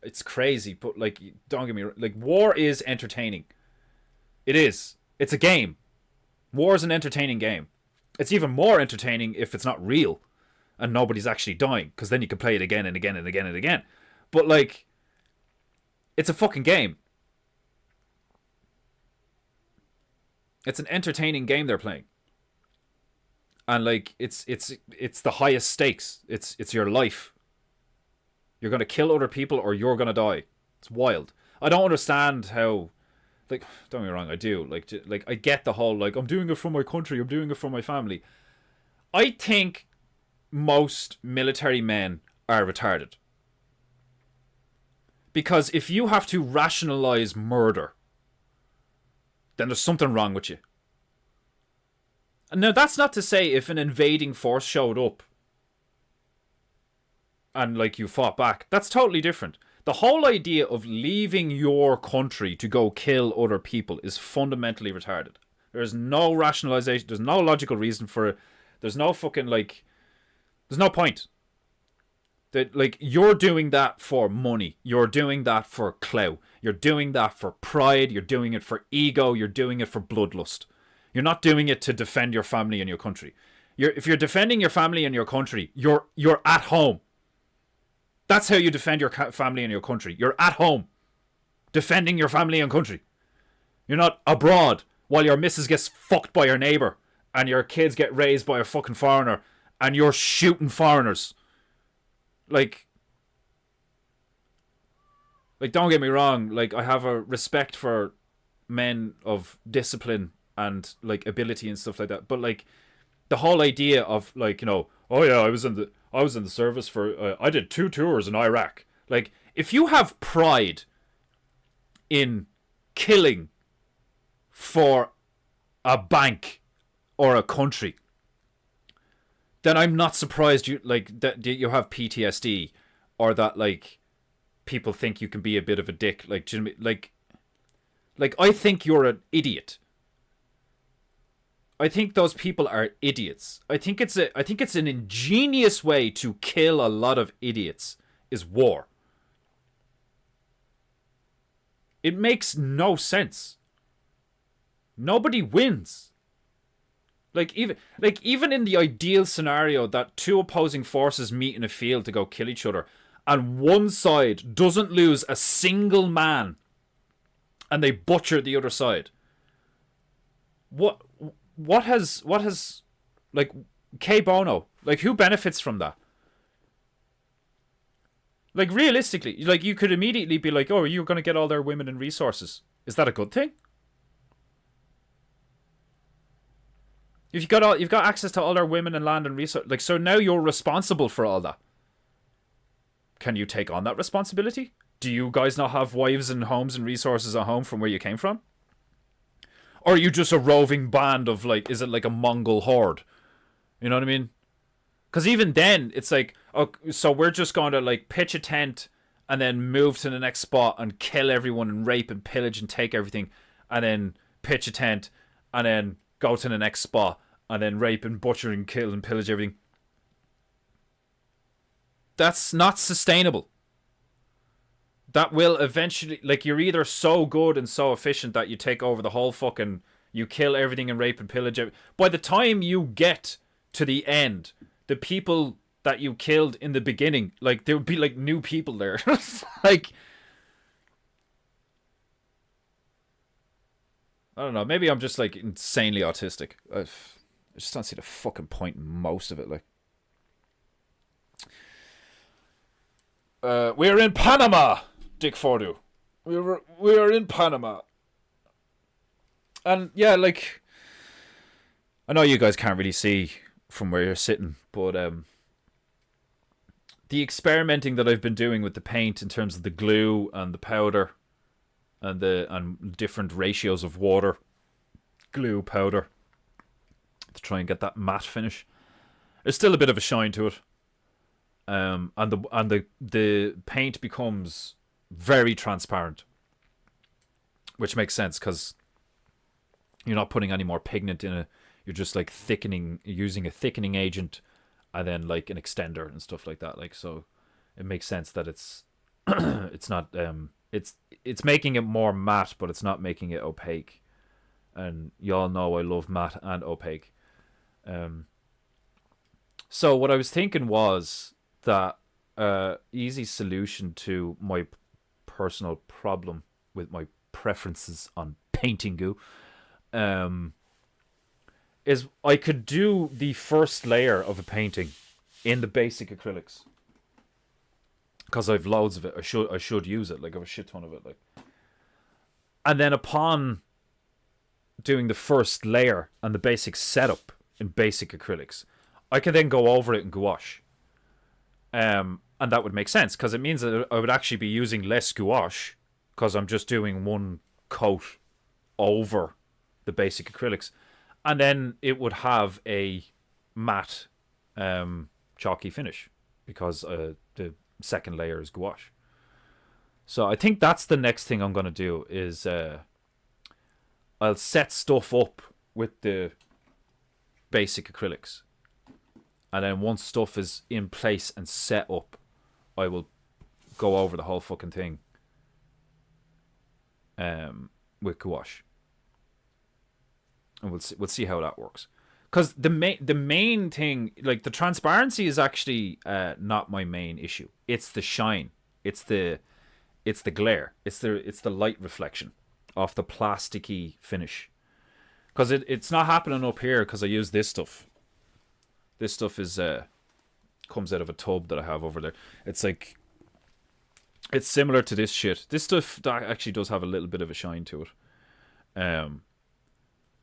S3: it's crazy, but like, don't get me wrong, like, war is entertaining. It is. It's a game. War is an entertaining game. It's even more entertaining if it's not real and nobody's actually dying, because then you can play it again and again and again and again. But like, it's a fucking game. It's an entertaining game they're playing. And like, it's the highest stakes. It's your life. You're gonna kill other people or you're gonna die. It's wild. I don't understand how, like, don't get me wrong, I do. Like I get the whole, like, I'm doing it for my country, I'm doing it for my family. I think most military men are retarded. Because if you have to rationalize murder, then there's something wrong with you. And now, that's not to say if an invading force showed up and, like, you fought back. That's totally different. The whole idea of leaving your country to go kill other people is fundamentally retarded. There's no rationalization. There's no logical reason for it. There's no fucking, like, there's no point. That, like, you're doing that for money. You're doing that for clout. You're doing that for pride. You're doing it for ego. You're doing it for bloodlust. You're not doing it to defend your family and your country. If you're defending your family and your country, you're at home. That's how you defend your family and your country. You're at home, defending your family and country. You're not abroad while your missus gets fucked by your neighbour and your kids get raised by a fucking foreigner and you're shooting foreigners. Like, don't get me wrong. Like, I have a respect for men of discipline and, like, ability and stuff like that. But, like, the whole idea of, like, you know, oh yeah, I was in the service for, I did 2 tours in Iraq. Like, if you have pride in killing for a bank or a country, then I'm not surprised you, like, that you have PTSD, or that, like, people think you can be a bit of a dick. Like, do you know what I mean? Like, I think you're an idiot. I think those people are idiots. I think it's an ingenious way to kill a lot of idiots is war. It makes no sense. Nobody wins. Like, even in the ideal scenario that 2 opposing forces meet in a field to go kill each other, and one side doesn't lose a single man, and they butcher the other side. What has like, K Bono, like, who benefits from that? Like, realistically, like, you could immediately be like, oh, you're going to get all their women and resources. Is that a good thing? If you've got access to all their women and land and resources, like, so now you're responsible for all that. Can you take on that responsibility? Do you guys not have wives and homes and resources at home from where you came from? Or are you just a roving band of, like, is it like a Mongol horde? You know what I mean? Because even then, it's like, oh, so we're just going to, like, pitch a tent and then move to the next spot and kill everyone and rape and pillage and take everything, and then pitch a tent and then go to the next spot and then rape and butcher and kill and pillage everything. That's not sustainable. That will eventually, like, you're either so good and so efficient that you take over the whole fucking, you kill everything and rape and pillage everything. By the time you get to the end, the people that you killed in the beginning, like, there would be, like, new people there. Like, I don't know, maybe I'm just, like, insanely autistic. I just don't see the fucking point in most of it, like. We're in Panama, Dick Fordu. We're in Panama. And yeah, like, I know you guys can't really see from where you're sitting, but the experimenting that I've been doing with the paint in terms of the glue and the powder and different ratios of water, glue, powder, to try and get that matte finish. There's still a bit of a shine to it. And the paint becomes very transparent, which makes sense because you're not putting any more pigment in it. You're just like thickening, using a thickening agent, and then like an extender and stuff like that. Like, so it makes sense that it's it's not it's making it more matte, but it's not making it opaque. And y'all know I love matte and opaque. So what I was thinking was that easy solution to my personal problem with my preferences on PEINTEINGU is I could do the first layer of a painting in the basic acrylics because I've loads of it. I should use it. Like, I have a shit ton of it. Like, and then upon doing the first layer and the basic setup in basic acrylics, I can then go over it in gouache. And that would make sense because it means that I would actually be using less gouache because I'm just doing one coat over the basic acrylics. And then it would have a matte chalky finish because the second layer is gouache. So I think that's the next thing I'm going to do is I'll set stuff up with the basic acrylics. And then once stuff is in place and set up, I will go over the whole fucking thing with gouache. And we'll see how that works. Because the main thing, like, the transparency is actually not my main issue. It's the shine. It's the glare. It's the light reflection off the plasticky finish. Because it's not happening up here because I use this stuff. This stuff is comes out of a tub that I have over there. It's like, it's similar to this shit. This stuff that actually does have a little bit of a shine to it.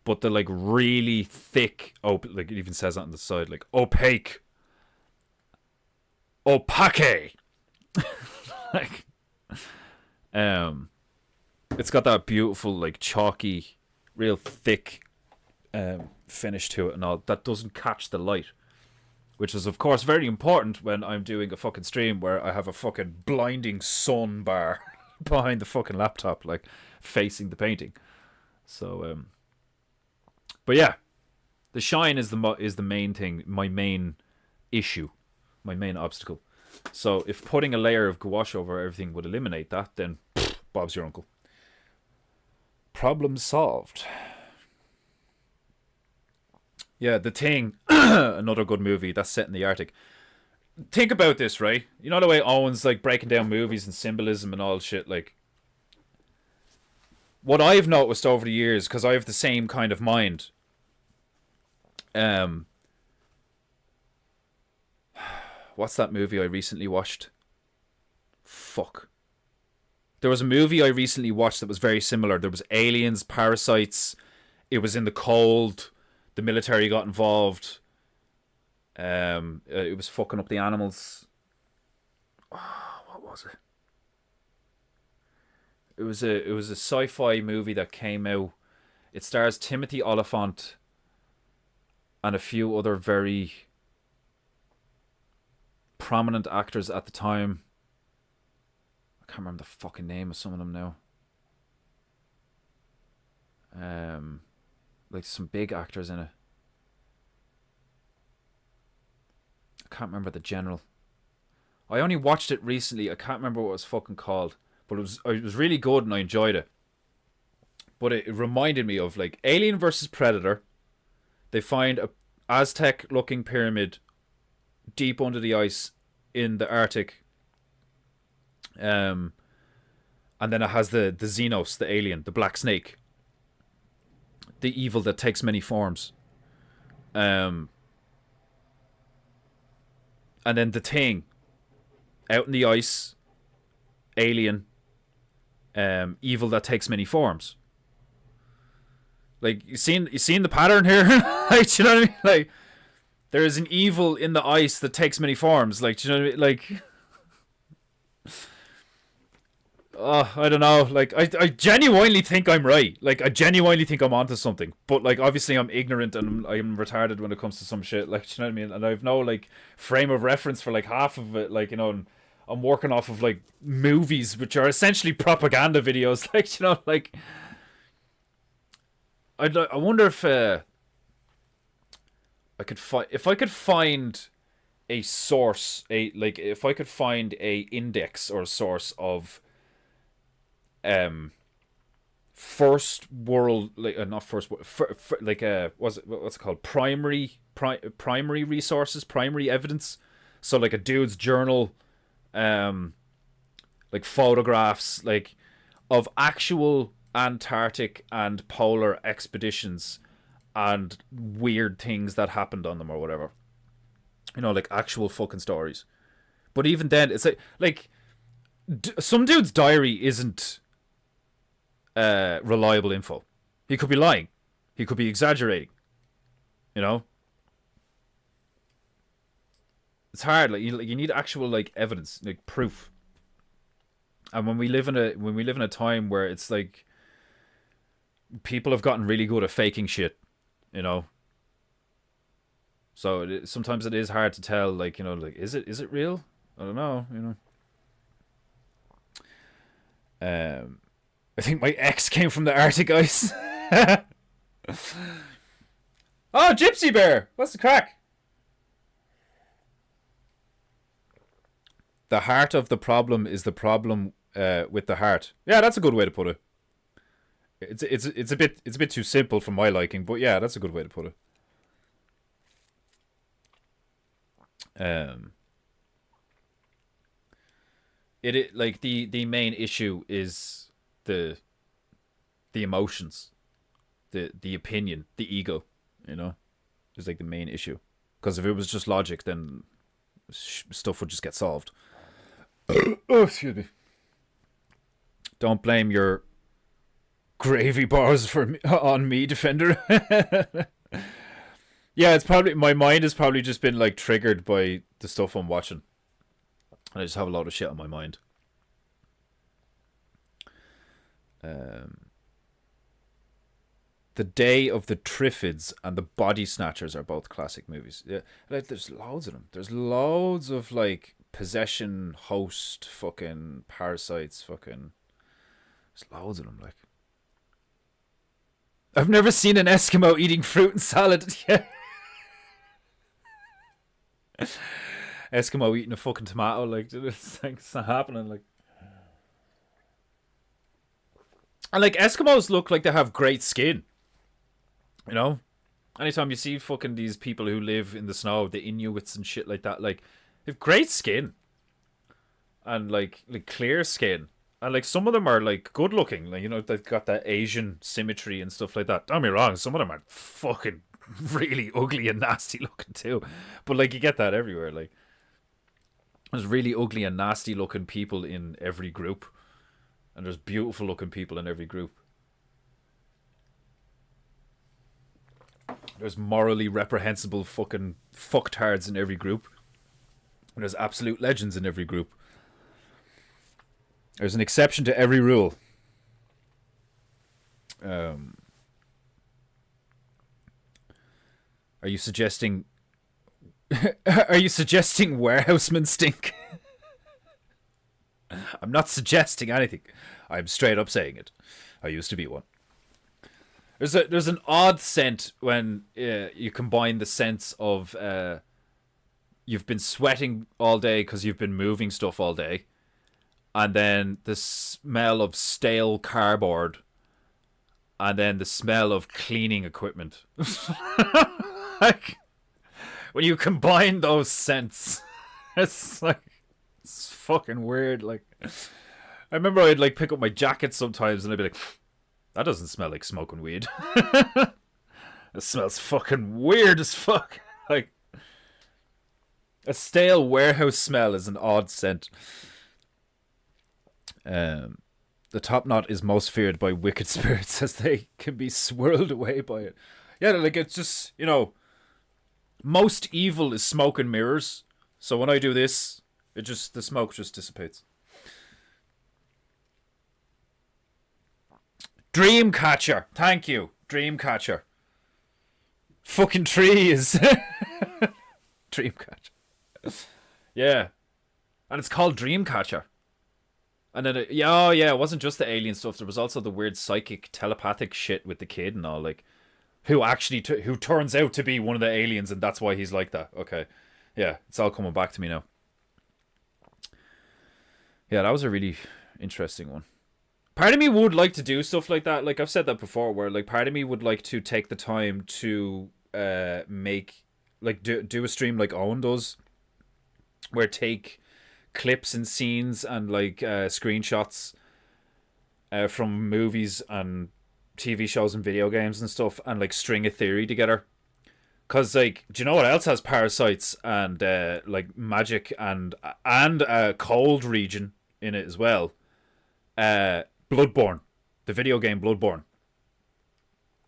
S3: But the like really thick, like it even says that on the side, like opaque, like, it's got that beautiful like chalky, real thick finish to it and all that doesn't catch the light. Which is, of course, very important when I'm doing a fucking stream where I have a fucking blinding sun bar behind the fucking laptop, like, facing the painting. So, but yeah, the shine is the main thing, my main issue, my main obstacle. So if putting a layer of gouache over everything would eliminate that, then Bob's your uncle. Problem solved. Yeah, The Thing, another good movie that's set in the Arctic. Think about this, right? You know the way Owen's like breaking down movies and symbolism and all shit, like, what I've noticed over the years, because I have the same kind of mind, what's that movie I recently watched? Fuck. There was a movie I recently watched that was very similar. There was aliens, parasites, it was in the cold, the military got involved. It was fucking up the animals. Oh, what was it? It was a sci-fi movie that came out. It stars Timothy Olyphant and a few other very prominent actors at the time. I can't remember the fucking name of some of them now. Like some big actors in it. I can't remember the general. I only watched it recently. I can't remember what it was fucking called, but it was really good and I enjoyed it. But it reminded me of like Alien versus Predator. They find a Aztec-looking pyramid deep under the ice in the Arctic. And then it has the Xenos, the alien, the black snake. The evil that takes many forms. And then The Thing. Out in the ice. Alien. Evil that takes many forms. Like, you seen the pattern here? Like, you know what I mean? Like, there is an evil in the ice that takes many forms. Like, do you know what I mean? Like, I don't know. Like, I genuinely think I'm right. Like, I genuinely think I'm onto something. But, like, obviously I'm ignorant and I'm retarded when it comes to some shit. Like, do you know what I mean? And I've no, like, frame of reference for, like, half of it. Like, you know, and I'm working off of, like, movies, which are essentially propaganda videos. Like, you know, like, I wonder if I could find, if I could find a source, if I could find a index or a source of first world, like not first world, like what's it called, primary resources, primary evidence. So like a dude's journal, like photographs, like of actual Antarctic and polar expeditions and weird things that happened on them or whatever. You know, like actual fucking stories. But even then, it's like some dude's diary isn't reliable info. He could be lying. He could be exaggerating. You know? It's hard. Like you need actual like evidence, like proof. And when we live in a time where it's like people have gotten really good at faking shit, you know. So sometimes it is hard to tell, like, you know, like is it real? I don't know, you know. I think my ex came from the Arctic ice. Oh, Gypsy Bear, what's the crack? The heart of the problem is the problem with the heart. Yeah, that's a good way to put it. It's a bit too simple for my liking, but yeah, that's a good way to put it. It like the main issue is the emotions, the opinion, the ego, you know, is like the main issue. Because if it was just logic, then stuff would just get solved. Oh, excuse me. Don't blame your gravy bars on me, Defender. Yeah, it's probably, my mind has probably just been like triggered by the stuff I'm watching. And I just have a lot of shit on my mind. The Day of the Triffids and The Body Snatchers are both classic movies. Yeah, like, there's loads of them. There's loads of like possession, host, fucking parasites, fucking. There's loads of them. Like, I've never seen an Eskimo eating fruit and salad. Yeah. Eskimo eating a fucking tomato, like, it's not happening, like. And like Eskimos look like they have great skin, you know. Anytime you see fucking these people who live in the snow, the Inuits and shit like that, like, they have great skin and like clear skin, and like some of them are like good looking, like, you know, they've got that Asian symmetry and stuff like that. Don't get me wrong, some of them are fucking really ugly and nasty looking too, but like you get that everywhere. Like, there's really ugly and nasty looking people in every group, and there's beautiful looking people in every group. There's morally reprehensible fucking fucktards in every group, and there's absolute legends in every group. There's an exception to every rule. Are you suggesting warehousemen stink? I'm not suggesting anything. I'm straight up saying it. I used to be one. There's an odd scent when you combine the sense of you've been sweating all day because you've been moving stuff all day, and then the smell of stale cardboard, and then the smell of cleaning equipment. Like, when you combine those scents, it's like, it's fucking weird. Like, I remember I'd like pick up my jacket sometimes and I'd be like, that doesn't smell like smoking weed. It smells fucking weird as fuck. Like, a stale warehouse smell is an odd scent. The top knot is most feared by wicked spirits as they can be swirled away by it. Yeah, like, it's just, you know, Most evil is smoke and mirrors. So when I do this, the smoke just dissipates. Dreamcatcher. Thank you. Dreamcatcher. Fucking trees. Dreamcatcher. Yeah. And it's called Dreamcatcher. And then, it wasn't just the alien stuff. There was also the weird psychic telepathic shit with the kid and all, like, who actually, who turns out to be one of the aliens, and that's why he's like that. Okay. Yeah, it's all coming back to me now. Yeah, that was a really interesting one. Part of me would like to do stuff like that. Like, I've said that before, where, like, part of me would like to take the time to make, like, do a stream like Owen does, where take clips and scenes and, like, screenshots from movies and TV shows and video games and stuff, and, like, string a theory together. Because, like, do you know what else has parasites and, like, magic and a cold region in it as well? Bloodborne. The video game Bloodborne.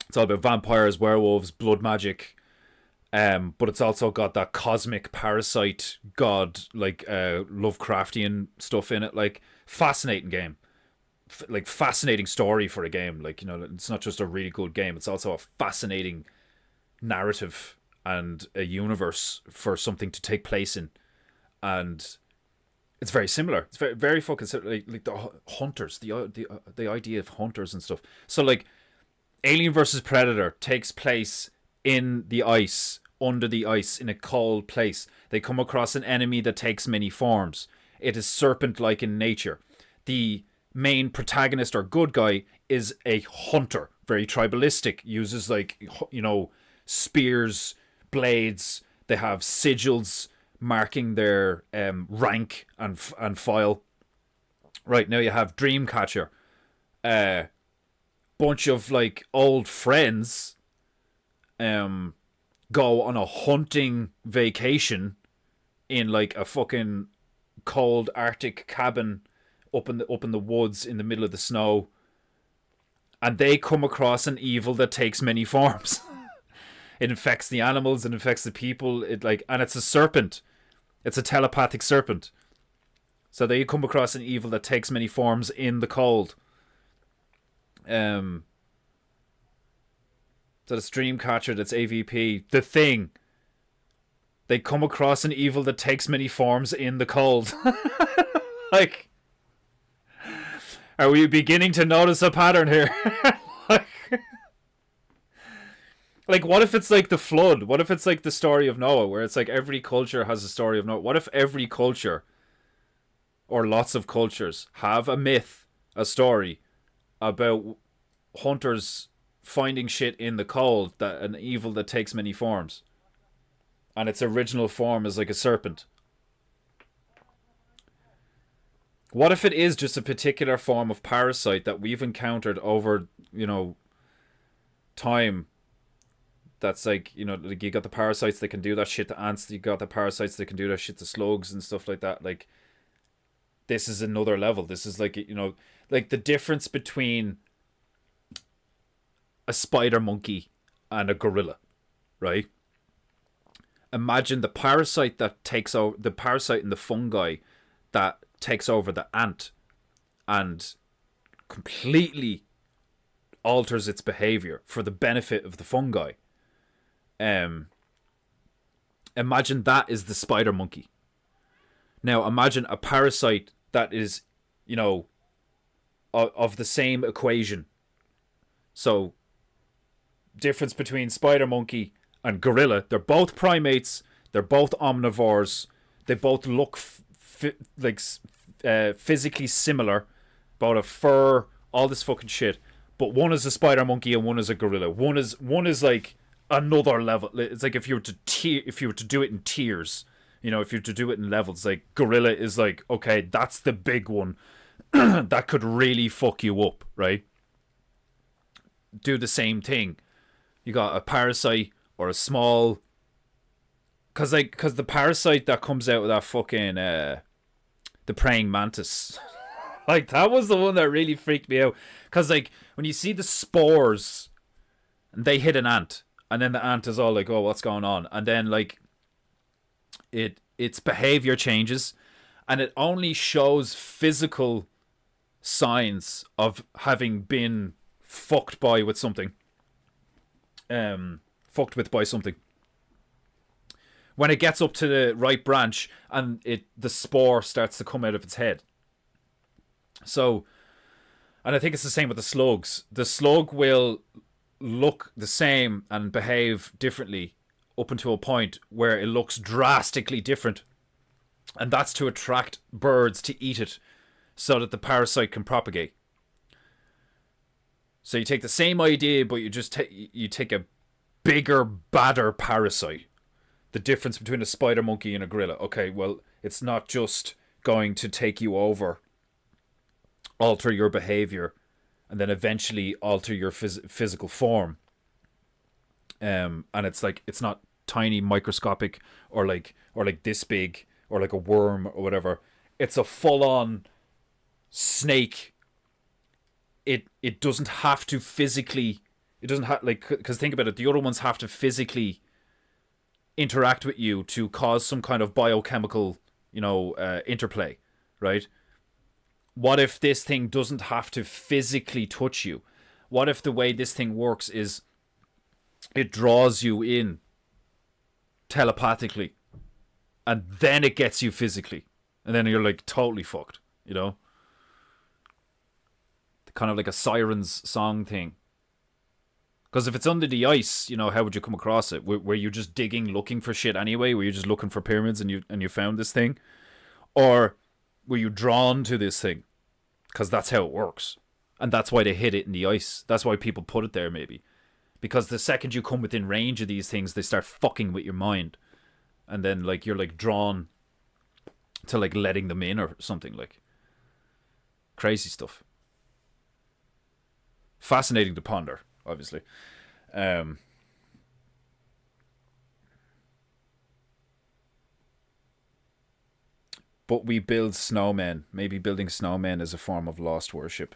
S3: It's all about vampires, werewolves, blood magic. But it's also got that cosmic parasite god, like, Lovecraftian stuff in it. Like, fascinating game. Like, fascinating story for a game. Like, you know, it's not just a really good game. It's also a fascinating narrative and a universe for something to take place in. And it's very similar. It's very, very fucking similar. Like the hunters, the idea of hunters and stuff. So, like, Alien vs. Predator takes place in the ice, under the ice, in a cold place. They come across an enemy that takes many forms. It is serpent-like in nature. The main protagonist or good guy is a hunter, very tribalistic, uses, like, you know, spears, blades. They have sigils marking their rank and file. Right, now you have Dreamcatcher. Bunch of, like, old friends go on a hunting vacation in, like, a fucking cold Arctic cabin up in the woods in the middle of the snow, and they come across an evil that takes many forms. It infects the animals, it infects the people, and it's a serpent. It's a telepathic serpent. So they come across an evil that takes many forms in the cold. So it's Dreamcatcher, that's AVP. The Thing. They come across an evil that takes many forms in the cold. Like, are we beginning to notice a pattern here? Like, what if it's like the flood? What if it's like the story of Noah, where it's like every culture has a story of Noah? What if every culture, or lots of cultures, have a myth, a story about hunters finding shit in the cold, that an evil that takes many forms, and its original form is like a serpent? What if it is just a particular form of parasite that we've encountered over, you know, time? That's like, you know, like, you got the parasites that can do that shit to ants, you got the parasites that can do that shit to slugs and stuff like that. Like, this is another level. This is like, you know, like the difference between a spider monkey and a gorilla, right? Imagine the parasite that takes over, the parasite and the fungi that takes over the ant and completely alters its behavior for the benefit of the fungi. Imagine that is the spider monkey. Now imagine a parasite that is, you know, of the same equation. So, difference between spider monkey and gorilla. They're both primates. They're both omnivores. They both look physically similar. Both have fur, all this fucking shit. But one is a spider monkey and one is a gorilla. One is like another level. It's like if you were to do it in tiers, you know, if you were to do it in levels, like gorilla is like, okay, that's the big one that could really fuck you up, right? Do the same thing. You got a parasite or a small, cause the parasite that comes out of that fucking the praying mantis, like, that was the one that really freaked me out. Cause, like, when you see the spores and they hit an ant, And then the ant is all like, oh, what's going on? And then like its behavior changes, and it only shows physical signs of having been fucked by with something. Fucked with by something. When it gets up to the right branch and the spore starts to come out of its head. So, and I think it's the same with the slugs. The slug will look the same and behave differently up until a point where it looks drastically different. And that's to attract birds to eat it so that the parasite can propagate. So you take the same idea, but you just you take a bigger, badder parasite. The difference between a spider monkey and a gorilla. Okay, well, it's not just going to take you over, alter your behavior, and then eventually alter your physical form. And it's like, it's not tiny, microscopic, or like this big, or like a worm or whatever. It's a full-on snake. It doesn't have to physically, it doesn't have, like, because think about it, the other ones have to physically interact with you to cause some kind of biochemical, interplay, right? What if this thing doesn't have to physically touch you? What if the way this thing works is it draws you in telepathically, and then it gets you physically, and then you're like totally fucked, kind of like a Siren's song thing. Because if it's under the ice, how would you come across it? Were you just digging, looking for shit anyway? Were you just looking for pyramids and you found this thing? Or were you drawn to this thing? Because that's how it works. And that's why they hid it in the ice. That's why people put it there, maybe. Because the second you come within range of these things, they start fucking with your mind. And then, like, you're, like, drawn to, like, letting them in or something, like. Crazy stuff. Fascinating to ponder, obviously. But we build snowmen. Maybe building snowmen is a form of lost worship.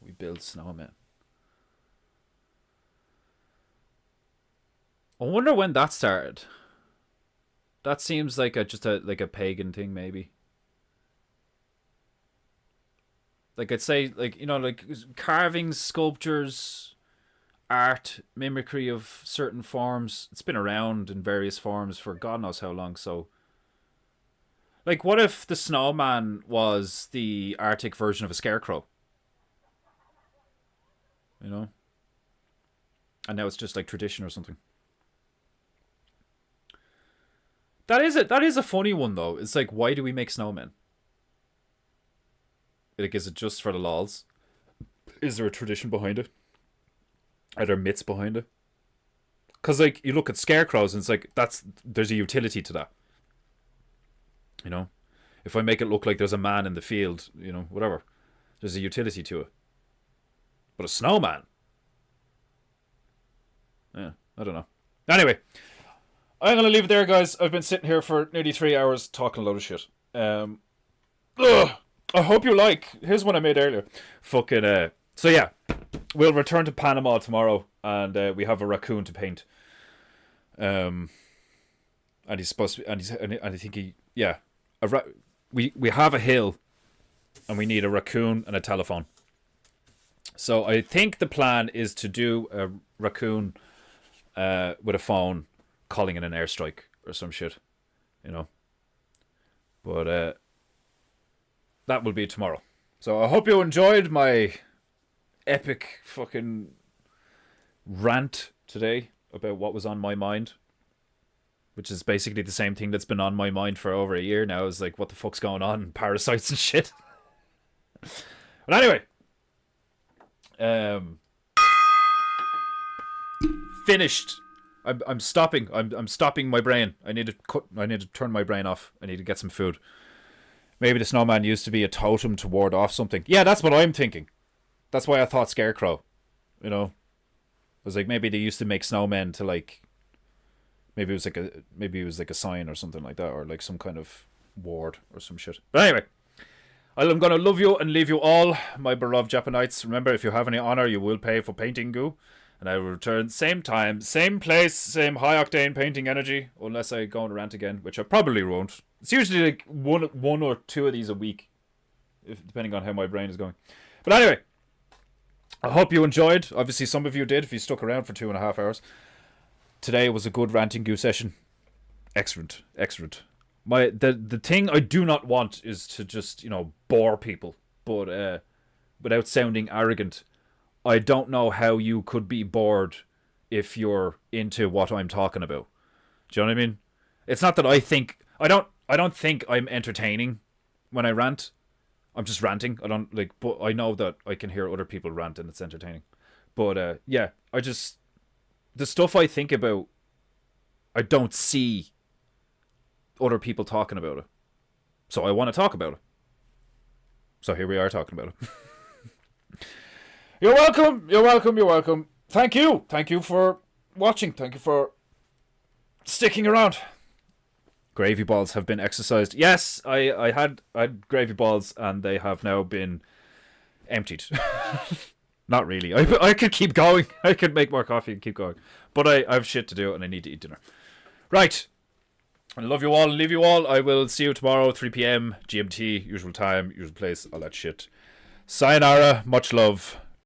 S3: We build snowmen. I wonder when that started. That seems like just a pagan thing, maybe. Like, I'd say, like, like carvings, sculptures, art, mimicry of certain forms. It's been around in various forms for God knows how long. So, like, what if the snowman was the Arctic version of a scarecrow? And now it's just like tradition or something. That is a funny one, though. It's like, why do we make snowmen? Like, is it just for the lols? Is there a tradition behind it? Are there myths behind it? Because, like, you look at scarecrows and it's like, there's a utility to that. If I make it look like there's a man in the field, whatever. There's a utility to it. But a snowman? Yeah, I don't know. Anyway, I'm going to leave it there, guys. I've been sitting here for nearly 3 hours talking a load of shit. I hope you like. Here's one I made earlier. So yeah, we'll return to Panama tomorrow, and we have a raccoon to paint. And he's supposed to be, and I think we have a hill, and we need a raccoon and a telephone. So I think the plan is to do a raccoon with a phone calling in an airstrike or some shit, But that will be tomorrow. So I hope you enjoyed my epic fucking rant today about what was on my mind, which is basically the same thing that's been on my mind for over a year now. Is like, what the fuck's going on? Parasites and shit. But anyway, finished. I'm stopping. I'm stopping my brain. I need to turn my brain off. I need to get some food. Maybe the snowman used to be a totem to ward off something. Yeah, that's what I'm thinking. That's why I thought scarecrow. I was like, maybe they used to make snowmen to, like, maybe it was like a sign or something like that, or like some kind of ward or some shit. But anyway, I'm gonna love you and leave you all, my beloved Japanites. Remember, if you have any honor, you will pay for PEINTEINGU. And I will return same time, same place, same high-octane painting energy, unless I go on a rant again, which I probably won't. It's usually like one or two of these a week, depending on how my brain is going. But anyway, I hope you enjoyed. Obviously, some of you did if you stuck around for 2.5 hours. Today was a good ranting goo session. Excellent. The thing I do not want is to just, bore people, but without sounding arrogant, I don't know how you could be bored if you're into what I'm talking about. Do you know what I mean? It's not that I don't think I'm entertaining when I rant. I'm just ranting. But I know that I can hear other people rant and it's entertaining. But yeah, the stuff I think about, I don't see other people talking about it. So I want to talk about it. So here we are talking about it. You're welcome. Thank you for watching. Thank you for sticking around. Gravy balls have been exercised. Yes, I had gravy balls and they have now been emptied. Not really. I could keep going. I could make more coffee and keep going. But I have shit to do and I need to eat dinner. Right. I love you all and leave you all. I will see you tomorrow, 3 p.m. GMT, usual time, usual place, all that shit. Sayonara, much love.